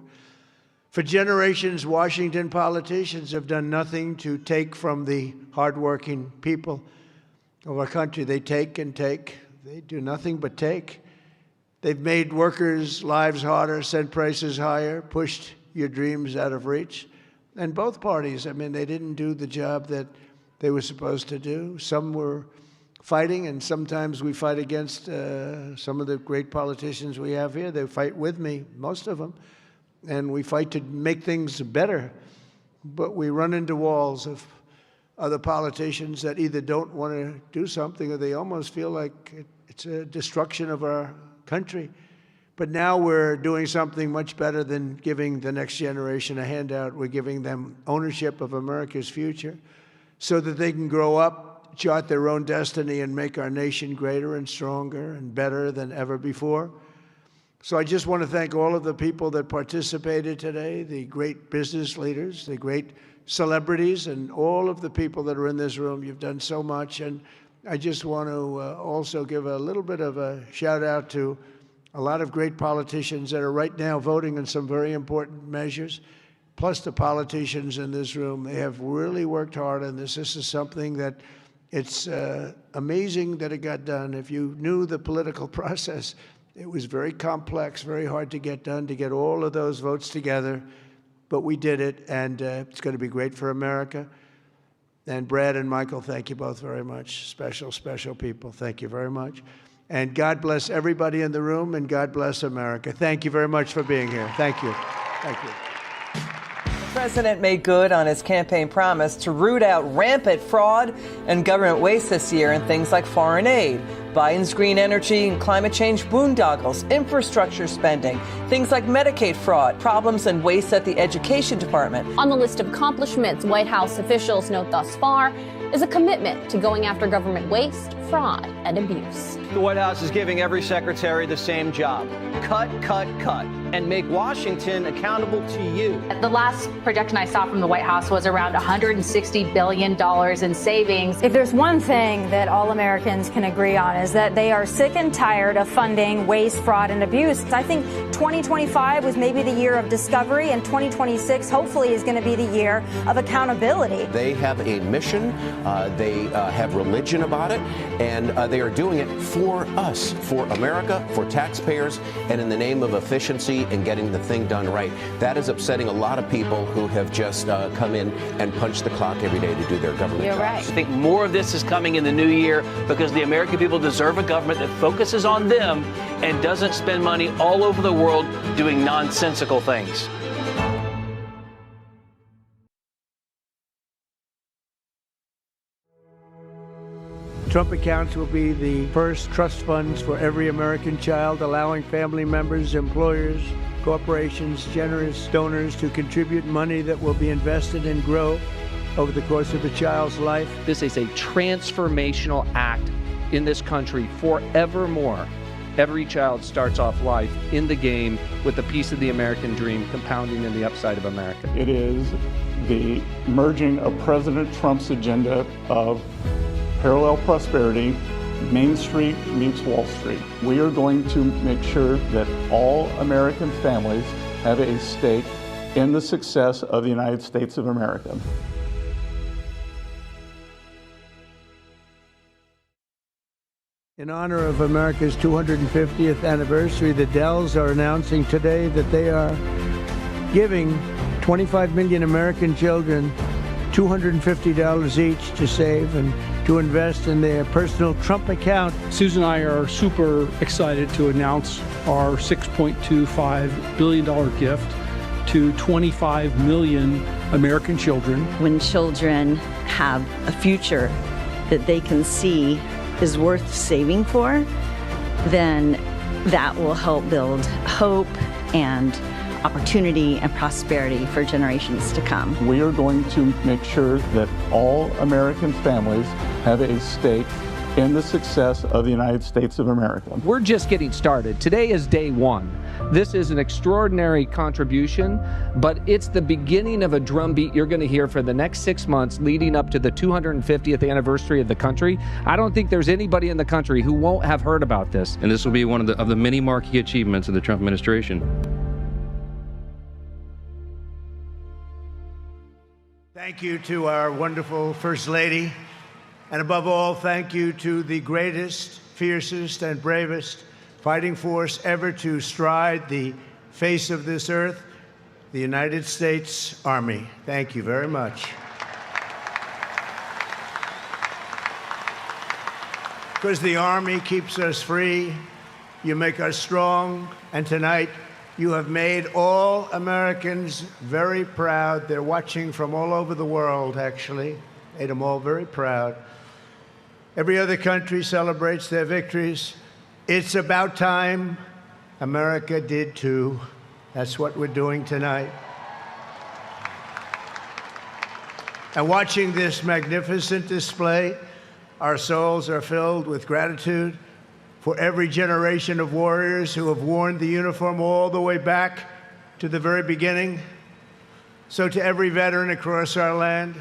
For generations, Washington politicians have done nothing to take from the hardworking people of our country. They take and take. They do nothing but take. They've made workers' lives harder, sent prices higher, pushed your dreams out of reach. And both parties, they didn't do the job that they were supposed to do. Some were fighting, and sometimes we fight against some of the great politicians we have here. They fight with me, most of them, and we fight to make things better. But we run into walls of other politicians that either don't want to do something or they almost feel like it's a destruction of our country. But now we're doing something much better than giving the next generation a handout. We're giving them ownership of America's future so that they can grow up, chart their own destiny, and make our nation greater and stronger and better than ever before. So I just want to thank all of the people that participated today, the great business leaders, the great celebrities, and all of the people that are in this room. You've done so much. And I just want to also give a little bit of a shout out to a lot of great politicians that are right now voting on some very important measures, plus the politicians in this room. They have really worked hard on this. This is something that it's amazing that it got done. If you knew the political process, it was very complex, very hard to get done, to get all of those votes together. But we did it, and it's going to be great for America. And Brad and Michael, thank you both very much. Special, special people. Thank you very much. And God bless everybody in the room, and God bless America. Thank you very much for being here. Thank you. Thank you. The president made good on his campaign promise to root out rampant fraud and government waste this year in things like foreign aid, Biden's green energy and climate change boondoggles, infrastructure spending, things like Medicaid fraud, problems and waste at the education department. On the list of accomplishments White House officials note thus far is a commitment to going after government waste, fraud, and abuse. The White House is giving every secretary the same job. Cut, cut, cut, and make Washington accountable to you. The last projection I saw from the White House was around $160 billion in savings. If there's one thing that all Americans can agree on is that they are sick and tired of funding waste, fraud, and abuse. I think 2025 was maybe the year of discovery, and 2026 hopefully is going to be the year of accountability. They have a mission, they have religion about it, and they are doing it for us, for America, for taxpayers, and in the name of efficiency and getting the thing done right. That is upsetting a lot of people who have just come in and punched the clock every day to do their government jobs. I think more of this is coming in the new year because the American people deserve a government that focuses on them and doesn't spend money all over the world doing nonsensical things. Trump accounts will be the first trust funds for every American child, allowing family members, employers, corporations, generous donors to contribute money that will be invested and grow over the course of the child's life. This is a transformational act in this country forevermore. Every child starts off life in the game with a piece of the American dream compounding in the upside of America. It is the merging of President Trump's agenda of parallel prosperity, Main Street meets Wall Street. We are going to make sure that all American families have a stake in the success of the United States of America. In honor of America's 250th anniversary, the Dells are announcing today that they are giving 25 million American children $250 each to save and to invest in their personal Trump account. Susan and I are super excited to announce our $6.25 billion gift to 25 million American children. When children have a future that they can see is worth saving for, then that will help build hope and opportunity and prosperity for generations to come. We are going to make sure that all American families have a stake in the success of the United States of America. We're just getting started. Today is day one. This is an extraordinary contribution, but it's the beginning of a drumbeat you're going to hear for the next 6 months leading up to the 250th anniversary of the country. I don't think there's anybody in the country who won't have heard about this. And this will be one of the many marquee achievements of the Trump administration. Thank you to our wonderful First Lady. And above all, thank you to the greatest, fiercest, and bravest fighting force ever to stride the face of this earth, the United States Army. Thank you very much. because the Army keeps us free. You make us strong. And tonight, you have made all Americans very proud. They're watching from all over the world, actually. Made them all very proud. Every other country celebrates their victories. It's about time America did too. That's what we're doing tonight. And watching this magnificent display, our souls are filled with gratitude for every generation of warriors who have worn the uniform all the way back to the very beginning. So to every veteran across our land,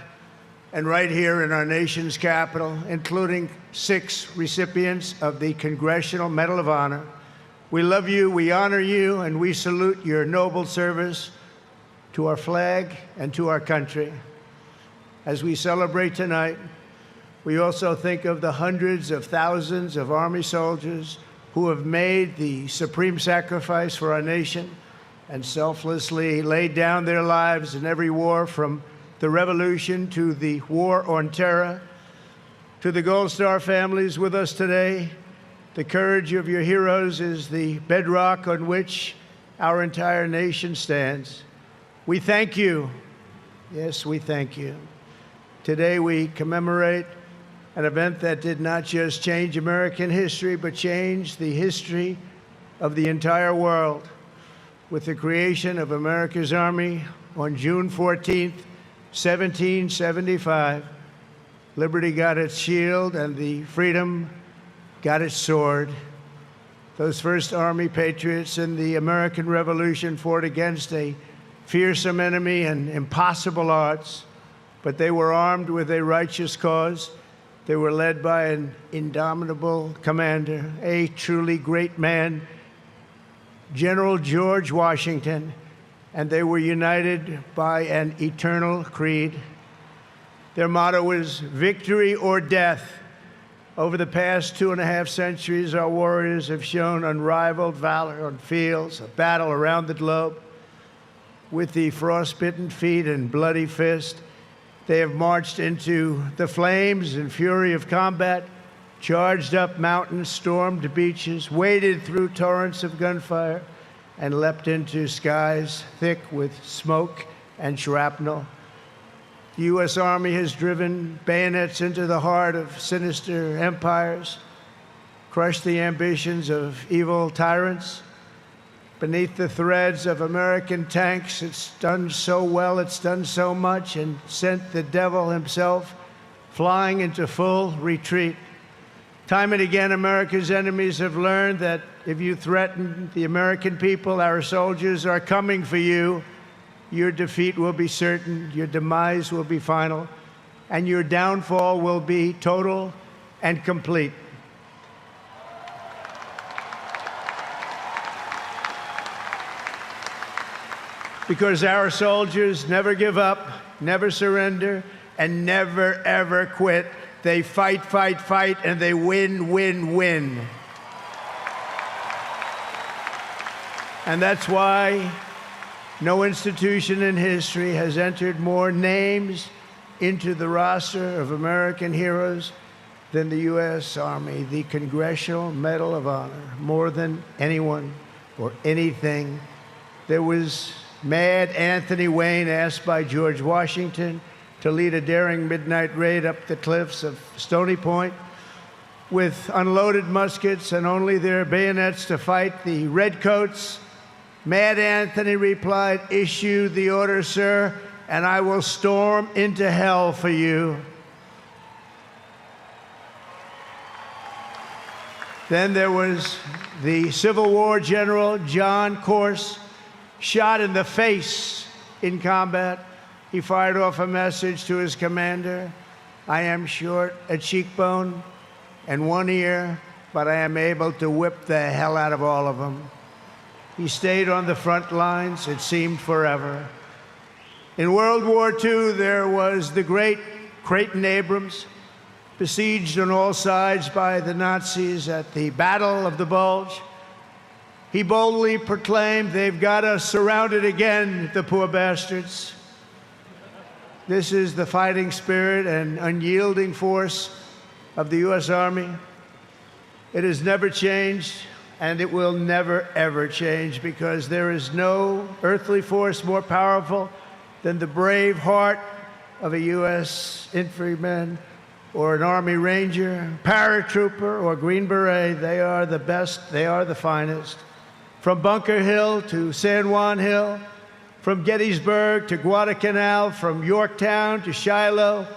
and right here in our nation's capital, including 6 recipients of the Congressional Medal of Honor, we love you, we honor you, and we salute your noble service to our flag and to our country. As we celebrate tonight, we also think of the hundreds of thousands of Army soldiers who have made the supreme sacrifice for our nation and selflessly laid down their lives in every war, from the Revolution to the War on Terror. To the Gold Star families with us today, the courage of your heroes is the bedrock on which our entire nation stands. We thank you. Yes, we thank you. Today we commemorate an event that did not just change American history, but changed the history of the entire world. With the creation of America's Army on June 14th, 1775, liberty got its shield and the freedom got its sword. Those first Army patriots in the American Revolution fought against a fearsome enemy and impossible odds, but they were armed with a righteous cause. They were led by an indomitable commander, a truly great man, General George Washington, and they were united by an eternal creed. Their motto was victory or death. Over the past 2.5 centuries, our warriors have shown unrivaled valor on fields of battle around the globe. With the frostbitten feet and bloody fist, they have marched into the flames and fury of combat, charged up mountains, stormed beaches, waded through torrents of gunfire, and leapt into skies thick with smoke and shrapnel. The U.S. Army has driven bayonets into the heart of sinister empires, crushed the ambitions of evil tyrants. Beneath the threads of American tanks, it's done so well, it's done so much, and sent the devil himself flying into full retreat. Time and again, America's enemies have learned that if you threaten the American people, our soldiers are coming for you. Your defeat will be certain, your demise will be final, and your downfall will be total and complete. Because our soldiers never give up, never surrender, and never, ever quit. They fight, fight, fight, and they win, win, win. And that's why no institution in history has entered more names into the roster of American heroes than the U.S. Army, the Congressional Medal of Honor, more than anyone or anything. There was Mad Anthony Wayne, asked by George Washington to lead a daring midnight raid up the cliffs of Stony Point with unloaded muskets and only their bayonets to fight the redcoats. Mad Anthony replied, "Issue the order, sir, and I will storm into hell for you." Then there was the Civil War general, John Corse, shot in the face in combat. He fired off a message to his commander: "I am short a cheekbone and one ear, but I am able to whip the hell out of all of them." He stayed on the front lines, it seemed forever. In World War II, there was the great Creighton Abrams, besieged on all sides by the Nazis at the Battle of the Bulge. He boldly proclaimed, "They've got us surrounded again, the poor bastards." This is the fighting spirit and unyielding force of the U.S. Army. It has never changed, and it will never, ever change, because there is no earthly force more powerful than the brave heart of a U.S. infantryman or an Army Ranger, paratrooper, or Green Beret. They are the best. They are the finest. From Bunker Hill to San Juan Hill, from Gettysburg to Guadalcanal, from Yorktown to Shiloh,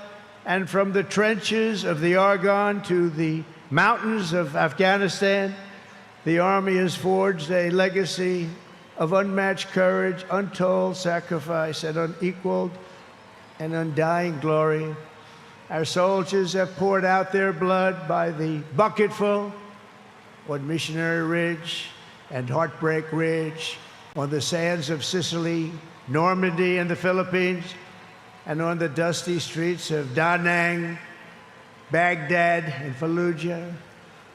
and from the trenches of the Argonne to the mountains of Afghanistan, the Army has forged a legacy of unmatched courage, untold sacrifice, and unequaled and undying glory. Our soldiers have poured out their blood by the bucketful on Missionary Ridge and Heartbreak Ridge, on the sands of Sicily, Normandy, and the Philippines, and on the dusty streets of Da Nang, Baghdad, and Fallujah.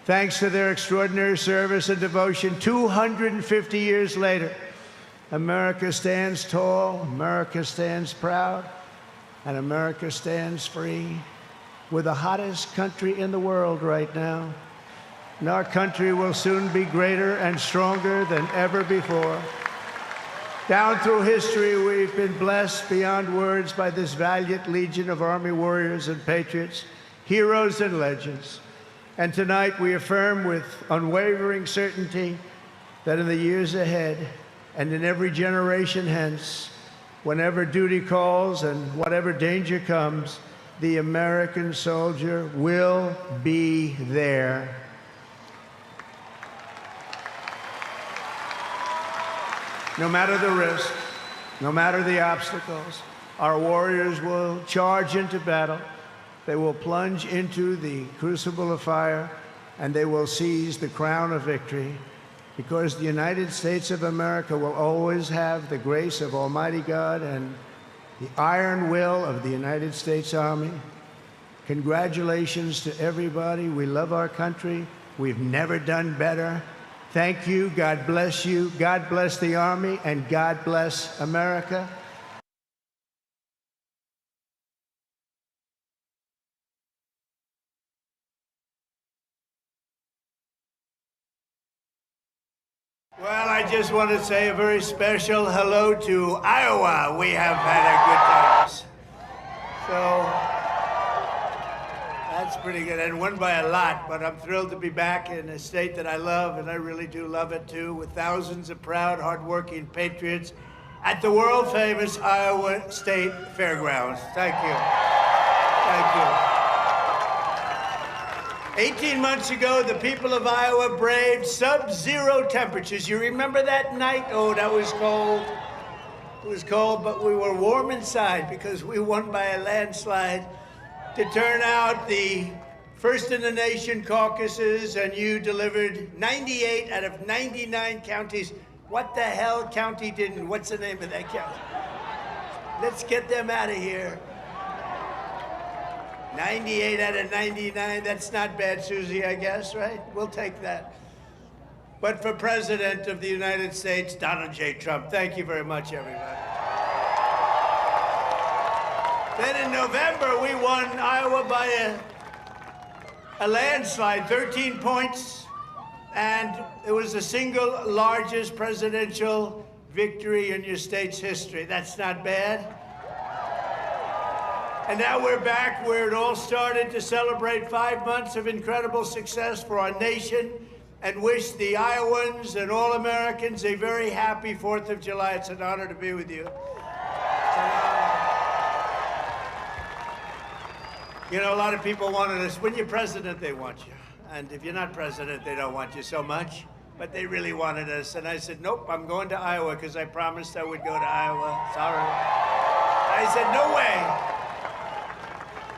Thanks to their extraordinary service and devotion, 250 years later, America stands tall, America stands proud, and America stands free. We're the hottest country in the world right now, and our country will soon be greater and stronger than ever before. Down through history, we've been blessed beyond words by this valiant legion of Army warriors and patriots, heroes and legends. And tonight we affirm with unwavering certainty that in the years ahead and in every generation hence, whenever duty calls and whatever danger comes, the American soldier will be there. No matter the risk, no matter the obstacles, our warriors will charge into battle. They will plunge into the crucible of fire, and they will seize the crown of victory, because the United States of America will always have the grace of Almighty God and the iron will of the United States Army. Congratulations to everybody. We love our country. We've never done better. Thank you. God bless you. God bless the Army, and God bless America. Well, I just want to say a very special hello to Iowa. We have had a good time. So that's pretty good, and won by a lot, but I'm thrilled to be back in a state that I love, and I really do love it too, with thousands of proud, hardworking patriots at the world-famous Iowa State Fairgrounds. Thank you. Thank you. 18 months ago, the people of Iowa braved sub-zero temperatures. You remember that night? Oh, that was cold. It was cold, but we were warm inside because we won by a landslide to turn out the first in the nation caucuses, and you delivered 98 out of 99 counties. What the hell county didn't? What's the name of that county? Let's get them out of here. 98 out of 99, that's not bad, Susie, I guess, right? We'll take that. But for President of the United States, Donald J. Trump, thank you very much, everybody. Then in November, we won Iowa by a landslide, 13 points, and it was the single largest presidential victory in your state's history. That's not bad. And now we're back where it all started to celebrate 5 months of incredible success for our nation and wish the Iowans and all Americans a very happy 4th of July. It's an honor to be with you. You know, a lot of people wanted us. When you're president, they want you. And if you're not president, they don't want you so much. But they really wanted us. And I said, nope, I'm going to Iowa because I promised I would go to Iowa. Sorry. I said, no way.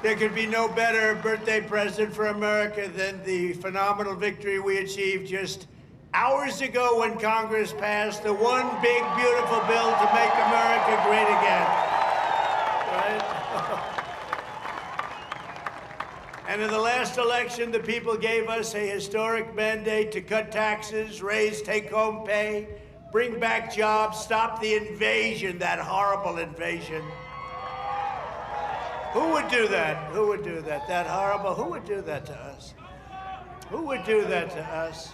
There could be no better birthday present for America than the phenomenal victory we achieved just hours ago when Congress passed the one big, beautiful bill to make America great again. Right? And in the last election, the people gave us a historic mandate to cut taxes, raise take-home pay, bring back jobs, stop the invasion, that horrible invasion. Who would do that? Who would do that? That horrible, who would do that to us? Who would do that to us?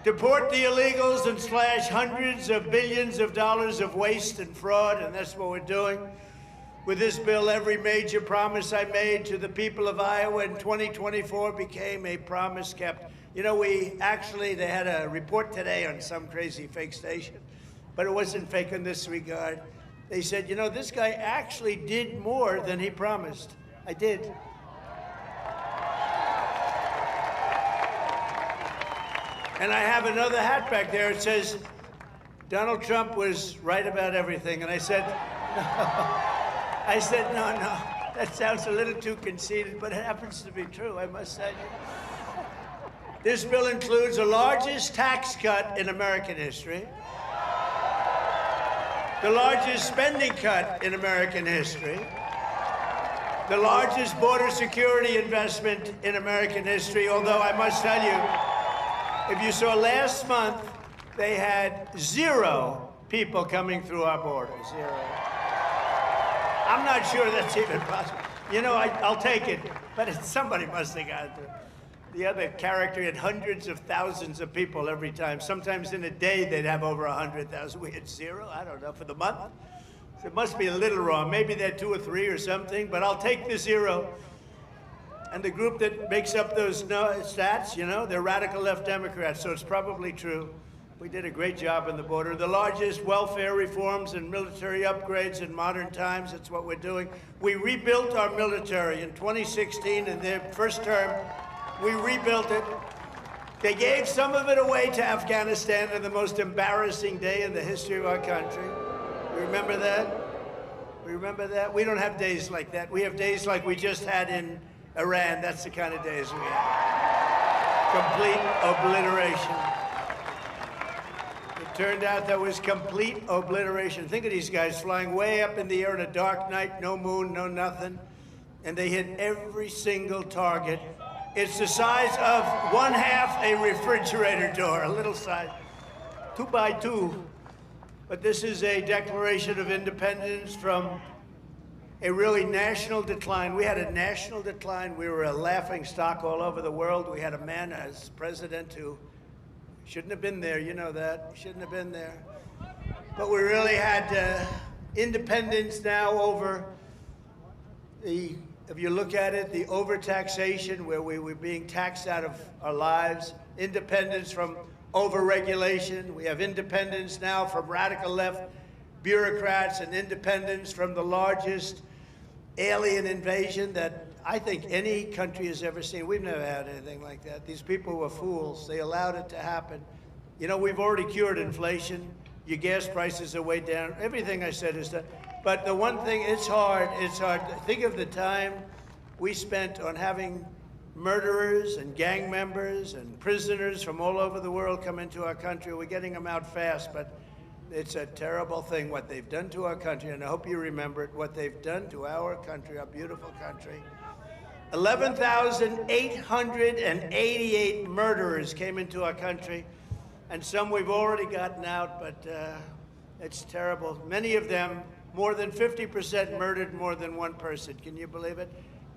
Deport the illegals and slash hundreds of billions of dollars of waste and fraud, and that's what we're doing. With this bill, every major promise I made to the people of Iowa in 2024 became a promise kept. You know, they had a report today on some crazy fake station, but it wasn't fake in this regard. They said, you know, this guy actually did more than he promised. I did. And I have another hat back there. It says, Donald Trump was right about everything. And I said, no, that sounds a little too conceited, but it happens to be true, I must tell you. This bill includes the largest tax cut in American history, the largest spending cut in American history, the largest border security investment in American history, although I must tell you, if you saw last month, they had 0 people coming through our border, 0. I'm not sure that's even possible. You know, I'll take it, but somebody must have got it. The other character had hundreds of thousands of people every time. Sometimes in a day, they'd have over 100,000. We had 0, I don't know, for the month. So it must be a little wrong. Maybe they're 2 or 3 or something, but I'll take the 0. And the group that makes up those stats, you know, they're radical left Democrats, so it's probably true. We did a great job on the border. The largest welfare reforms and military upgrades in modern times, that's what we're doing. We rebuilt our military in 2016 in their first term. We rebuilt it. They gave some of it away to Afghanistan on the most embarrassing day in the history of our country. You remember that? We remember that? We don't have days like that. We have days like we just had in Iran. That's the kind of days we have. Complete obliteration. It turned out that was complete obliteration. Think of these guys flying way up in the air on a dark night, no moon, no nothing, and they hit every single target. It's the size of 1/2 a refrigerator door, a little size, 2 by 2. But this is a declaration of independence from a really national decline. We had a national decline. We were a laughing stock all over the world. We had a man as president who shouldn't have been there. You know that. Shouldn't have been there. But we really had independence now over if you look at it, the overtaxation, where we were being taxed out of our lives, independence from overregulation. We have independence now from radical left bureaucrats and independence from the largest alien invasion that I think any country has ever seen. We've never had anything like that. These people were fools. They allowed it to happen. You know, we've already cured inflation. Your gas prices are way down. Everything I said is done. But the one thing, it's hard. Think of the time we spent on having murderers and gang members and prisoners from all over the world come into our country. We're getting them out fast, but it's a terrible thing what they've done to our country, and I hope you remember it, what they've done to our country, our beautiful country. 11,888 murderers came into our country, and some we've already gotten out, but it's terrible. Many of them, more than 50%, murdered more than one person. Can you believe it?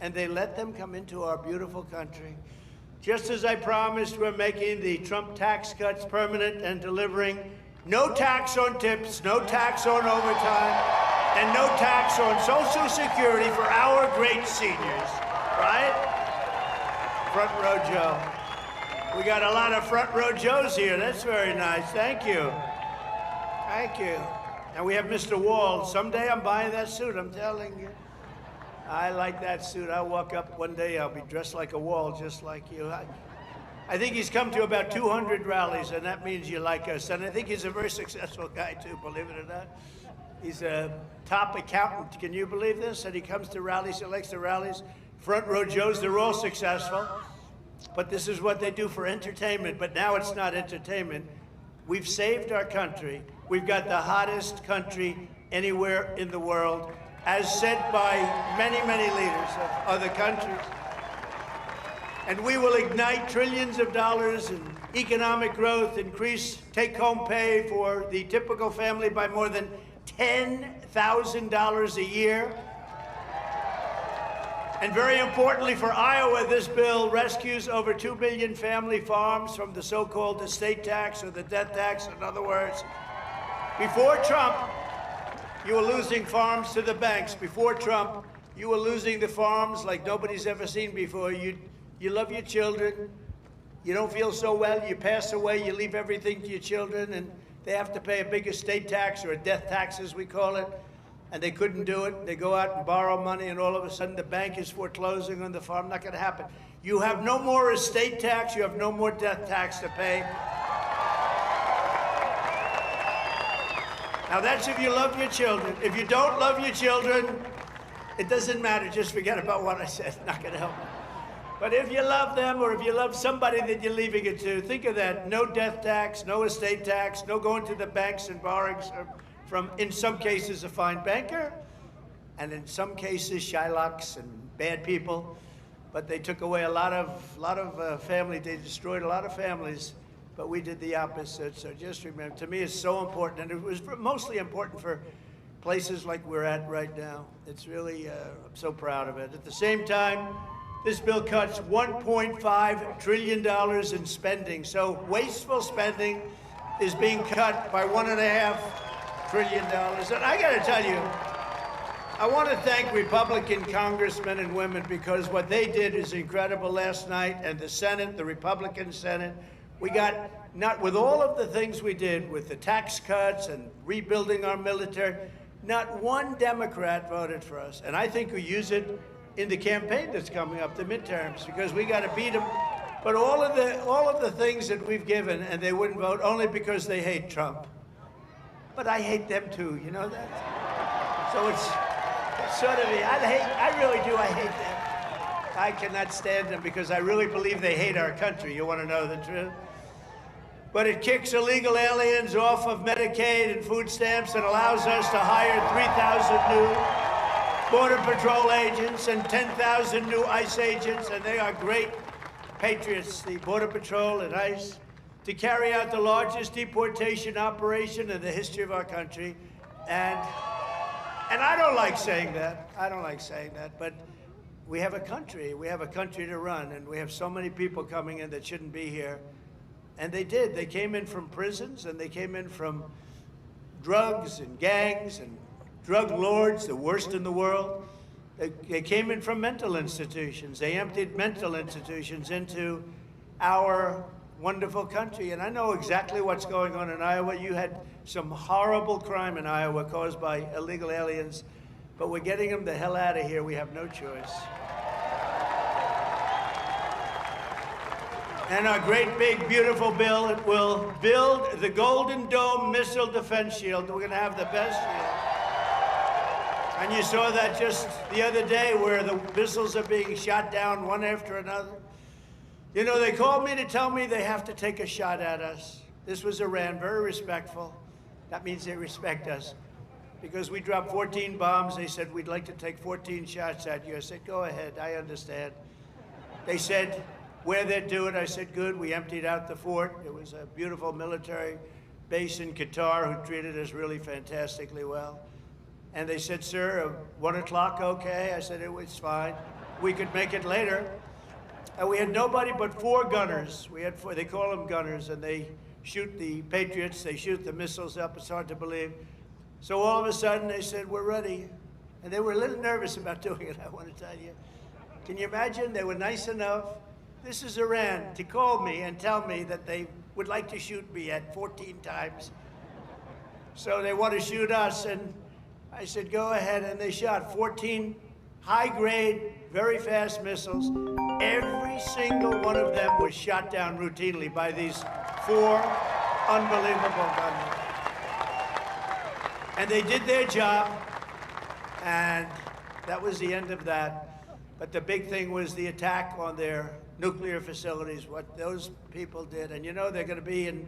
And they let them come into our beautiful country. Just as I promised, we're making the Trump tax cuts permanent and delivering no tax on tips, no tax on overtime, and no tax on Social Security for our great seniors, right? Front row Joe. We got a lot of front row Joes here. That's very nice. Thank you. Thank you. And we have Mr. Wall. Someday I'm buying that suit, I'm telling you. I like that suit. I'll walk up one day, I'll be dressed like a Wall, just like you. I think he's come to about 200 rallies, and that means you like us. And I think he's a very successful guy, too, believe it or not. He's a top accountant. Can you believe this? And he comes to rallies, he likes the rallies. Front row Joes, they're all successful. But this is what they do for entertainment. But now it's not entertainment. We've saved our country. We've got the hottest country anywhere in the world, as said by many, many leaders of other countries. And we will ignite trillions of dollars in economic growth, increase take-home pay for the typical family by more than $10,000 a year. And very importantly for Iowa, this bill rescues over 2 million family farms from the so-called estate tax or the death tax. In other words, before Trump, you were losing farms to the banks. Before Trump, you were losing the farms like nobody's ever seen before. You love your children. You don't feel so well, you pass away, you leave everything to your children, and they have to pay a big estate tax or a death tax, as we call it. And they couldn't do it. They go out and borrow money, and all of a sudden the bank is foreclosing on the farm. Not going to happen. You have no more estate tax. You have no more death tax to pay. Now that's if you love your children. If you don't love your children, it doesn't matter. Just forget about what I said. Not going to help. But if you love them, or if you love somebody that you're leaving it to, think of that. No death tax, no estate tax, no going to the banks and borrowing from, in some cases, a fine banker, and in some cases, Shylocks and bad people. But they took away a lot of family. They destroyed a lot of families, but we did the opposite. So just remember, to me, it's so important, and it was mostly important for places like we're at right now. It's really, I'm so proud of it. At the same time, this bill cuts $1.5 trillion in spending. So wasteful spending is being cut by $1.5 trillion. And I got to tell you, I want to thank Republican congressmen and women, because what they did is incredible last night. And the Senate, the Republican Senate, we got, not with all of the things we did with the tax cuts and rebuilding our military, not one Democrat voted for us. And I think we use it in the campaign that's coming up, the midterms, because we got to beat them. But all of the things that we've given, and they wouldn't vote only because they hate Trump. But I hate them too, you know that? So it's sort of, I really do, I hate them. I cannot stand them because I really believe they hate our country. You want to know the truth? But it kicks illegal aliens off of Medicaid and food stamps and allows us to hire 3,000 new Border Patrol agents and 10,000 new ICE agents, and they are great patriots, the Border Patrol and ICE, to carry out the largest deportation operation in the history of our country. And I don't like saying that. I don't like saying that, but we have a country. We have a country to run, and we have so many people coming in that shouldn't be here. And they did. They came in from prisons, and they came in from drugs and gangs and drug lords, the worst in the world. They came in from mental institutions. They emptied mental institutions into our wonderful country. And I know exactly what's going on in Iowa. You had some horrible crime in Iowa caused by illegal aliens, but we're getting them the hell out of here. We have no choice. And our great, big, beautiful bill, it will build the Golden Dome Missile Defense Shield. We're going to have the best shield. And you saw that just the other day, where the missiles are being shot down one after another. You know, they called me to tell me they have to take a shot at us. This was Iran, very respectful. That means they respect us. Because we dropped 14 bombs, they said, we'd like to take 14 shots at you. I said, go ahead, I understand. They said, where they'd do it, I said, good. We emptied out the fort. It was a beautiful military base in Qatar who treated us really fantastically well. And they said, sir, 1 o'clock, okay? I said, it was fine. We could make it later. And we had nobody but 4 gunners. We had 4, they call them gunners, and they shoot the Patriots, they shoot the missiles up. It's hard to believe. So all of a sudden, they said, we're ready. And they were a little nervous about doing it, I want to tell you. Can you imagine? They were nice enough. This is Iran, to call me and tell me that they would like to shoot me at 14 times. So they want to shoot us, and I said, go ahead, and they shot 14 high-grade, very fast missiles. Every single one of them was shot down routinely by these 4 unbelievable gunmen. And they did their job, and that was the end of that. But the big thing was the attack on their nuclear facilities, what those people did. And you know, they're going to be in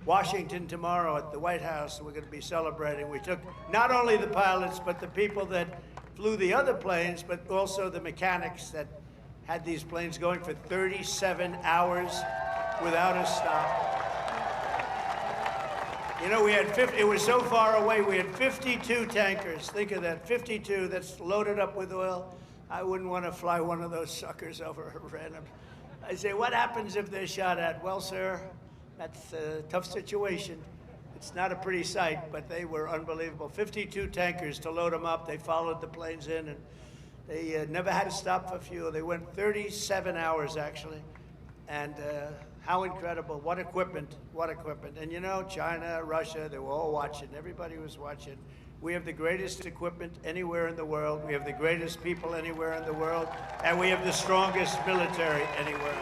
Washington tomorrow at the White House. We're going to be celebrating. We took not only the pilots, but the people that flew the other planes, but also the mechanics that had these planes going for 37 hours without a stop. You know, we had 50, it was so far away, we had 52 tankers. Think of that, 52 that's loaded up with oil. I wouldn't want to fly one of those suckers over a random. I say, what happens if they're shot at? Well, sir, that's a tough situation. It's not a pretty sight, but they were unbelievable. 52 tankers to load them up. They followed the planes in, and they never had to stop for fuel. They went 37 hours, actually. And how incredible. What equipment, what equipment. And you know, China, Russia, they were all watching. Everybody was watching. We have the greatest equipment anywhere in the world. We have the greatest people anywhere in the world. And we have the strongest military anywhere.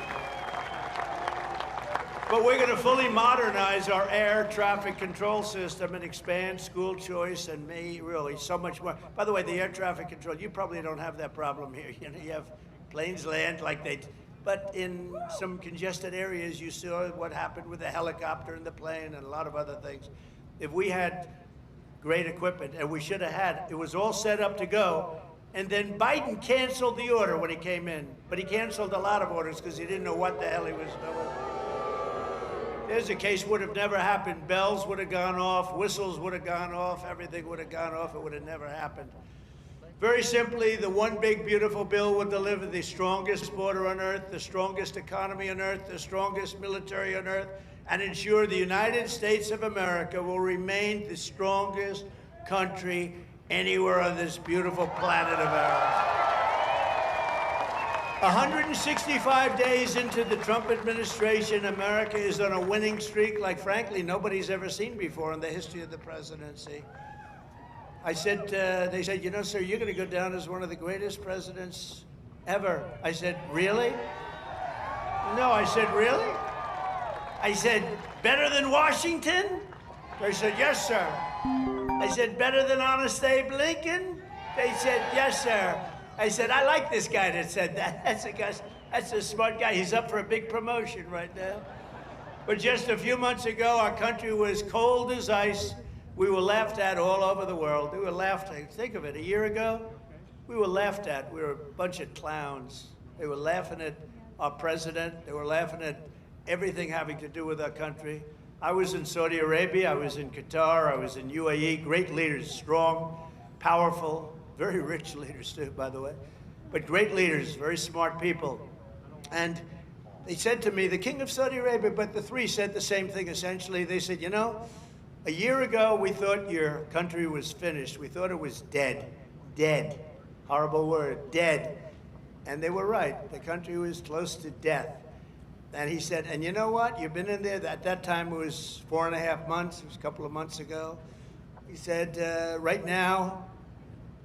But we're going to fully modernize our air traffic control system and expand school choice and really so much more. By the way, the air traffic control, you probably don't have that problem here. You know, you have planes land like they, but in some congested areas, you saw what happened with the helicopter and the plane and a lot of other things. If we had great equipment, and we should have had, it was all set up to go, and then Biden canceled the order when he came in, but he canceled a lot of orders because he didn't know what the hell he was doing. There's a case would have never happened. Bells would have gone off, whistles would have gone off, everything would have gone off. It would have never happened. Very simply, the one big beautiful bill would deliver the strongest border on earth, the strongest economy on earth, the strongest military on earth, and ensure the United States of America will remain the strongest country anywhere on this beautiful planet of ours. 165 days into the Trump administration, America is on a winning streak like, frankly, nobody's ever seen before in the history of the presidency. I said, they said, you know, sir, you're going to go down as one of the greatest presidents ever. I said, really? No, I said, really? I said, better than Washington? They said, yes, sir. I said, better than Honest Abe Lincoln? They said, yes, sir. I said, I like this guy that said that. That's a smart guy. He's up for a big promotion right now. But just a few months ago, our country was cold as ice. We were laughed at all over the world. We were laughed at. Think of it, a year ago, we were laughed at. We were a bunch of clowns. They were laughing at our president. They were laughing at everything having to do with our country. I was in Saudi Arabia. I was in Qatar. I was in UAE. Great leaders, strong, powerful, very rich leaders too, by the way, but great leaders, very smart people. And they said to me, the king of Saudi Arabia, but the three said the same thing essentially. They said, you know, a year ago we thought your country was finished. We thought it was dead. Dead. Horrible word, dead. And they were right. The country was close to death. And he said, and you know what? You've been in there. At that time it was 4.5 months. It was a couple of months ago. He said, right now,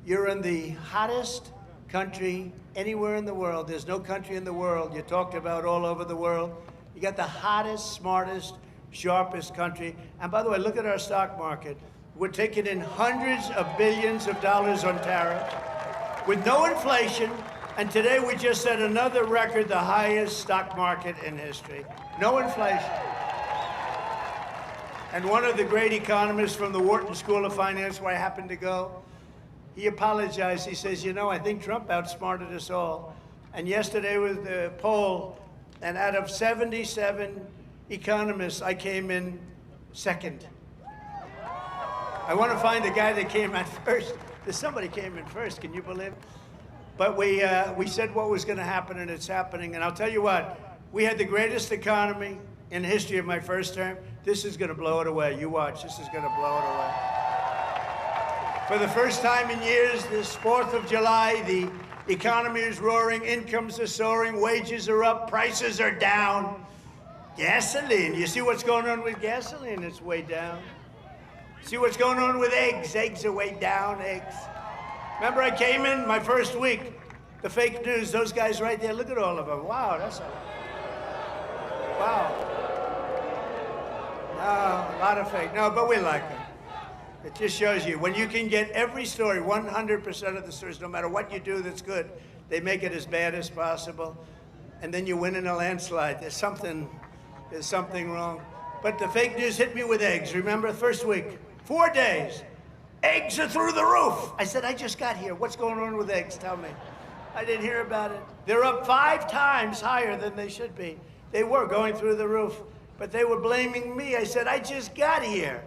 you're in the hottest country anywhere in the world. There's no country in the world. You talked about all over the world. You got the hottest, smartest, sharpest country. And by the way, look at our stock market. We're taking in hundreds of billions of dollars on tariffs with no inflation. And today we just set another record, the highest stock market in history. No inflation. And one of the great economists from the Wharton School of Finance, where I happened to go, he apologized. He says, you know, I think Trump outsmarted us all. And yesterday was the poll, and out of 77 economists, I came in second. I want to find the guy that came in first. Somebody came in first, can you believe it? But we said what was going to happen, and it's happening. And I'll tell you what, we had the greatest economy in the history of my first term. This is going to blow it away. You watch, this is going to blow it away. For the first time in years, this 4th of July, the economy is roaring, incomes are soaring, wages are up, prices are down. Gasoline, you see what's going on with gasoline? It's way down. See what's going on with eggs? Eggs are way down, eggs. Remember I came in my first week, the fake news, those guys right there, look at all of them. Wow, that's a, wow. No, a lot of fake, no, but we like them. It just shows you, when you can get every story, 100% of the stories, no matter what you do that's good, they make it as bad as possible, and then you win in a landslide. There's something wrong. But the fake news hit me with eggs. Remember, first week, 4 days, eggs are through the roof. I said, I just got here. What's going on with eggs? Tell me. I didn't hear about it. They're up 5 times higher than they should be. They were going through the roof, but they were blaming me. I said, I just got here.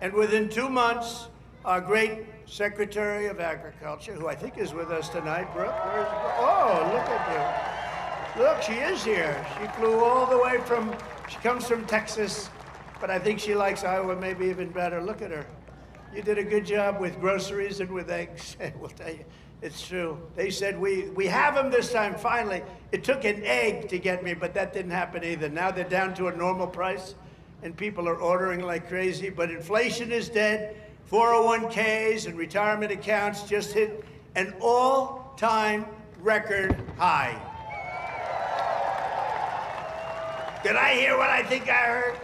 And within 2 months, our great Secretary of Agriculture, who I think is with us tonight. Brooke, where's Brooke? Oh, look at you. Look, she is here. She flew all the way from, she comes from Texas, but I think she likes Iowa maybe even better. Look at her. You did a good job with groceries and with eggs. We'll tell you, it's true. They said, we have them this time, finally. It took an egg to get me, but that didn't happen either. Now they're down to a normal price, and people are ordering like crazy, but inflation is dead. 401ks and retirement accounts just hit an all-time record high. Did I hear what I think I heard?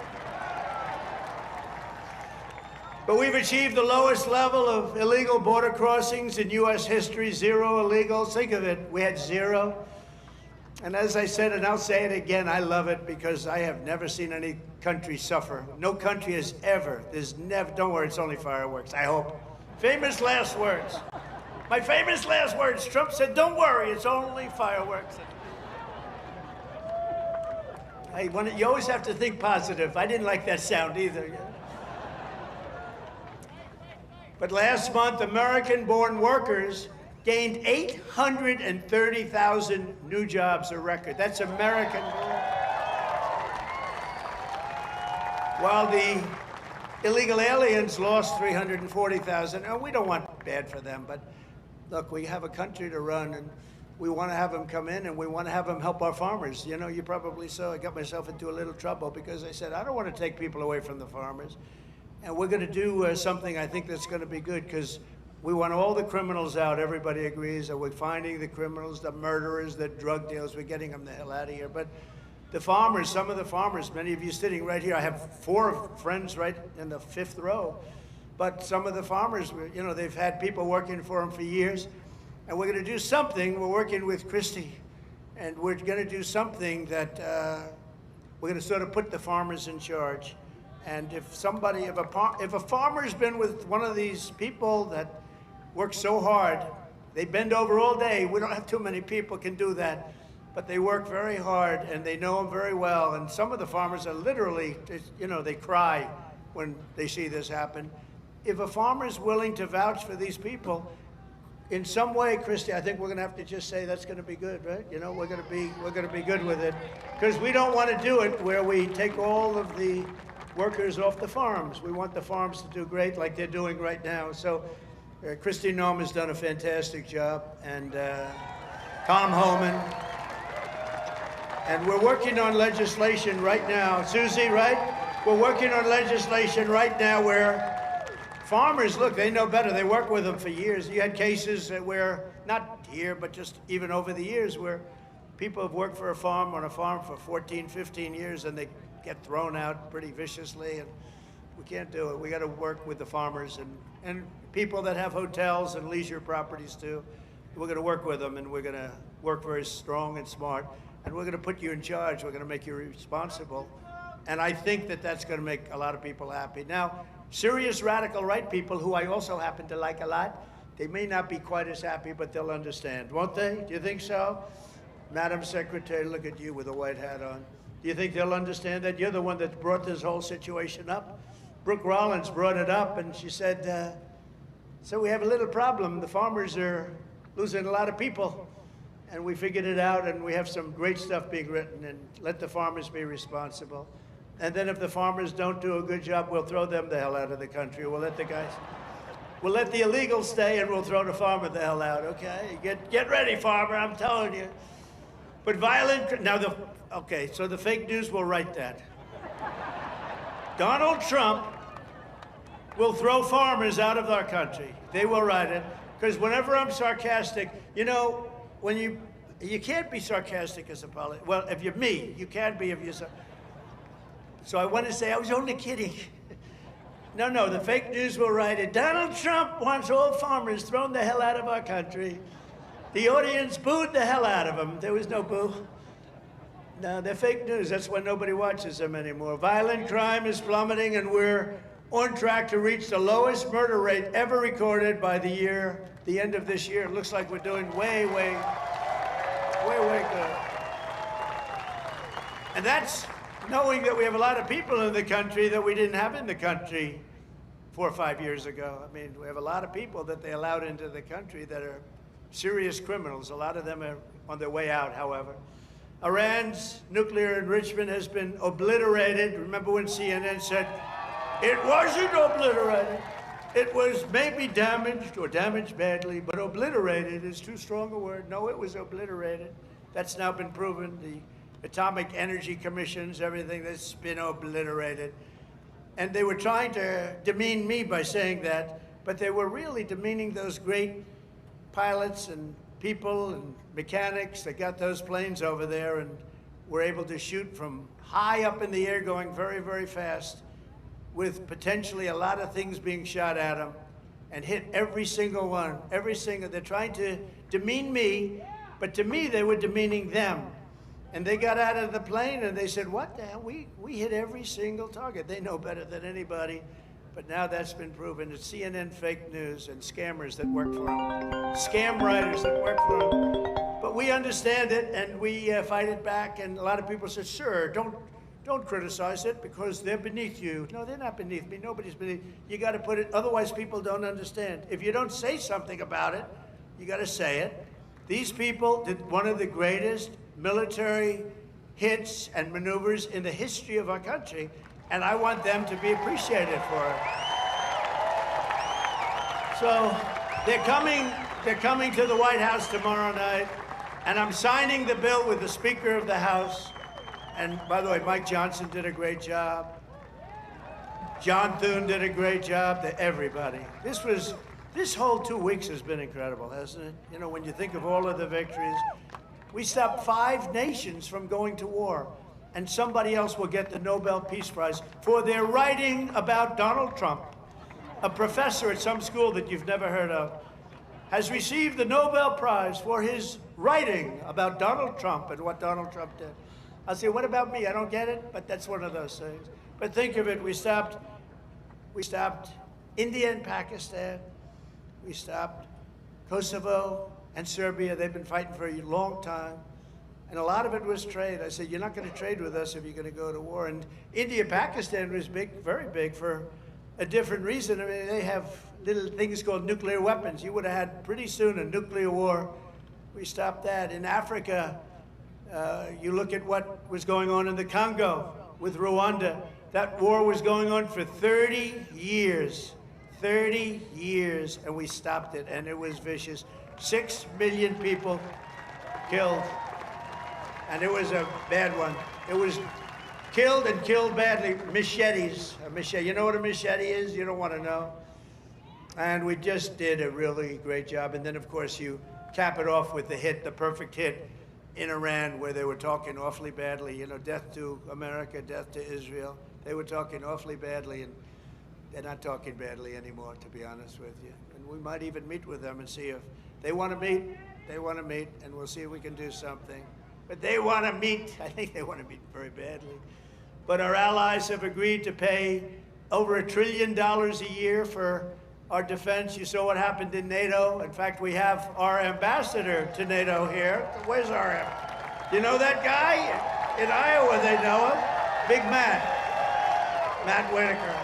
But we've achieved the lowest level of illegal border crossings in U.S. history, 0 illegals. Think of it, we had 0. And as I said, and I'll say it again, I love it because I have never seen any country suffer. No country has ever, there's never, don't worry, it's only fireworks, I hope. Famous last words. My famous last words, Trump said, don't worry, it's only fireworks. Hey, you always have to think positive. I didn't like that sound either. But last month, American-born workers gained 830,000 new jobs, a record. That's American-born. While the illegal aliens lost 340,000. And we don't want bad for them, but look, we have a country to run, and we want to have them come in, and we want to have them help our farmers. You know, you probably saw I got myself into a little trouble because I said, I don't want to take people away from the farmers. And we're going to do something I think that's going to be good because we want all the criminals out. Everybody agrees that we're finding the criminals, the murderers, the drug dealers. We're getting them the hell out of here. But the farmers, some of the farmers, many of you sitting right here, I have 4 friends right in the 5th row. But some of the farmers, you know, they've had people working for them for years. And we're going to do something. We're working with Christie. And we're going to do something that we're going to sort of put the farmers in charge. And if somebody, if a farmer's been with one of these people that work so hard, they bend over all day. We don't have too many people can do that, but they work very hard and they know them very well. And some of the farmers are literally, you know, they cry when they see this happen. If a farmer's willing to vouch for these people, in some way, Christie, I think we're going to have to just say that's going to be good, right? You know, we're going to be good with it, because we don't want to do it where we take all of the workers off the farms. We want the farms to do great like they're doing right now. So Kristi Noem has done a fantastic job, and Tom Homan. And we're working on legislation right now. Susie, right? We're working on legislation right now where farmers, look, they know better. They work with them for years. You had cases where, not here, but just even over the years, where people have worked for on a farm for 14, 15 years, and they get thrown out pretty viciously, and we can't do it. We got to work with the farmers and people that have hotels and leisure properties too. We're going to work with them, and we're going to work very strong and smart, and we're going to put you in charge. We're going to make you responsible, and I think that that's going to make a lot of people happy. Now, serious radical right people, who I also happen to like a lot, they may not be quite as happy, but they'll understand, won't they? Do you think so? Madam Secretary, look at you with a white hat on. Do you think they'll understand that? You're the one that brought this whole situation up. Brooke Rollins brought it up, and she said, so we have a little problem. The farmers are losing a lot of people, and we figured it out, and we have some great stuff being written, and let the farmers be responsible. And then if the farmers don't do a good job, we'll throw them the hell out of the country. We'll let the illegals stay, and we'll throw the farmer the hell out, okay? Get ready, farmer, I'm telling you. But okay, so the fake news will write that. Donald Trump will throw farmers out of our country. They will write it, because whenever I'm sarcastic, you know, when you can't be sarcastic as a politician. Well, if you're me, you can't be if you're So I want to say I was only kidding. No, the fake news will write it. Donald Trump wants all farmers thrown the hell out of our country. The audience booed the hell out of him. There was no boo. No, they're fake news. That's why nobody watches them anymore. Violent crime is plummeting, and we're on track to reach the lowest murder rate ever recorded by the end of this year. It looks like we're doing way good. And that's knowing that we have a lot of people in the country that we didn't have in the country 4 or 5 years ago. I mean, we have a lot of people that they allowed into the country that are serious criminals. A lot of them are on their way out, however. Iran's nuclear enrichment has been obliterated. Remember when CNN said, it wasn't obliterated. It was maybe damaged or damaged badly, but obliterated is too strong a word. No, it was obliterated. That's now been proven. The Atomic Energy Commissions, everything that's been obliterated. And they were trying to demean me by saying that, but they were really demeaning those great pilots and people and mechanics that got those planes over there and were able to shoot from high up in the air going very, very fast with potentially a lot of things being shot at them and hit every single one, they're trying to demean me, but to me they were demeaning them. And they got out of the plane and they said, what the hell, we hit every single target. They know better than anybody. But now that's been proven. It's CNN fake news and scammers that work for them. Scam writers that work for them. But we understand it and we fight it back. And a lot of people said, sir, don't criticize it because they're beneath you. No, they're not beneath me. Nobody's beneath. You got to put it, otherwise people don't understand. If you don't say something about it, you got to say it. These people did one of the greatest military hits and maneuvers in the history of our country. And I want them to be appreciated for it. So they're coming to the White House tomorrow night, and I'm signing the bill with the Speaker of the House. And by the way, Mike Johnson did a great job. John Thune did a great job. Everybody. This whole 2 weeks has been incredible, hasn't it? You know, when you think of all of the victories, we stopped 5 nations from going to war. And somebody else will get the Nobel Peace Prize for their writing about Donald Trump. A professor at some school that you've never heard of has received the Nobel Prize for his writing about Donald Trump and what Donald Trump did. I say, what about me? I don't get it, but that's one of those things. But think of it, we stopped India and Pakistan. We stopped Kosovo and Serbia. They've been fighting for a long time. And a lot of it was trade. I said, you're not going to trade with us if you're going to go to war. And India, Pakistan was big, very big for a different reason. I mean, they have little things called nuclear weapons. You would have had pretty soon a nuclear war. We stopped that. In Africa, you look at what was going on in the Congo with Rwanda. That war was going on for 30 years. 30 years, and we stopped it, and it was vicious. 6 million people killed. And it was a bad one. It was killed and killed badly. Machetes. A machete. You know what a machete is? You don't want to know. And we just did a really great job. And then, of course, you cap it off with the hit, the perfect hit in Iran, where they were talking awfully badly. You know, death to America, death to Israel. They were talking awfully badly, and they're not talking badly anymore, to be honest with you. And we might even meet with them and see if they want to meet. They want to meet, and we'll see if we can do something. But they want to meet. I think they want to meet very badly. But our allies have agreed to pay over $1 trillion a year for our defense. You saw what happened in NATO. In fact, we have our ambassador to NATO here. Where's our You know that guy? In Iowa, they know him. Big Matt Whitaker.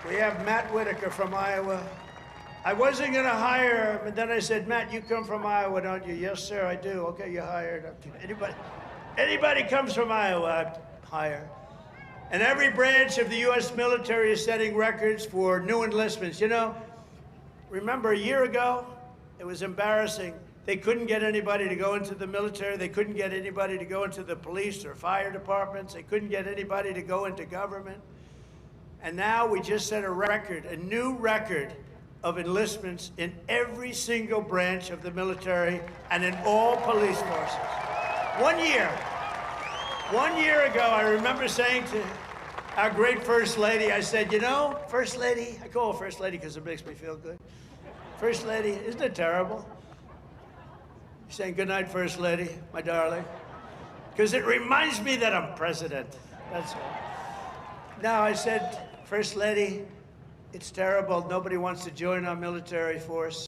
We have Matt Whitaker from Iowa. I wasn't going to hire him, but then I said, Matt, you come from Iowa, don't you? Yes, sir, I do. Okay, you're hired. Anybody comes from Iowa, I hire. And every branch of the U.S. military is setting records for new enlistments. You know, remember a year ago, it was embarrassing. They couldn't get anybody to go into the military. They couldn't get anybody to go into the police or fire departments. They couldn't get anybody to go into government. And now we just set a record, a new record of enlistments in every single branch of the military and in all police forces. 1 year. 1 year ago, I remember saying to our great First Lady, I said, you know, First Lady, I call her First Lady because it makes me feel good. First Lady, isn't it terrible? Saying good night, First Lady, my darling. Because it reminds me that I'm president. That's all. Now, I said, First Lady, it's terrible. Nobody wants to join our military force.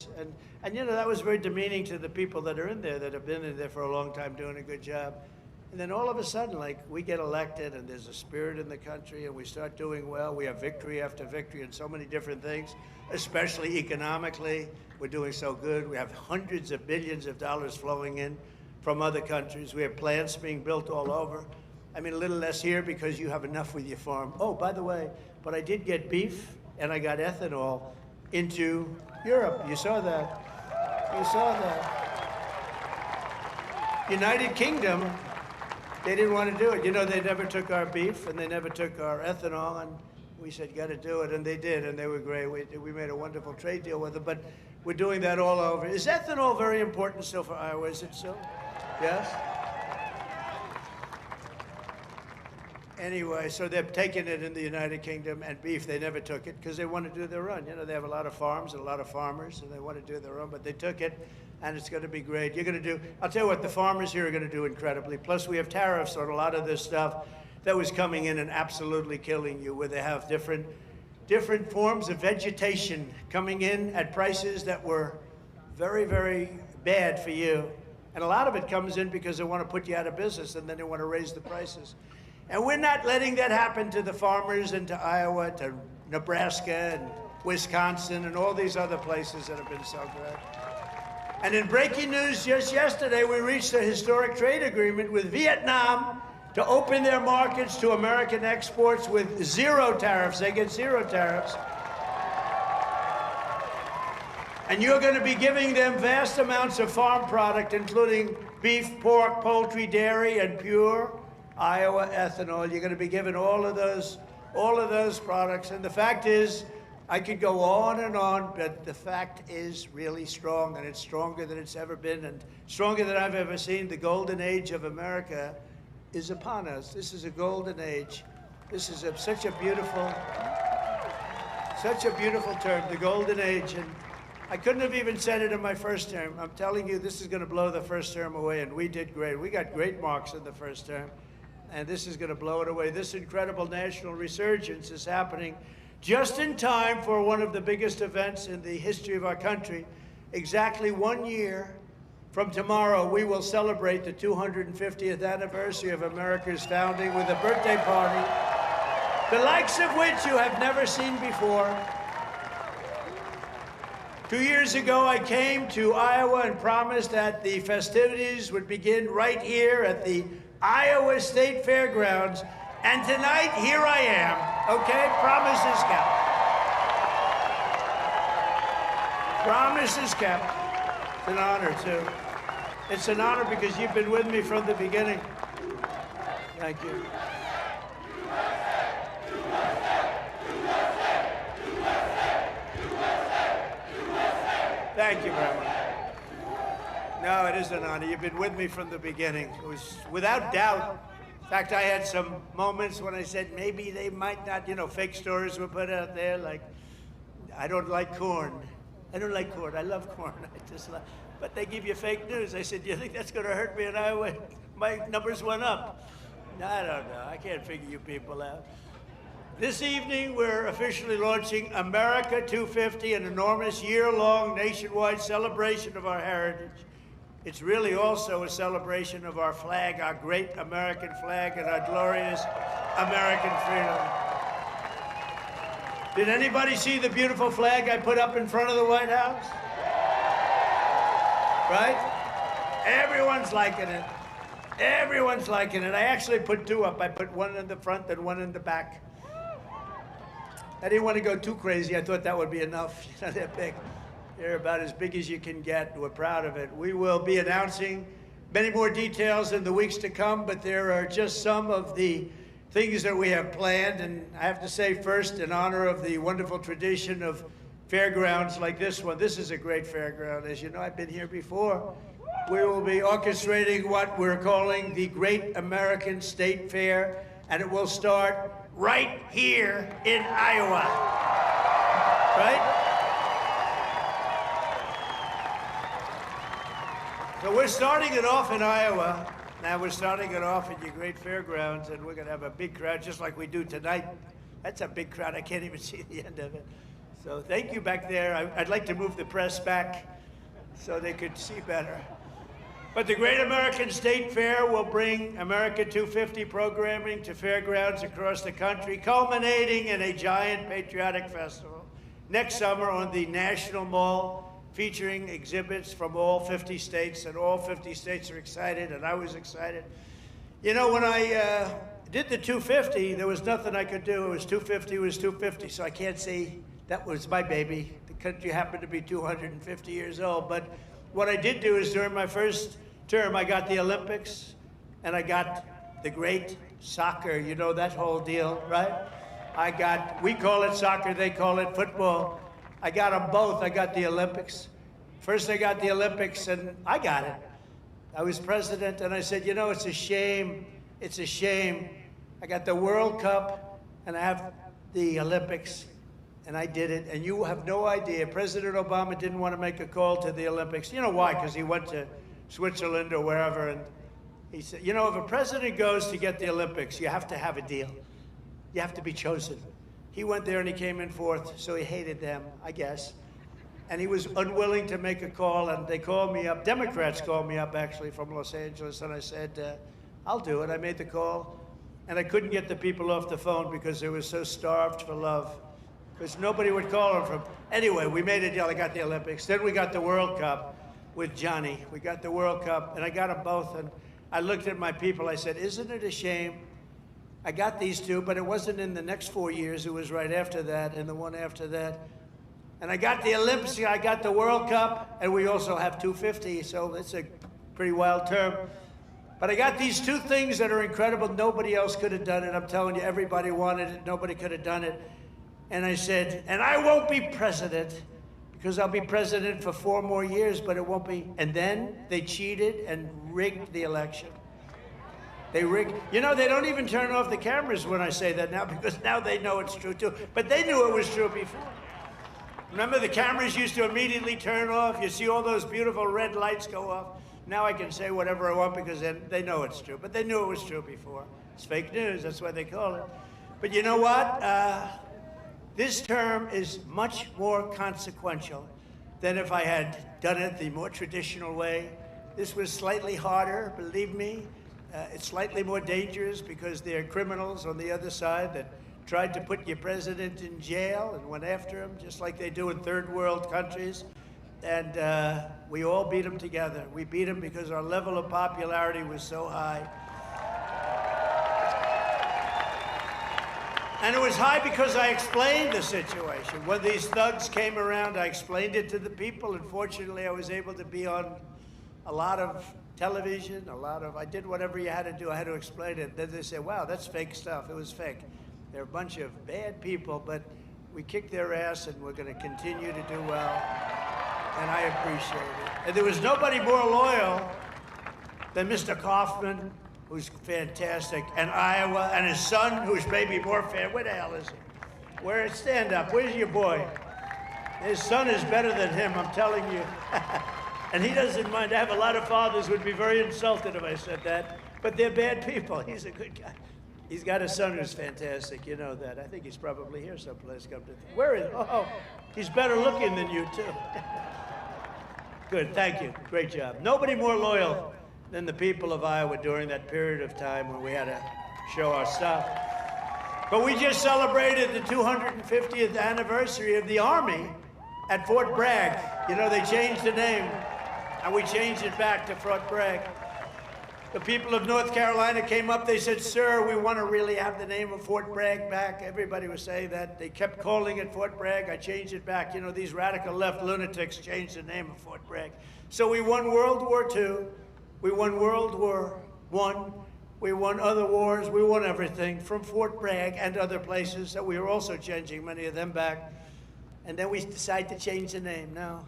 And you know, that was very demeaning to the people that are in there, that have been in there for a long time doing a good job. And then all of a sudden, like, we get elected and there's a spirit in the country and we start doing well. We have victory after victory in so many different things, especially economically. We're doing so good. We have hundreds of billions of dollars flowing in from other countries. We have plants being built all over. I mean, a little less here because you have enough with your farm. Oh, by the way, but I did get beef and I got ethanol into Europe. You saw that. You saw that. United Kingdom, they didn't want to do it. You know, they never took our beef and they never took our ethanol, and we said, got to do it, and they did, and they were great. We made a wonderful trade deal with them, but we're doing that all over. Is ethanol very important still for Iowa? Is it so? Yes? Anyway, so they're taking it in the United Kingdom, and beef, they never took it because they want to do their own. You know, they have a lot of farms and a lot of farmers, and they want to do their own, but they took it, and it's going to be great. You're going to do, I'll tell you what, the farmers here are going to do incredibly. Plus, we have tariffs on a lot of this stuff that was coming in and absolutely killing you, where they have different forms of vegetation coming in at prices that were very, very bad for you. And a lot of it comes in because they want to put you out of business, and then they want to raise the prices. And we're not letting that happen to the farmers and to Iowa, to Nebraska and Wisconsin and all these other places that have been so good. And in breaking news just yesterday, we reached a historic trade agreement with Vietnam to open their markets to American exports with zero tariffs. They get zero tariffs. And you're going to be giving them vast amounts of farm product, including beef, pork, poultry, dairy, and pure Iowa ethanol. You're going to be given all of those products. And the fact is, I could go on, but the fact is really strong, and it's stronger than it's ever been, and stronger than I've ever seen. The golden age of America is upon us. This is a golden age. This is such a beautiful term, the golden age. And I couldn't have even said it in my first term. I'm telling you, this is going to blow the first term away, and we did great. We got great marks in the first term, and this is going to blow it away. This incredible national resurgence is happening just in time for one of the biggest events in the history of our country. Exactly 1 year from tomorrow, we will celebrate the 250th anniversary of America's founding with a birthday party, the likes of which you have never seen before. 2 years ago, I came to Iowa and promised that the festivities would begin right here at the Iowa State Fairgrounds. And tonight, here I am, okay? Promises kept. Promises kept. It's an honor, too. It's an honor because you've been with me from the beginning. Thank you. Thank you very much. No, it is an honor. You've been with me from the beginning. It was without doubt. In fact, I had some moments when I said maybe they might not, you know, fake stories were put out there like, I don't like corn. I don't like corn. I love corn. I just love, but they give you fake news. I said, do you think that's going to hurt me in Iowa? My numbers went up. I don't know. I can't figure you people out. This evening, we're officially launching America 250, an enormous year-long nationwide celebration of our heritage. It's really also a celebration of our flag, our great American flag, and our glorious American freedom. Did anybody see the beautiful flag I put up in front of the White House? Right? Everyone's liking it. Everyone's liking it. I actually put two up. I put one in the front and one in the back. I didn't want to go too crazy. I thought that would be enough. You know, they're big. They're about as big as you can get. We're proud of it. We will be announcing many more details in the weeks to come, but there are just some of the things that we have planned. And I have to say first, in honor of the wonderful tradition of fairgrounds like this one, this is a great fairground. As you know, I've been here before. We will be orchestrating what we're calling the Great American State Fair, and it will start right here in Iowa. Right? So we're starting it off in Iowa. Now we're starting it off at your great fairgrounds, and we're going to have a big crowd just like we do tonight. That's a big crowd. I can't even see the end of it. So thank you back there. I'd like to move the press back so they could see better. But the Great American State Fair will bring America 250 programming to fairgrounds across the country, culminating in a giant patriotic festival next summer on the National Mall, featuring exhibits from all 50 states, and all 50 states are excited, and I was excited. You know, when I did the 250, there was nothing I could do. It was 250, it was 250, so I can't say that was my baby. The country happened to be 250 years old, but what I did do is during my first term, I got the Olympics and I got the great soccer, you know, that whole deal, right? We call it soccer, they call it football. I got them both. I got the Olympics. First I got the Olympics and I got it. I was president and I said, you know, it's a shame. It's a shame. I got the World Cup and I have the Olympics. And I did it, and you have no idea. President Obama didn't want to make a call to the Olympics. You know why? Because he went to Switzerland or wherever, and he said, you know, if a president goes to get the Olympics, you have to have a deal. You have to be chosen. He went there and he came in fourth, so he hated them, I guess. And he was unwilling to make a call, and they called me up. Democrats called me up, actually, from Los Angeles, and I said, I'll do it. I made the call, and I couldn't get the people off the phone because they were so starved for love. Because nobody would call him from. Anyway, we made a deal. I got the Olympics. Then we got the World Cup with Johnny. We got the World Cup, and I got them both. And I looked at my people. I said, isn't it a shame? I got these two, but it wasn't in the next 4 years. It was right after that and the one after that. And I got the Olympics. I got the World Cup, and we also have 250, so it's a pretty wild term. But I got these two things that are incredible. Nobody else could have done it. I'm telling you, everybody wanted it. Nobody could have done it. And I said, and I won't be president because I'll be president for 4 more years, but it won't be. And then they cheated and rigged the election. They rigged. You know, they don't even turn off the cameras when I say that now because now they know it's true too. But they knew it was true before. Remember, the cameras used to immediately turn off. You see all those beautiful red lights go off. Now I can say whatever I want because then they know it's true. But they knew it was true before. It's fake news. That's why they call it. But you know what? This term is much more consequential than if I had done it the more traditional way. This was slightly harder, believe me. It's slightly more dangerous because there are criminals on the other side that tried to put your president in jail and went after him, just like they do in third world countries. And we all beat him together. We beat him because our level of popularity was so high. And it was high because I explained the situation. When these thugs came around, I explained it to the people, and fortunately I was able to be on a lot of television, I did whatever you had to do. I had to explain it. Then they said, wow, that's fake stuff. It was fake. They're a bunch of bad people, but we kicked their ass, and we're going to continue to do well, and I appreciate it. And there was nobody more loyal than Mr. Kaufman, who's fantastic, and Iowa, and his son, who's maybe more fan. Where the hell is he? Stand up. Where's your boy? His son is better than him, I'm telling you. And he doesn't mind. I have a lot of fathers who would be very insulted if I said that, but they're bad people. He's a good guy. He's got a son who's fantastic. You know that. I think he's probably here someplace. Where is he? Oh, he's better looking than you, too. Good. Thank you. Great job. Nobody more loyal than the people of Iowa during that period of time when we had to show our stuff. But we just celebrated the 250th anniversary of the Army at Fort Bragg. You know, they changed the name, and we changed it back to Fort Bragg. The people of North Carolina came up, they said, sir, we want to really have the name of Fort Bragg back. Everybody was saying that. They kept calling it Fort Bragg. I changed it back. You know, these radical left lunatics changed the name of Fort Bragg. So we won World War II. We won World War I. We won other wars. We won everything from Fort Bragg and other places that we were also changing many of them back. And then we decided to change the name. Now,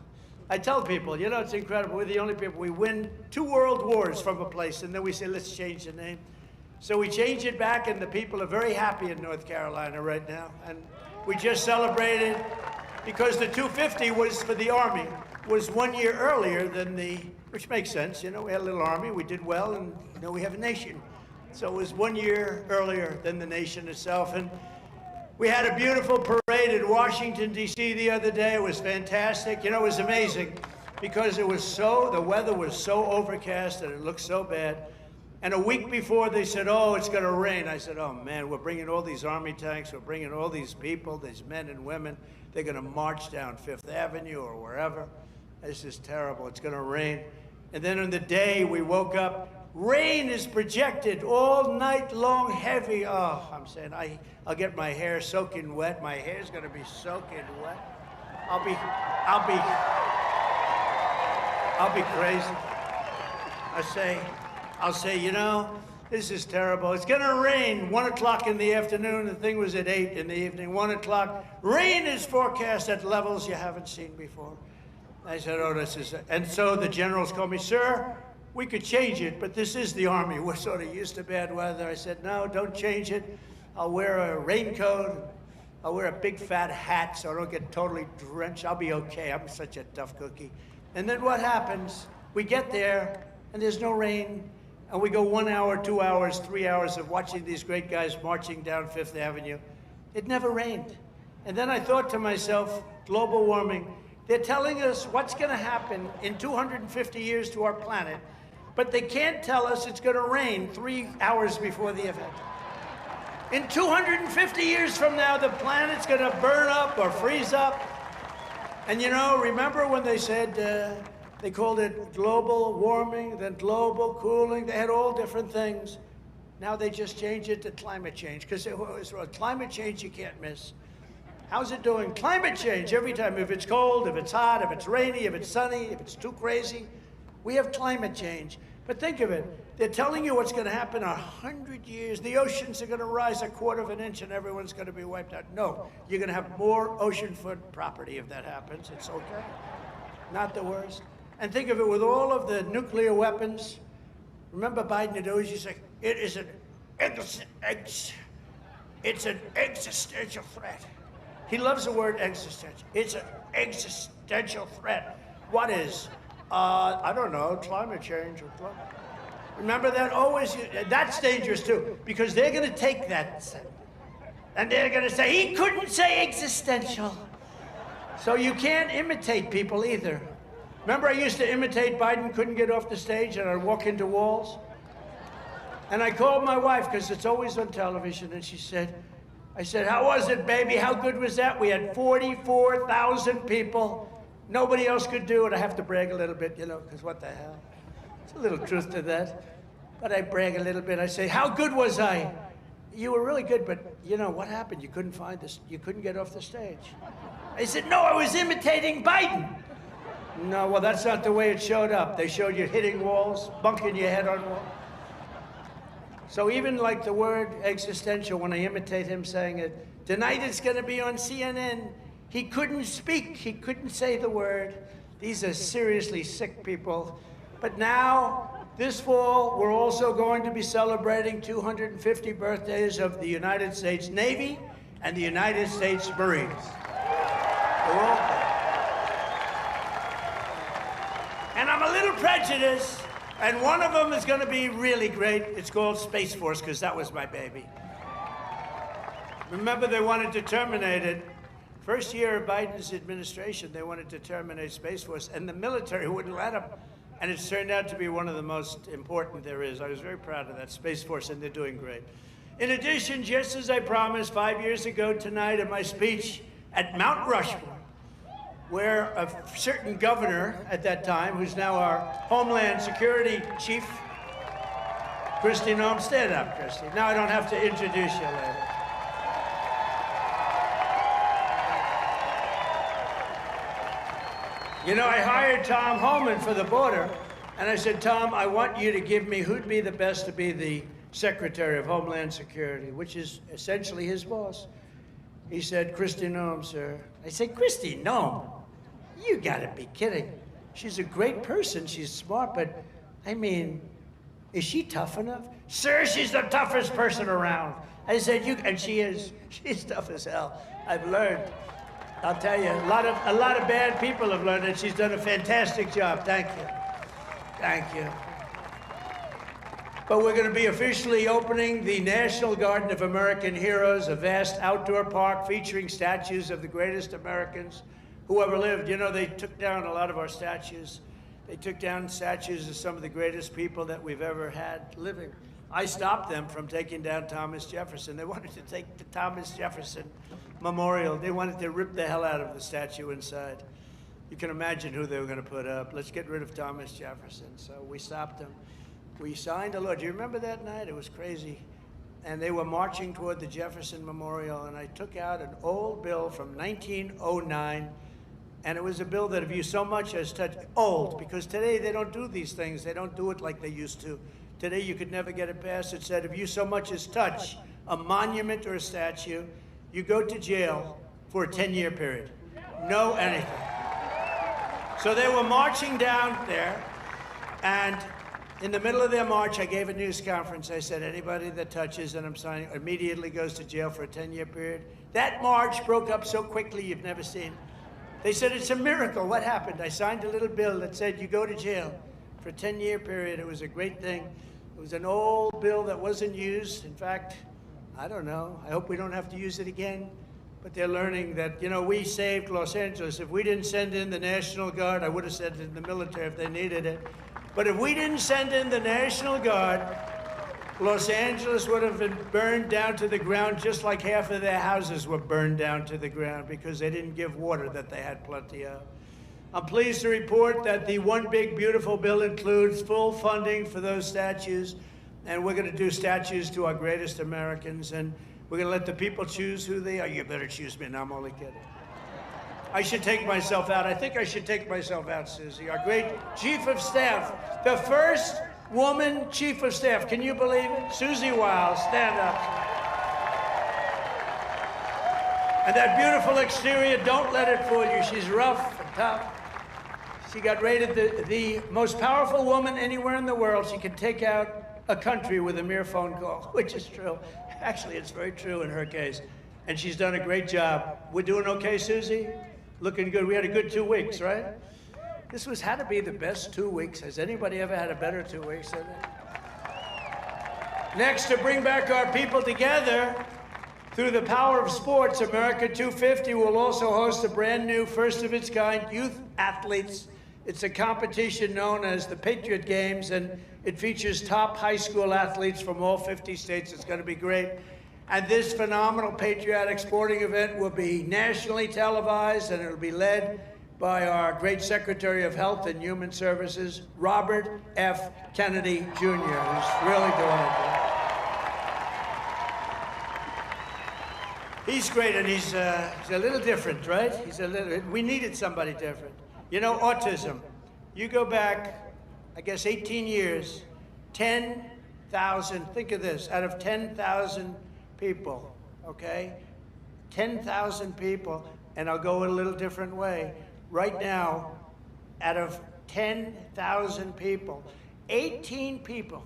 I tell people, you know, it's incredible. We're the only people. We win 2 world wars from a place, and then we say, let's change the name. So we change it back, and the people are very happy in North Carolina right now. And we just celebrated because the 250 was for the Army, was 1 year earlier than the, which makes sense. You know, we had a little Army, we did well, and now we have a nation. So it was 1 year earlier than the nation itself. And we had a beautiful parade in Washington, D.C. the other day. It was fantastic. You know, it was amazing. because the weather was so overcast and it looked so bad. And a week before, they said, oh, it's going to rain. I said, oh, man, we're bringing all these Army tanks. We're bringing all these people, these men and women. They're going to march down Fifth Avenue or wherever. This is terrible. It's going to rain. And then on the day, we woke up. Rain is projected all night long, heavy. Oh, I'm saying, I'll get my hair soaking wet. My hair's going to be soaking wet. I'll be crazy. I'll say, you know, this is terrible. It's going to rain 1 o'clock in the afternoon. The thing was at 8 in the evening, 1 o'clock. Rain is forecast at levels you haven't seen before. I said, oh, this is it. And so the generals called me, sir, we could change it, but this is the Army. We're sort of used to bad weather. I said, no, don't change it. I'll wear a raincoat. I'll wear a big fat hat so I don't get totally drenched. I'll be okay. I'm such a tough cookie. And then what happens? We get there, and there's no rain. And we go 1 hour, 2 hours, 3 hours of watching these great guys marching down Fifth Avenue. It never rained. And then I thought to myself, global warming, they're telling us what's going to happen in 250 years to our planet, but they can't tell us it's going to rain 3 hours before the event. In 250 years from now, the planet's going to burn up or freeze up. And you know, remember when they said, they called it global warming, then global cooling. They had all different things. Now they just changed it to climate change, because climate change you can't miss. How's it doing? Climate change every time. If it's cold, if it's hot, if it's rainy, if it's sunny, if it's too crazy, we have climate change. But think of it. They're telling you what's going to happen in 100 years. The oceans are going to rise 1/4 of an inch and everyone's going to be wiped out. No, you're going to have more oceanfront property if that happens. It's okay. Not the worst. And think of it, with all of the nuclear weapons, remember Biden had always used to say, it is an existential threat. He loves the word existential. It's an existential threat. What is? I don't know, climate change. Remember that? Always, that's dangerous too, because they're going to take that and they're going to say, he couldn't say existential. So you can't imitate people either. Remember, I used to imitate Biden, couldn't get off the stage, and I'd walk into walls? And I called my wife, because it's always on television, and I said, how was it, baby? How good was that? We had 44,000 people. Nobody else could do it. I have to brag a little bit, you know, because what the hell? There's a little truth to that. But I brag a little bit. I say, how good was I? You were really good, but you know, what happened? You couldn't find this. You couldn't get off the stage. I said, no, I was imitating Biden. No, well, that's not the way it showed up. They showed you hitting walls, bunking your head on walls. So even like the word existential, when I imitate him saying it, tonight it's going to be on CNN. He couldn't speak. He couldn't say the word. These are seriously sick people. But now, this fall, we're also going to be celebrating 250 birthdays of the United States Navy and the United States Marines. And I'm a little prejudiced, and one of them is going to be really great. It's called Space Force, because that was my baby. Remember, they wanted to terminate it. First year of Biden's administration, they wanted to terminate Space Force, and the military wouldn't let them. And it's turned out to be one of the most important there is. I was very proud of that Space Force, and they're doing great. In addition, just as I promised 5 years ago tonight in my speech at Mount Rushmore, where a certain governor at that time, who's now our Homeland Security Chief, Kristi Noem, stand up, Kristi. Now I don't have to introduce you later. You know, I hired Tom Homan for the border, and I said, Tom, I want you to give me who'd be the best to be the Secretary of Homeland Security, which is essentially his boss. He said, Kristi Noem, sir. I said, Kristi Noem? You gotta be kidding. She's a great person, she's smart, but I mean, is she tough enough? Sir, she's the toughest person around. I said, and she is. She's tough as hell. I've learned. I'll tell you, a lot of bad people have learned it. She's done a fantastic job. Thank you. Thank you. But we're going to be officially opening the National Garden of American Heroes, a vast outdoor park featuring statues of the greatest Americans whoever lived. You know, they took down a lot of our statues. They took down statues of some of the greatest people that we've ever had living. I stopped them from taking down Thomas Jefferson. They wanted to take the Thomas Jefferson Memorial. They wanted to rip the hell out of the statue inside. You can imagine who they were going to put up. Let's get rid of Thomas Jefferson. So we stopped them. We signed a law. Do you remember that night? It was crazy. And they were marching toward the Jefferson Memorial, and I took out an old bill from 1909, and it was a bill that if you so much as touched, old, because today they don't do these things. They don't do it like they used to. Today you could never get it passed. It said if you so much as touch a monument or a statue, you go to jail for a 10-year period. No anything. So they were marching down there, and in the middle of their march, I gave a news conference. I said, anybody that touches, and I'm signing, immediately goes to jail for a 10-year period. That march broke up so quickly you've never seen. They said, it's a miracle. What happened? I signed a little bill that said you go to jail for a 10-year period. It was a great thing. It was an old bill that wasn't used. In fact, I don't know. I hope we don't have to use it again. But they're learning that, you know, we saved Los Angeles. If we didn't send in the National Guard, I would have sent it in the military if they needed it. But if we didn't send in the National Guard, Los Angeles would have been burned down to the ground just like half of their houses were burned down to the ground because they didn't give water that they had plenty of. I'm pleased to report that the One Big Beautiful Bill includes full funding for those statues, and we're going to do statues to our greatest Americans, and we're going to let the people choose who they are. You better choose me. No, I'm only kidding. I should take myself out. I think I should take myself out, Susie. Our great Chief of Staff, the first woman Chief of Staff. Can you believe it? Susie Wiles, stand up. And that beautiful exterior, don't let it fool you. She's rough and tough. She got rated the most powerful woman anywhere in the world. She can take out a country with a mere phone call, which is true. Actually, it's very true in her case. And she's done a great job. We're doing okay, Susie? Looking good. We had a good 2 weeks, right? This had to be the best 2 weeks. Has anybody ever had a better 2 weeks than that? Next, to bring back our people together through the power of sports, America 250 will also host a brand new, first-of-its-kind youth athletes. It's a competition known as the Patriot Games, and it features top high school athletes from all 50 states. It's going to be great. And this phenomenal patriotic sporting event will be nationally televised, and it'll be led by our great Secretary of Health and Human Services, Robert F. Kennedy, Jr., who's really doing it. He's great, and he's a little different, right? We needed somebody different. You know, autism. You go back, I guess, 18 years, 10,000, think of this, out of 10,000 people, okay? 10,000 people, and I'll go a little different way. Right now, out of 10,000 people, 18 people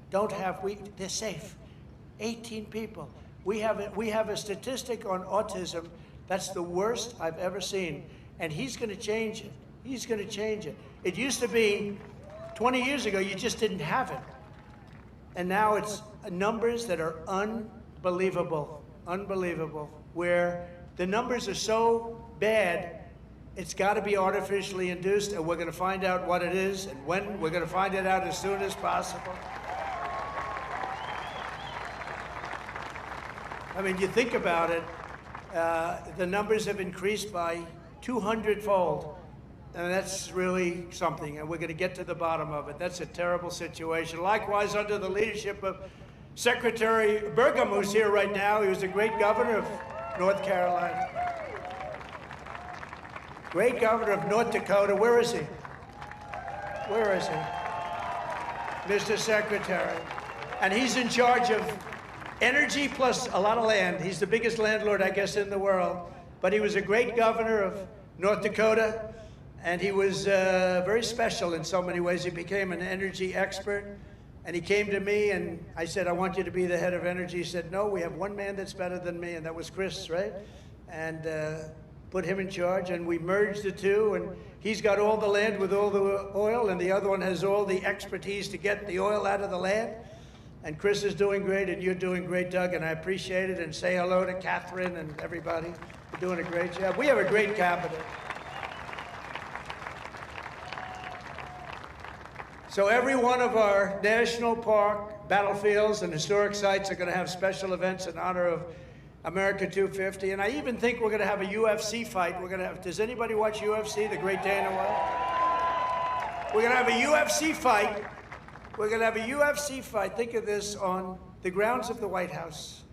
don't have, they're safe. 18 people. We have a statistic on autism that's the worst I've ever seen, and he's going to change it. He's going to change it. It used to be 20 years ago, you just didn't have it. And now it's numbers that are unbelievable, where the numbers are so bad, it's got to be artificially induced, and we're going to find out what it is and when. We're going to find it out as soon as possible. I mean, you think about it, the numbers have increased by 200-fold. And that's really something, and we're going to get to the bottom of it. That's a terrible situation. Likewise, under the leadership of Secretary Burgum, who's here right now, he was a great governor of North Carolina. Great governor of North Dakota. Where is he? Where is he? Mr. Secretary. And he's in charge of energy plus a lot of land. He's the biggest landlord, I guess, in the world. But he was a great governor of North Dakota. And he was very special in so many ways. He became an energy expert. And he came to me, and I said, I want you to be the head of energy. He said, no, we have one man that's better than me, and that was Chris, right? And put him in charge, and we merged the two. And he's got all the land with all the oil, and the other one has all the expertise to get the oil out of the land. And Chris is doing great, and you're doing great, Doug, and I appreciate it. And say hello to Catherine and everybody. You're doing a great job. We have a great cabinet. So every one of our national park, battlefields, and historic sites are going to have special events in honor of America 250. And I even think we're going to have a UFC fight. We're going to have, does anybody watch UFC, the great Dana White? We're going to have a UFC fight. We're going to have a UFC fight. Think of this, on the grounds of the White House.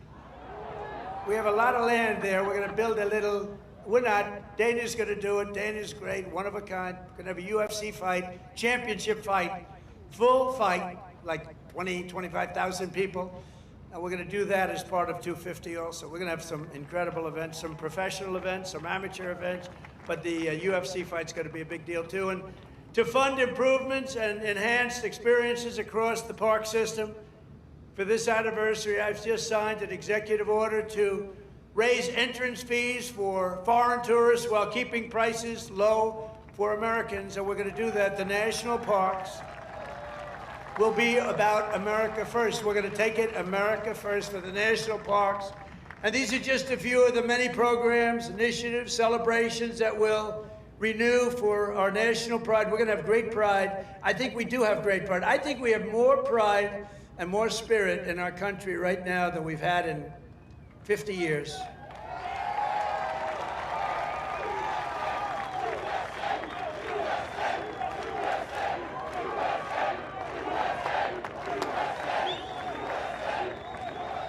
We have a lot of land there. We're going to build a little, we're not, Dana's going to do it. Dana's great, one of a kind. We're going to have a UFC fight, championship fight, full fight, like 20, 25,000 people. And we're going to do that as part of 250 also. We're going to have some incredible events, some professional events, some amateur events, but the UFC fight's going to be a big deal too. And to fund improvements and enhanced experiences across the park system, for this anniversary, I've just signed an executive order to raise entrance fees for foreign tourists while keeping prices low for Americans, and we're going to do that. The national parks will be about America first. We're going to take it America first for the national parks. And these are just a few of the many programs, initiatives, celebrations that will renew for our national pride. We're going to have great pride. I think we do have great pride. I think we have more pride and more spirit in our country right now than we've had in 50 years.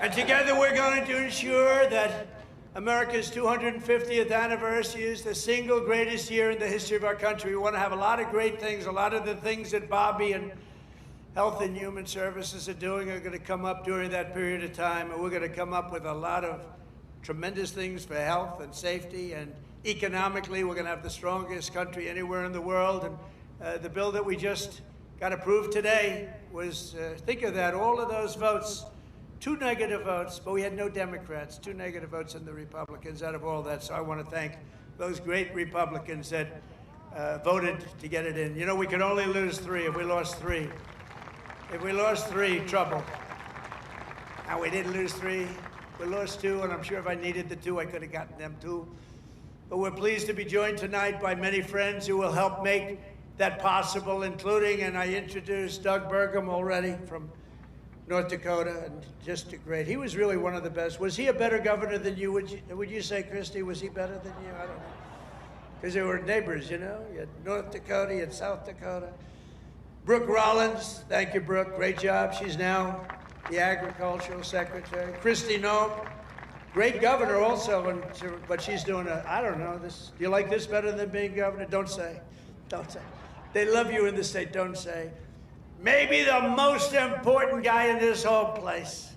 And together we're going to ensure that America's 250th anniversary is the single greatest year in the history of our country. We want to have a lot of great things. A lot of the things that Bobby and Health and Human Services are doing are going to come up during that period of time. And we're going to come up with a lot of tremendous things for health and safety. And economically, we're going to have the strongest country anywhere in the world. And the bill that we just got approved today was, think of that, all of those votes. 2 negative votes, but we had no Democrats, 2 negative votes in the Republicans out of all that. So I want to thank those great Republicans that voted to get it in. You know, we could only lose 3. If we lost 3, trouble. And we didn't lose 3. We lost 2, and I'm sure if I needed the 2, I could have gotten them too. But we're pleased to be joined tonight by many friends who will help make that possible, including, and I introduced Doug Burgum already from North Dakota, and just a great. He was really one of the best. Was he a better governor than you? Would you say, Christy, was he better than you? I don't know. Because they were neighbors, you know? You had North Dakota, you had South Dakota. Brooke Rollins, thank you, Brooke. Great job. She's now the Agricultural Secretary. Kristi Noem, great governor also, but she's doing I don't know, this. Do you like this better than being governor? Don't say. Don't say. They love you in the state, don't say. Maybe the most important guy in this whole place.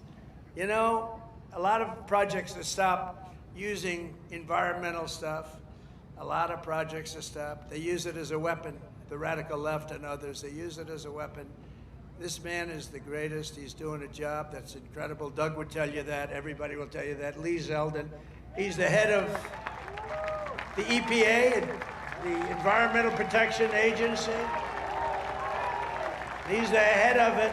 You know, a lot of projects to stop using environmental stuff. A lot of projects to stop. They use it as a weapon. The radical left and others, they use it as a weapon. This man is the greatest. He's doing a job that's incredible. Doug would tell you that. Everybody will tell you that. Lee Zeldin, he's the head of the EPA, the Environmental Protection Agency. He's the head of it.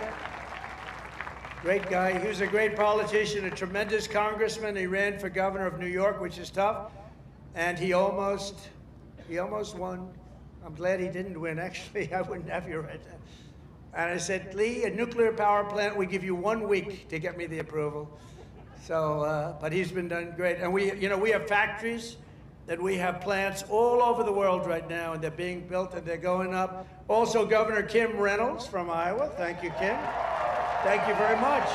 Great guy. He was a great politician, a tremendous congressman. He ran for governor of New York, which is tough. And he almost won. I'm glad he didn't win, actually. I wouldn't have you right now. And I said, Lee, a nuclear power plant, we give you 1 week to get me the approval. So, but he's been done great. And we have factories, that we have plants all over the world right now, and they're being built and they're going up. Also, Governor Kim Reynolds from Iowa. Thank you, Kim. Thank you very much.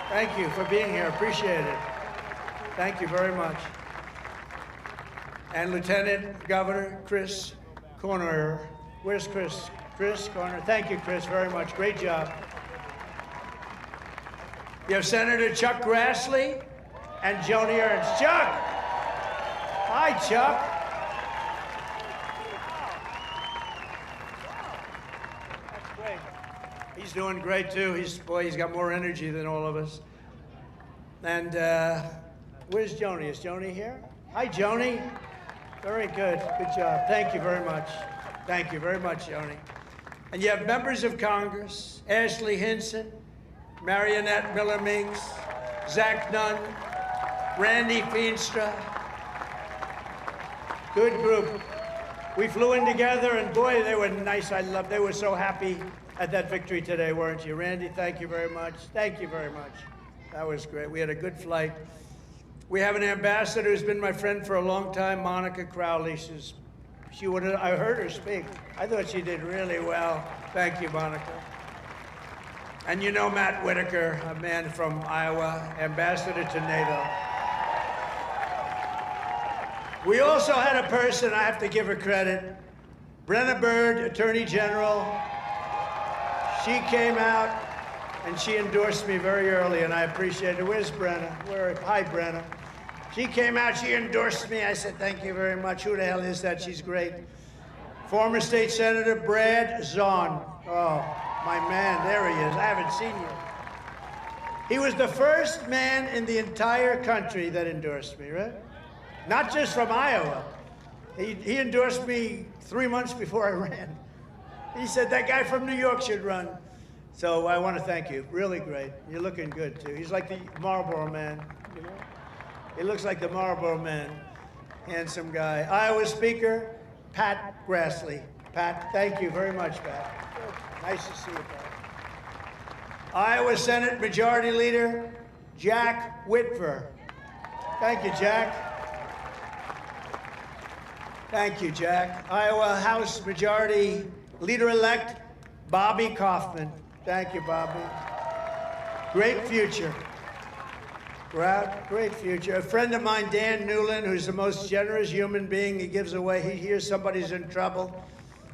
Thank you for being here. Appreciate it. Thank you very much. And Lieutenant Governor Chris Corner. Where's Chris? Chris Corner. Thank you, Chris, very much. Great job. You have Senator Chuck Grassley and Joni Ernst. Chuck! Hi, Chuck. That's great. He's doing great, too. He's got more energy than all of us. And where's Joni? Is Joni here? Hi, Joni. Very good. Good job. Thank you very much. Thank you very much, Joni. And you have members of Congress, Ashley Hinson, Marionette Miller Minks, Zach Nunn, Randy Feenstra, Good group. We flew in together, and boy, they were nice. They were so happy at that victory today, weren't you? Randy, thank you very much. Thank you very much. That was great. We had a good flight. We have an ambassador who's been my friend for a long time, Monica Crowley. I heard her speak. I thought she did really well. Thank you, Monica. And you know Matt Whitaker, a man from Iowa, ambassador to NATO. We also had a person, I have to give her credit, Brenna Byrd, Attorney General. She came out and she endorsed me very early, and I appreciate it. Where's Brenna? Hi, Brenna. She came out, she endorsed me. I said, thank you very much. Who the hell is that? She's great. Former State Senator Brad Zahn. Oh, my man, there he is. I haven't seen you. He was the first man in the entire country that endorsed me, right? Not just from Iowa. He endorsed me 3 months before I ran. He said, that guy from New York should run. So I want to thank you. Really great. You're looking good, too. He's like the Marlboro Man, you know? He looks like the Marlboro Man. Handsome guy. Iowa Speaker, Pat Grassley. Pat, thank you very much, Pat. Nice to see you, Pat. Iowa Senate Majority Leader, Jack Whitver. Thank you, Jack. Thank you, Jack. Iowa House Majority Leader-elect, Bobby Kaufman. Thank you, Bobby. Great future. Great future. A friend of mine, Dan Newland, who's the most generous human being. He gives away. He hears somebody's in trouble.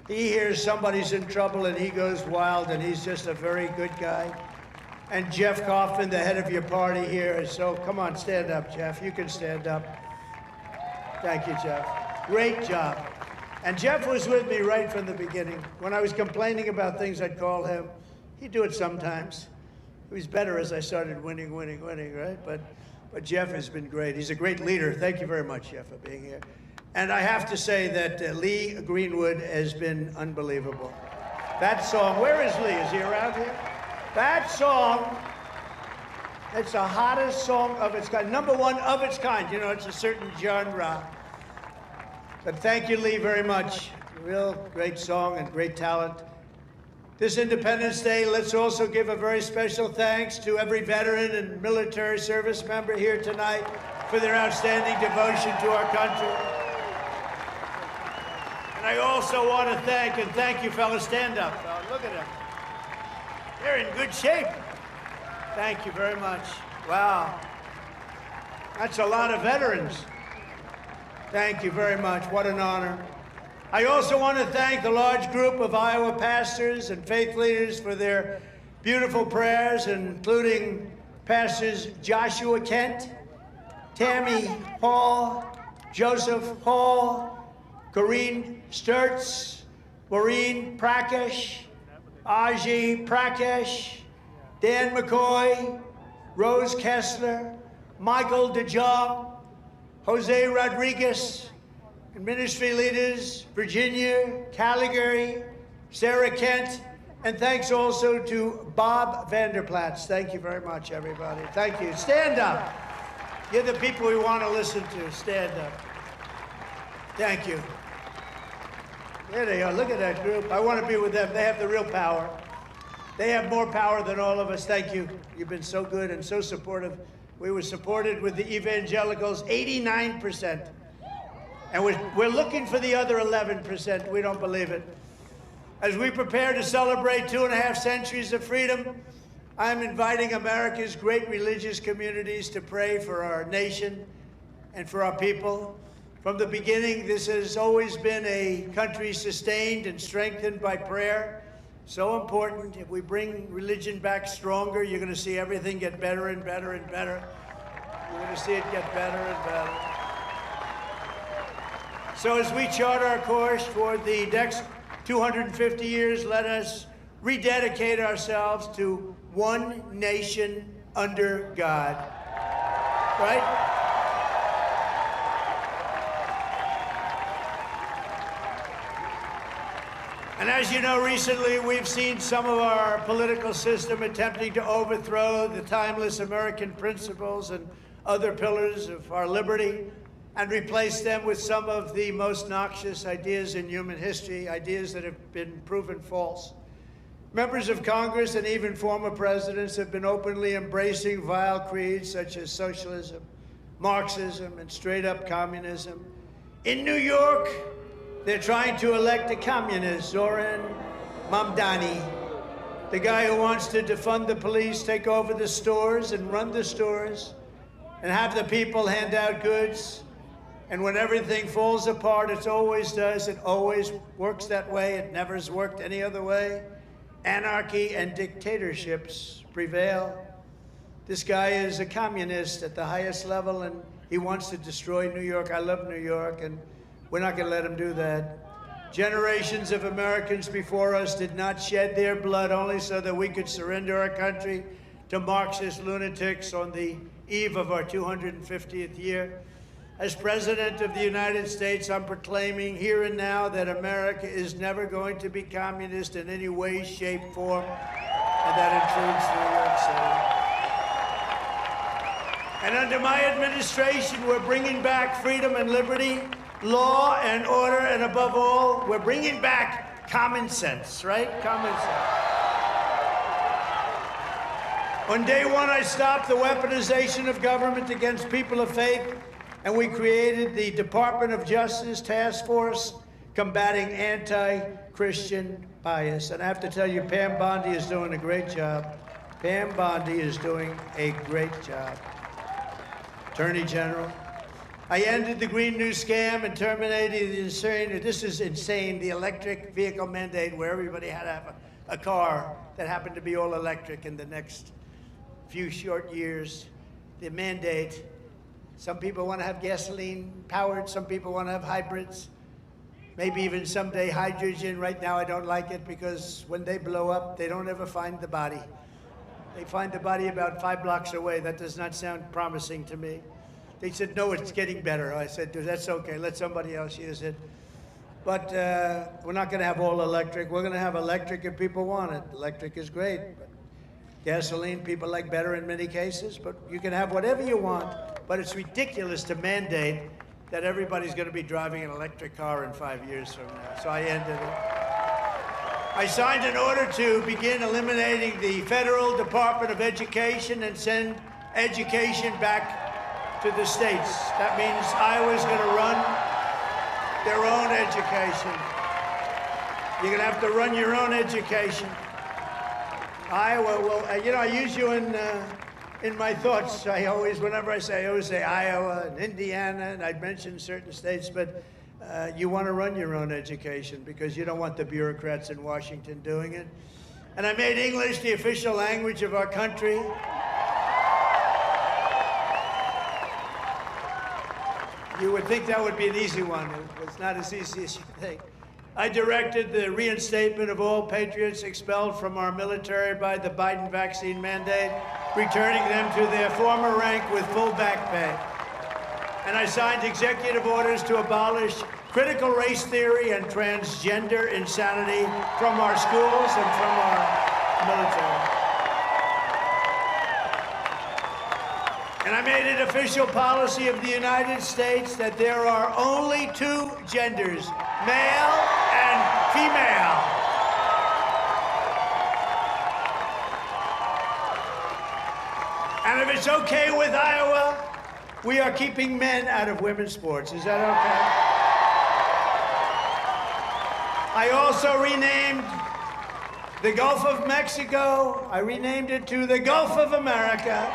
He hears somebody's in trouble, and he goes wild, and he's just a very good guy. And Jeff Kaufman, the head of your party here. So come on, stand up, Jeff. You can stand up. Thank you, Jeff. Great job. And Jeff was with me right from the beginning. When I was complaining about things, I'd call him. He'd do it sometimes. He was better as I started winning, right? But Jeff has been great. He's a great leader. Thank you very much, Jeff, for being here. And I have to say that Lee Greenwood has been unbelievable. That song, where is Lee? Is he around here? That song, it's the hottest song of its kind. #1 of its kind. You know, it's a certain genre. But thank you, Lee, very much. Real great song and great talent. This Independence Day, let's also give a very special thanks to every veteran and military service member here tonight for their outstanding devotion to our country. And I also want to thank you, fellas. Stand up. Look at them. They're in good shape. Thank you very much. Wow. That's a lot of veterans. Thank you very much. What an honor. I also want to thank the large group of Iowa pastors and faith leaders for their beautiful prayers, including Pastors Joshua Kent, Tammy Hall, Joseph Hall, Corrine Sturtz, Maureen Prakash, Aji Prakash, Dan McCoy, Rose Kessler, Michael DeJong, Jose Rodriguez, and ministry leaders, Virginia Caligari, Sarah Kent, and thanks also to Bob Vanderplatz. Thank you very much, everybody. Thank you. Stand up. You're the people we want to listen to. Stand up. Thank you. There they are. Look at that group. I want to be with them. They have the real power. They have more power than all of us. Thank you. You've been so good and so supportive. We were supported with the evangelicals, 89%. And we're looking for the other 11%. We don't believe it. As we prepare to celebrate 2.5 centuries of freedom, I'm inviting America's great religious communities to pray for our nation and for our people. From the beginning, this has always been a country sustained and strengthened by prayer. So important. If we bring religion back stronger, you're going to see everything get better and better and better. You're going to see it get better and better. So as we chart our course toward the next 250 years, let us rededicate ourselves to one nation under God. Right? And as you know, recently we've seen some of our political system attempting to overthrow the timeless American principles and other pillars of our liberty. and replace them with some of the most noxious ideas in human history, ideas that have been proven false. Members of Congress and even former presidents have been openly embracing vile creeds such as socialism, Marxism, and straight-up communism. In New York, they're trying to elect a communist, Zoran Mamdani, the guy who wants to defund the police, take over the stores and run the stores, and have the people hand out goods. And when everything falls apart, it always does. It always works that way. It never has worked any other way. Anarchy and dictatorships prevail. This guy is a communist at the highest level, and he wants to destroy New York. I love New York, and we're not going to let him do that. Generations of Americans before us did not shed their blood only so that we could surrender our country to Marxist lunatics on the eve of our 250th year. As President of the United States, I'm proclaiming here and now that America is never going to be communist in any way, shape, form, and that includes New York City. And under my administration, we're bringing back freedom and liberty, law and order, and above all, we're bringing back common sense, right? Common sense. On day one, I stopped the weaponization of government against people of faith, and we created the Department of Justice Task Force combating anti-Christian bias. And I have to tell you, Pam Bondi is doing a great job. Pam Bondi is doing a great job. Attorney General, I ended the Green New Scam and terminated the insane, this is insane, the electric vehicle mandate where everybody had to have a car that happened to be all electric in the next few short years. The mandate. Some people want to have gasoline powered, some people want to have hybrids, maybe even someday hydrogen. Right now I don't like it because when they blow up, they don't ever find the body. They find the body about 5 blocks away. That does not sound promising to me. They said, no, it's getting better. I said, that's okay, let somebody else use it. But we're not going to have all electric. We're going to have electric if people want it. Electric is great. But gasoline, people like better in many cases, but you can have whatever you want. But it's ridiculous to mandate that everybody's going to be driving an electric car in 5 years from now. So I ended it. I signed an order to begin eliminating the Federal Department of Education and send education back to the states. That means Iowa's going to run their own education. You're going to have to run your own education. Iowa will, you know, I use you in my thoughts. Whenever I always say Iowa and Indiana, and I'd mention certain states, but you want to run your own education because you don't want the bureaucrats in Washington doing it. And I made English the official language of our country. You would think that would be an easy one. It's not as easy as you think. I directed the reinstatement of all patriots expelled from our military by the Biden vaccine mandate, returning them to their former rank with full back pay. And I signed executive orders to abolish critical race theory and transgender insanity from our schools and from our military. And I made it official policy of the United States that there are only 2 genders, male and female. And if it's okay with Iowa, we are keeping men out of women's sports. Is that okay? I also renamed the Gulf of Mexico. I renamed it to the Gulf of America.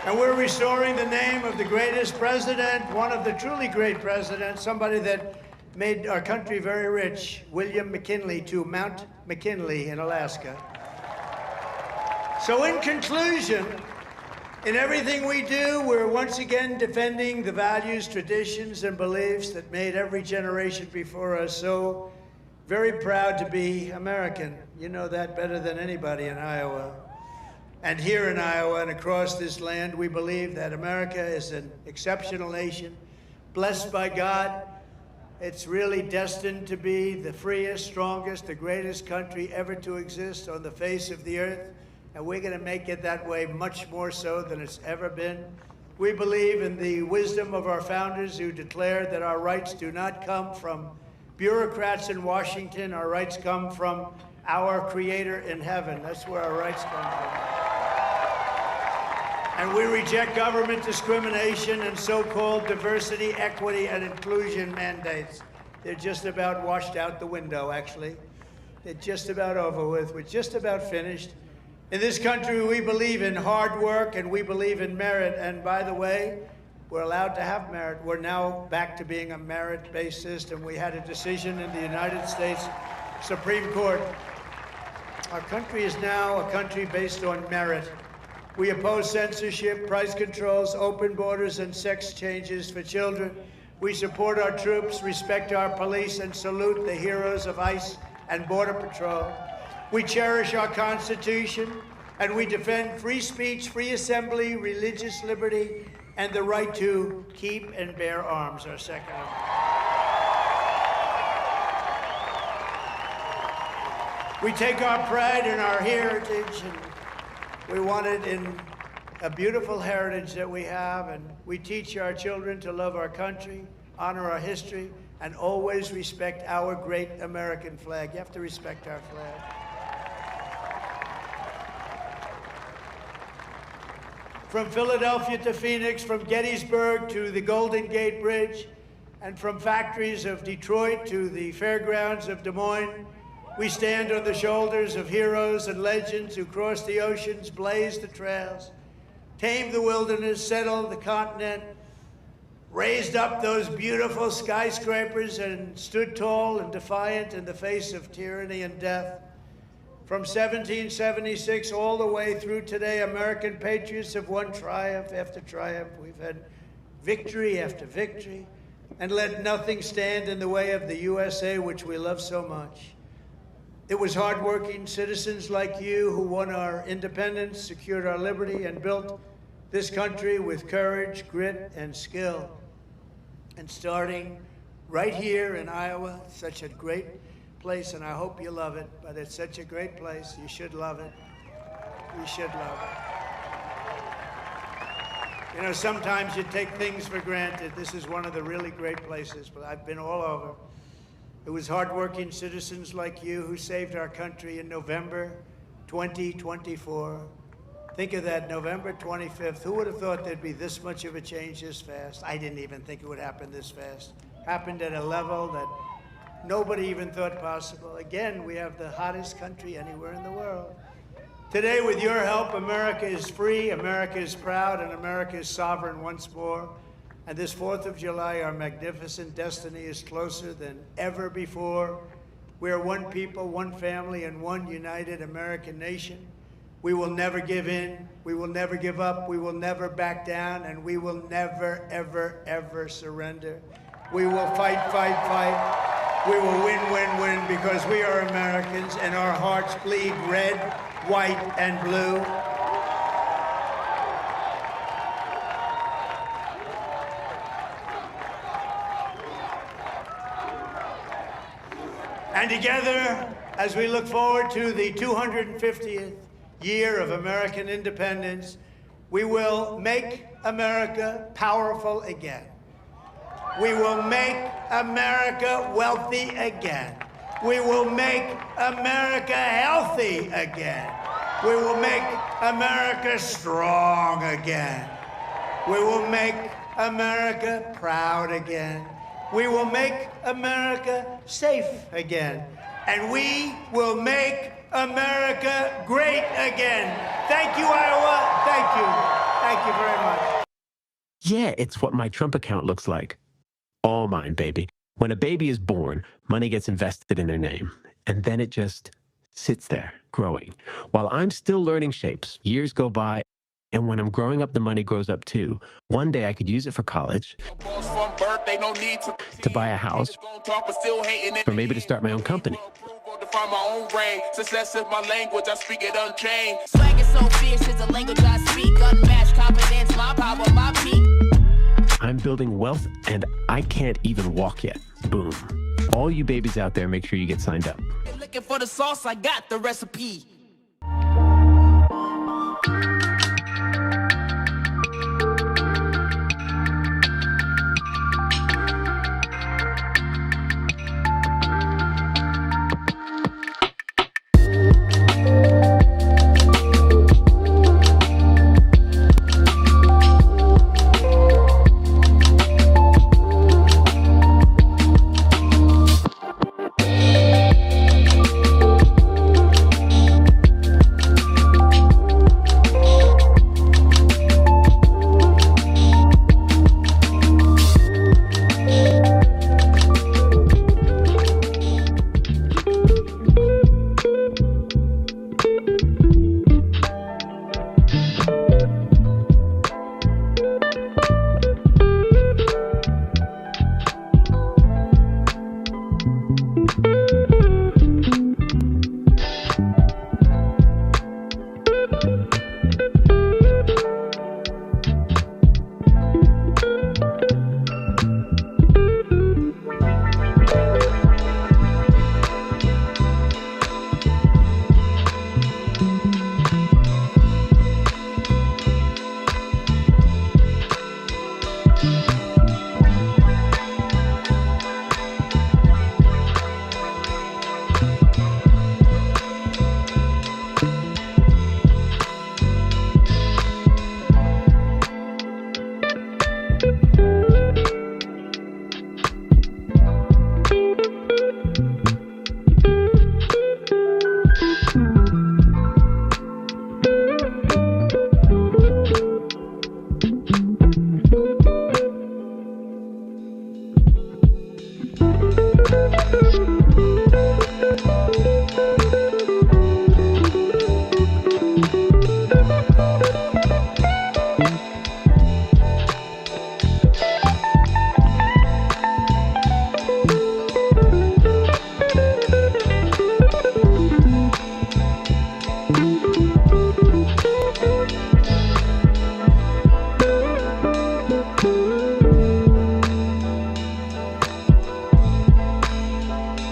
And we're restoring the name of the greatest president, one of the truly great presidents, somebody that made our country very rich, William McKinley, to Mount McKinley in Alaska. So in conclusion, in everything we do, we're once again defending the values, traditions, and beliefs that made every generation before us so very proud to be American. You know that better than anybody in Iowa. And here in Iowa and across this land, we believe that America is an exceptional nation, blessed by God. It's really destined to be the freest, strongest, the greatest country ever to exist on the face of the earth. And we're going to make it that way much more so than it's ever been. We believe in the wisdom of our founders who declared that our rights do not come from bureaucrats in Washington. Our rights come from our Creator in heaven. That's where our rights come from. And we reject government discrimination and so-called diversity, equity, and inclusion mandates. They're just about washed out the window, actually. They're just about over with. We're just about finished. In this country, we believe in hard work and we believe in merit. And by the way, we're allowed to have merit. We're now back to being a merit-based system. We had a decision in the United States Supreme Court. Our country is now a country based on merit. We oppose censorship, price controls, open borders, and sex changes for children. We support our troops, respect our police, and salute the heroes of ICE and Border Patrol. We cherish our Constitution, and we defend free speech, free assembly, religious liberty, and the right to keep and bear arms, our Second Amendment. We take our pride in our heritage, and we want it in a beautiful heritage that we have, and we teach our children to love our country, honor our history, and always respect our great American flag. You have to respect our flag. From Philadelphia to Phoenix, from Gettysburg to the Golden Gate Bridge, and from factories of Detroit to the fairgrounds of Des Moines, we stand on the shoulders of heroes and legends who crossed the oceans, blazed the trails, tamed the wilderness, settled the continent, raised up those beautiful skyscrapers, and stood tall and defiant in the face of tyranny and death. From 1776 all the way through today, American patriots have won triumph after triumph. We've had victory after victory, and let nothing stand in the way of the USA, which we love so much. It was hardworking citizens like you who won our independence, secured our liberty, and built this country with courage, grit, and skill. And starting right here in Iowa, such a great place, and I hope you love it, but it's such a great place. You should love it. You should love it. You know, sometimes you take things for granted. This is one of the really great places, but I've been all over. It was hardworking citizens like you who saved our country in November 2024. Think of that, November 25th. Who would have thought there'd be this much of a change this fast? I didn't even think it would happen this fast. Happened at a level that nobody even thought possible. Again, we have the hottest country anywhere in the world. Today, with your help, America is free, America is proud, and America is sovereign once more. And this 4th of July, our magnificent destiny is closer than ever before. We are one people, one family, and one united American nation. We will never give in. We will never give up. We will never back down. And we will never, ever, ever surrender. We will fight, fight, fight. We will win, win, win, because we are Americans and our hearts bleed red, white, and blue. And together, as we look forward to the 250th year of American independence, we will make America powerful again. We will make America wealthy again. We will make America healthy again. We will make America strong again. We will make America proud again. We will make America safe again. And we will make America great again. Thank you, Iowa. Thank you. Thank you very much. Yeah, it's what my Trump account looks like. All mine, baby. When a baby is born, money gets invested in their name. And then it just sits there, growing. While I'm still learning shapes, years go by. And when I'm growing up, the money grows up too. One day I could use it for college, to buy a house, or maybe to start my own company. I'm building wealth and I can't even walk yet. Boom. All you babies out there, make sure you get signed up. Looking for the sauce, I got the recipe.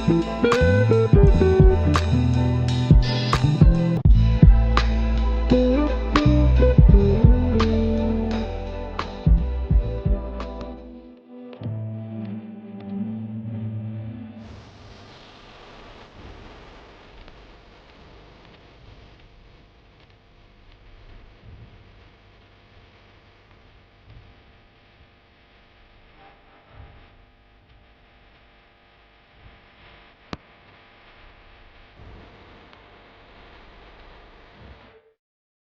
Thank you.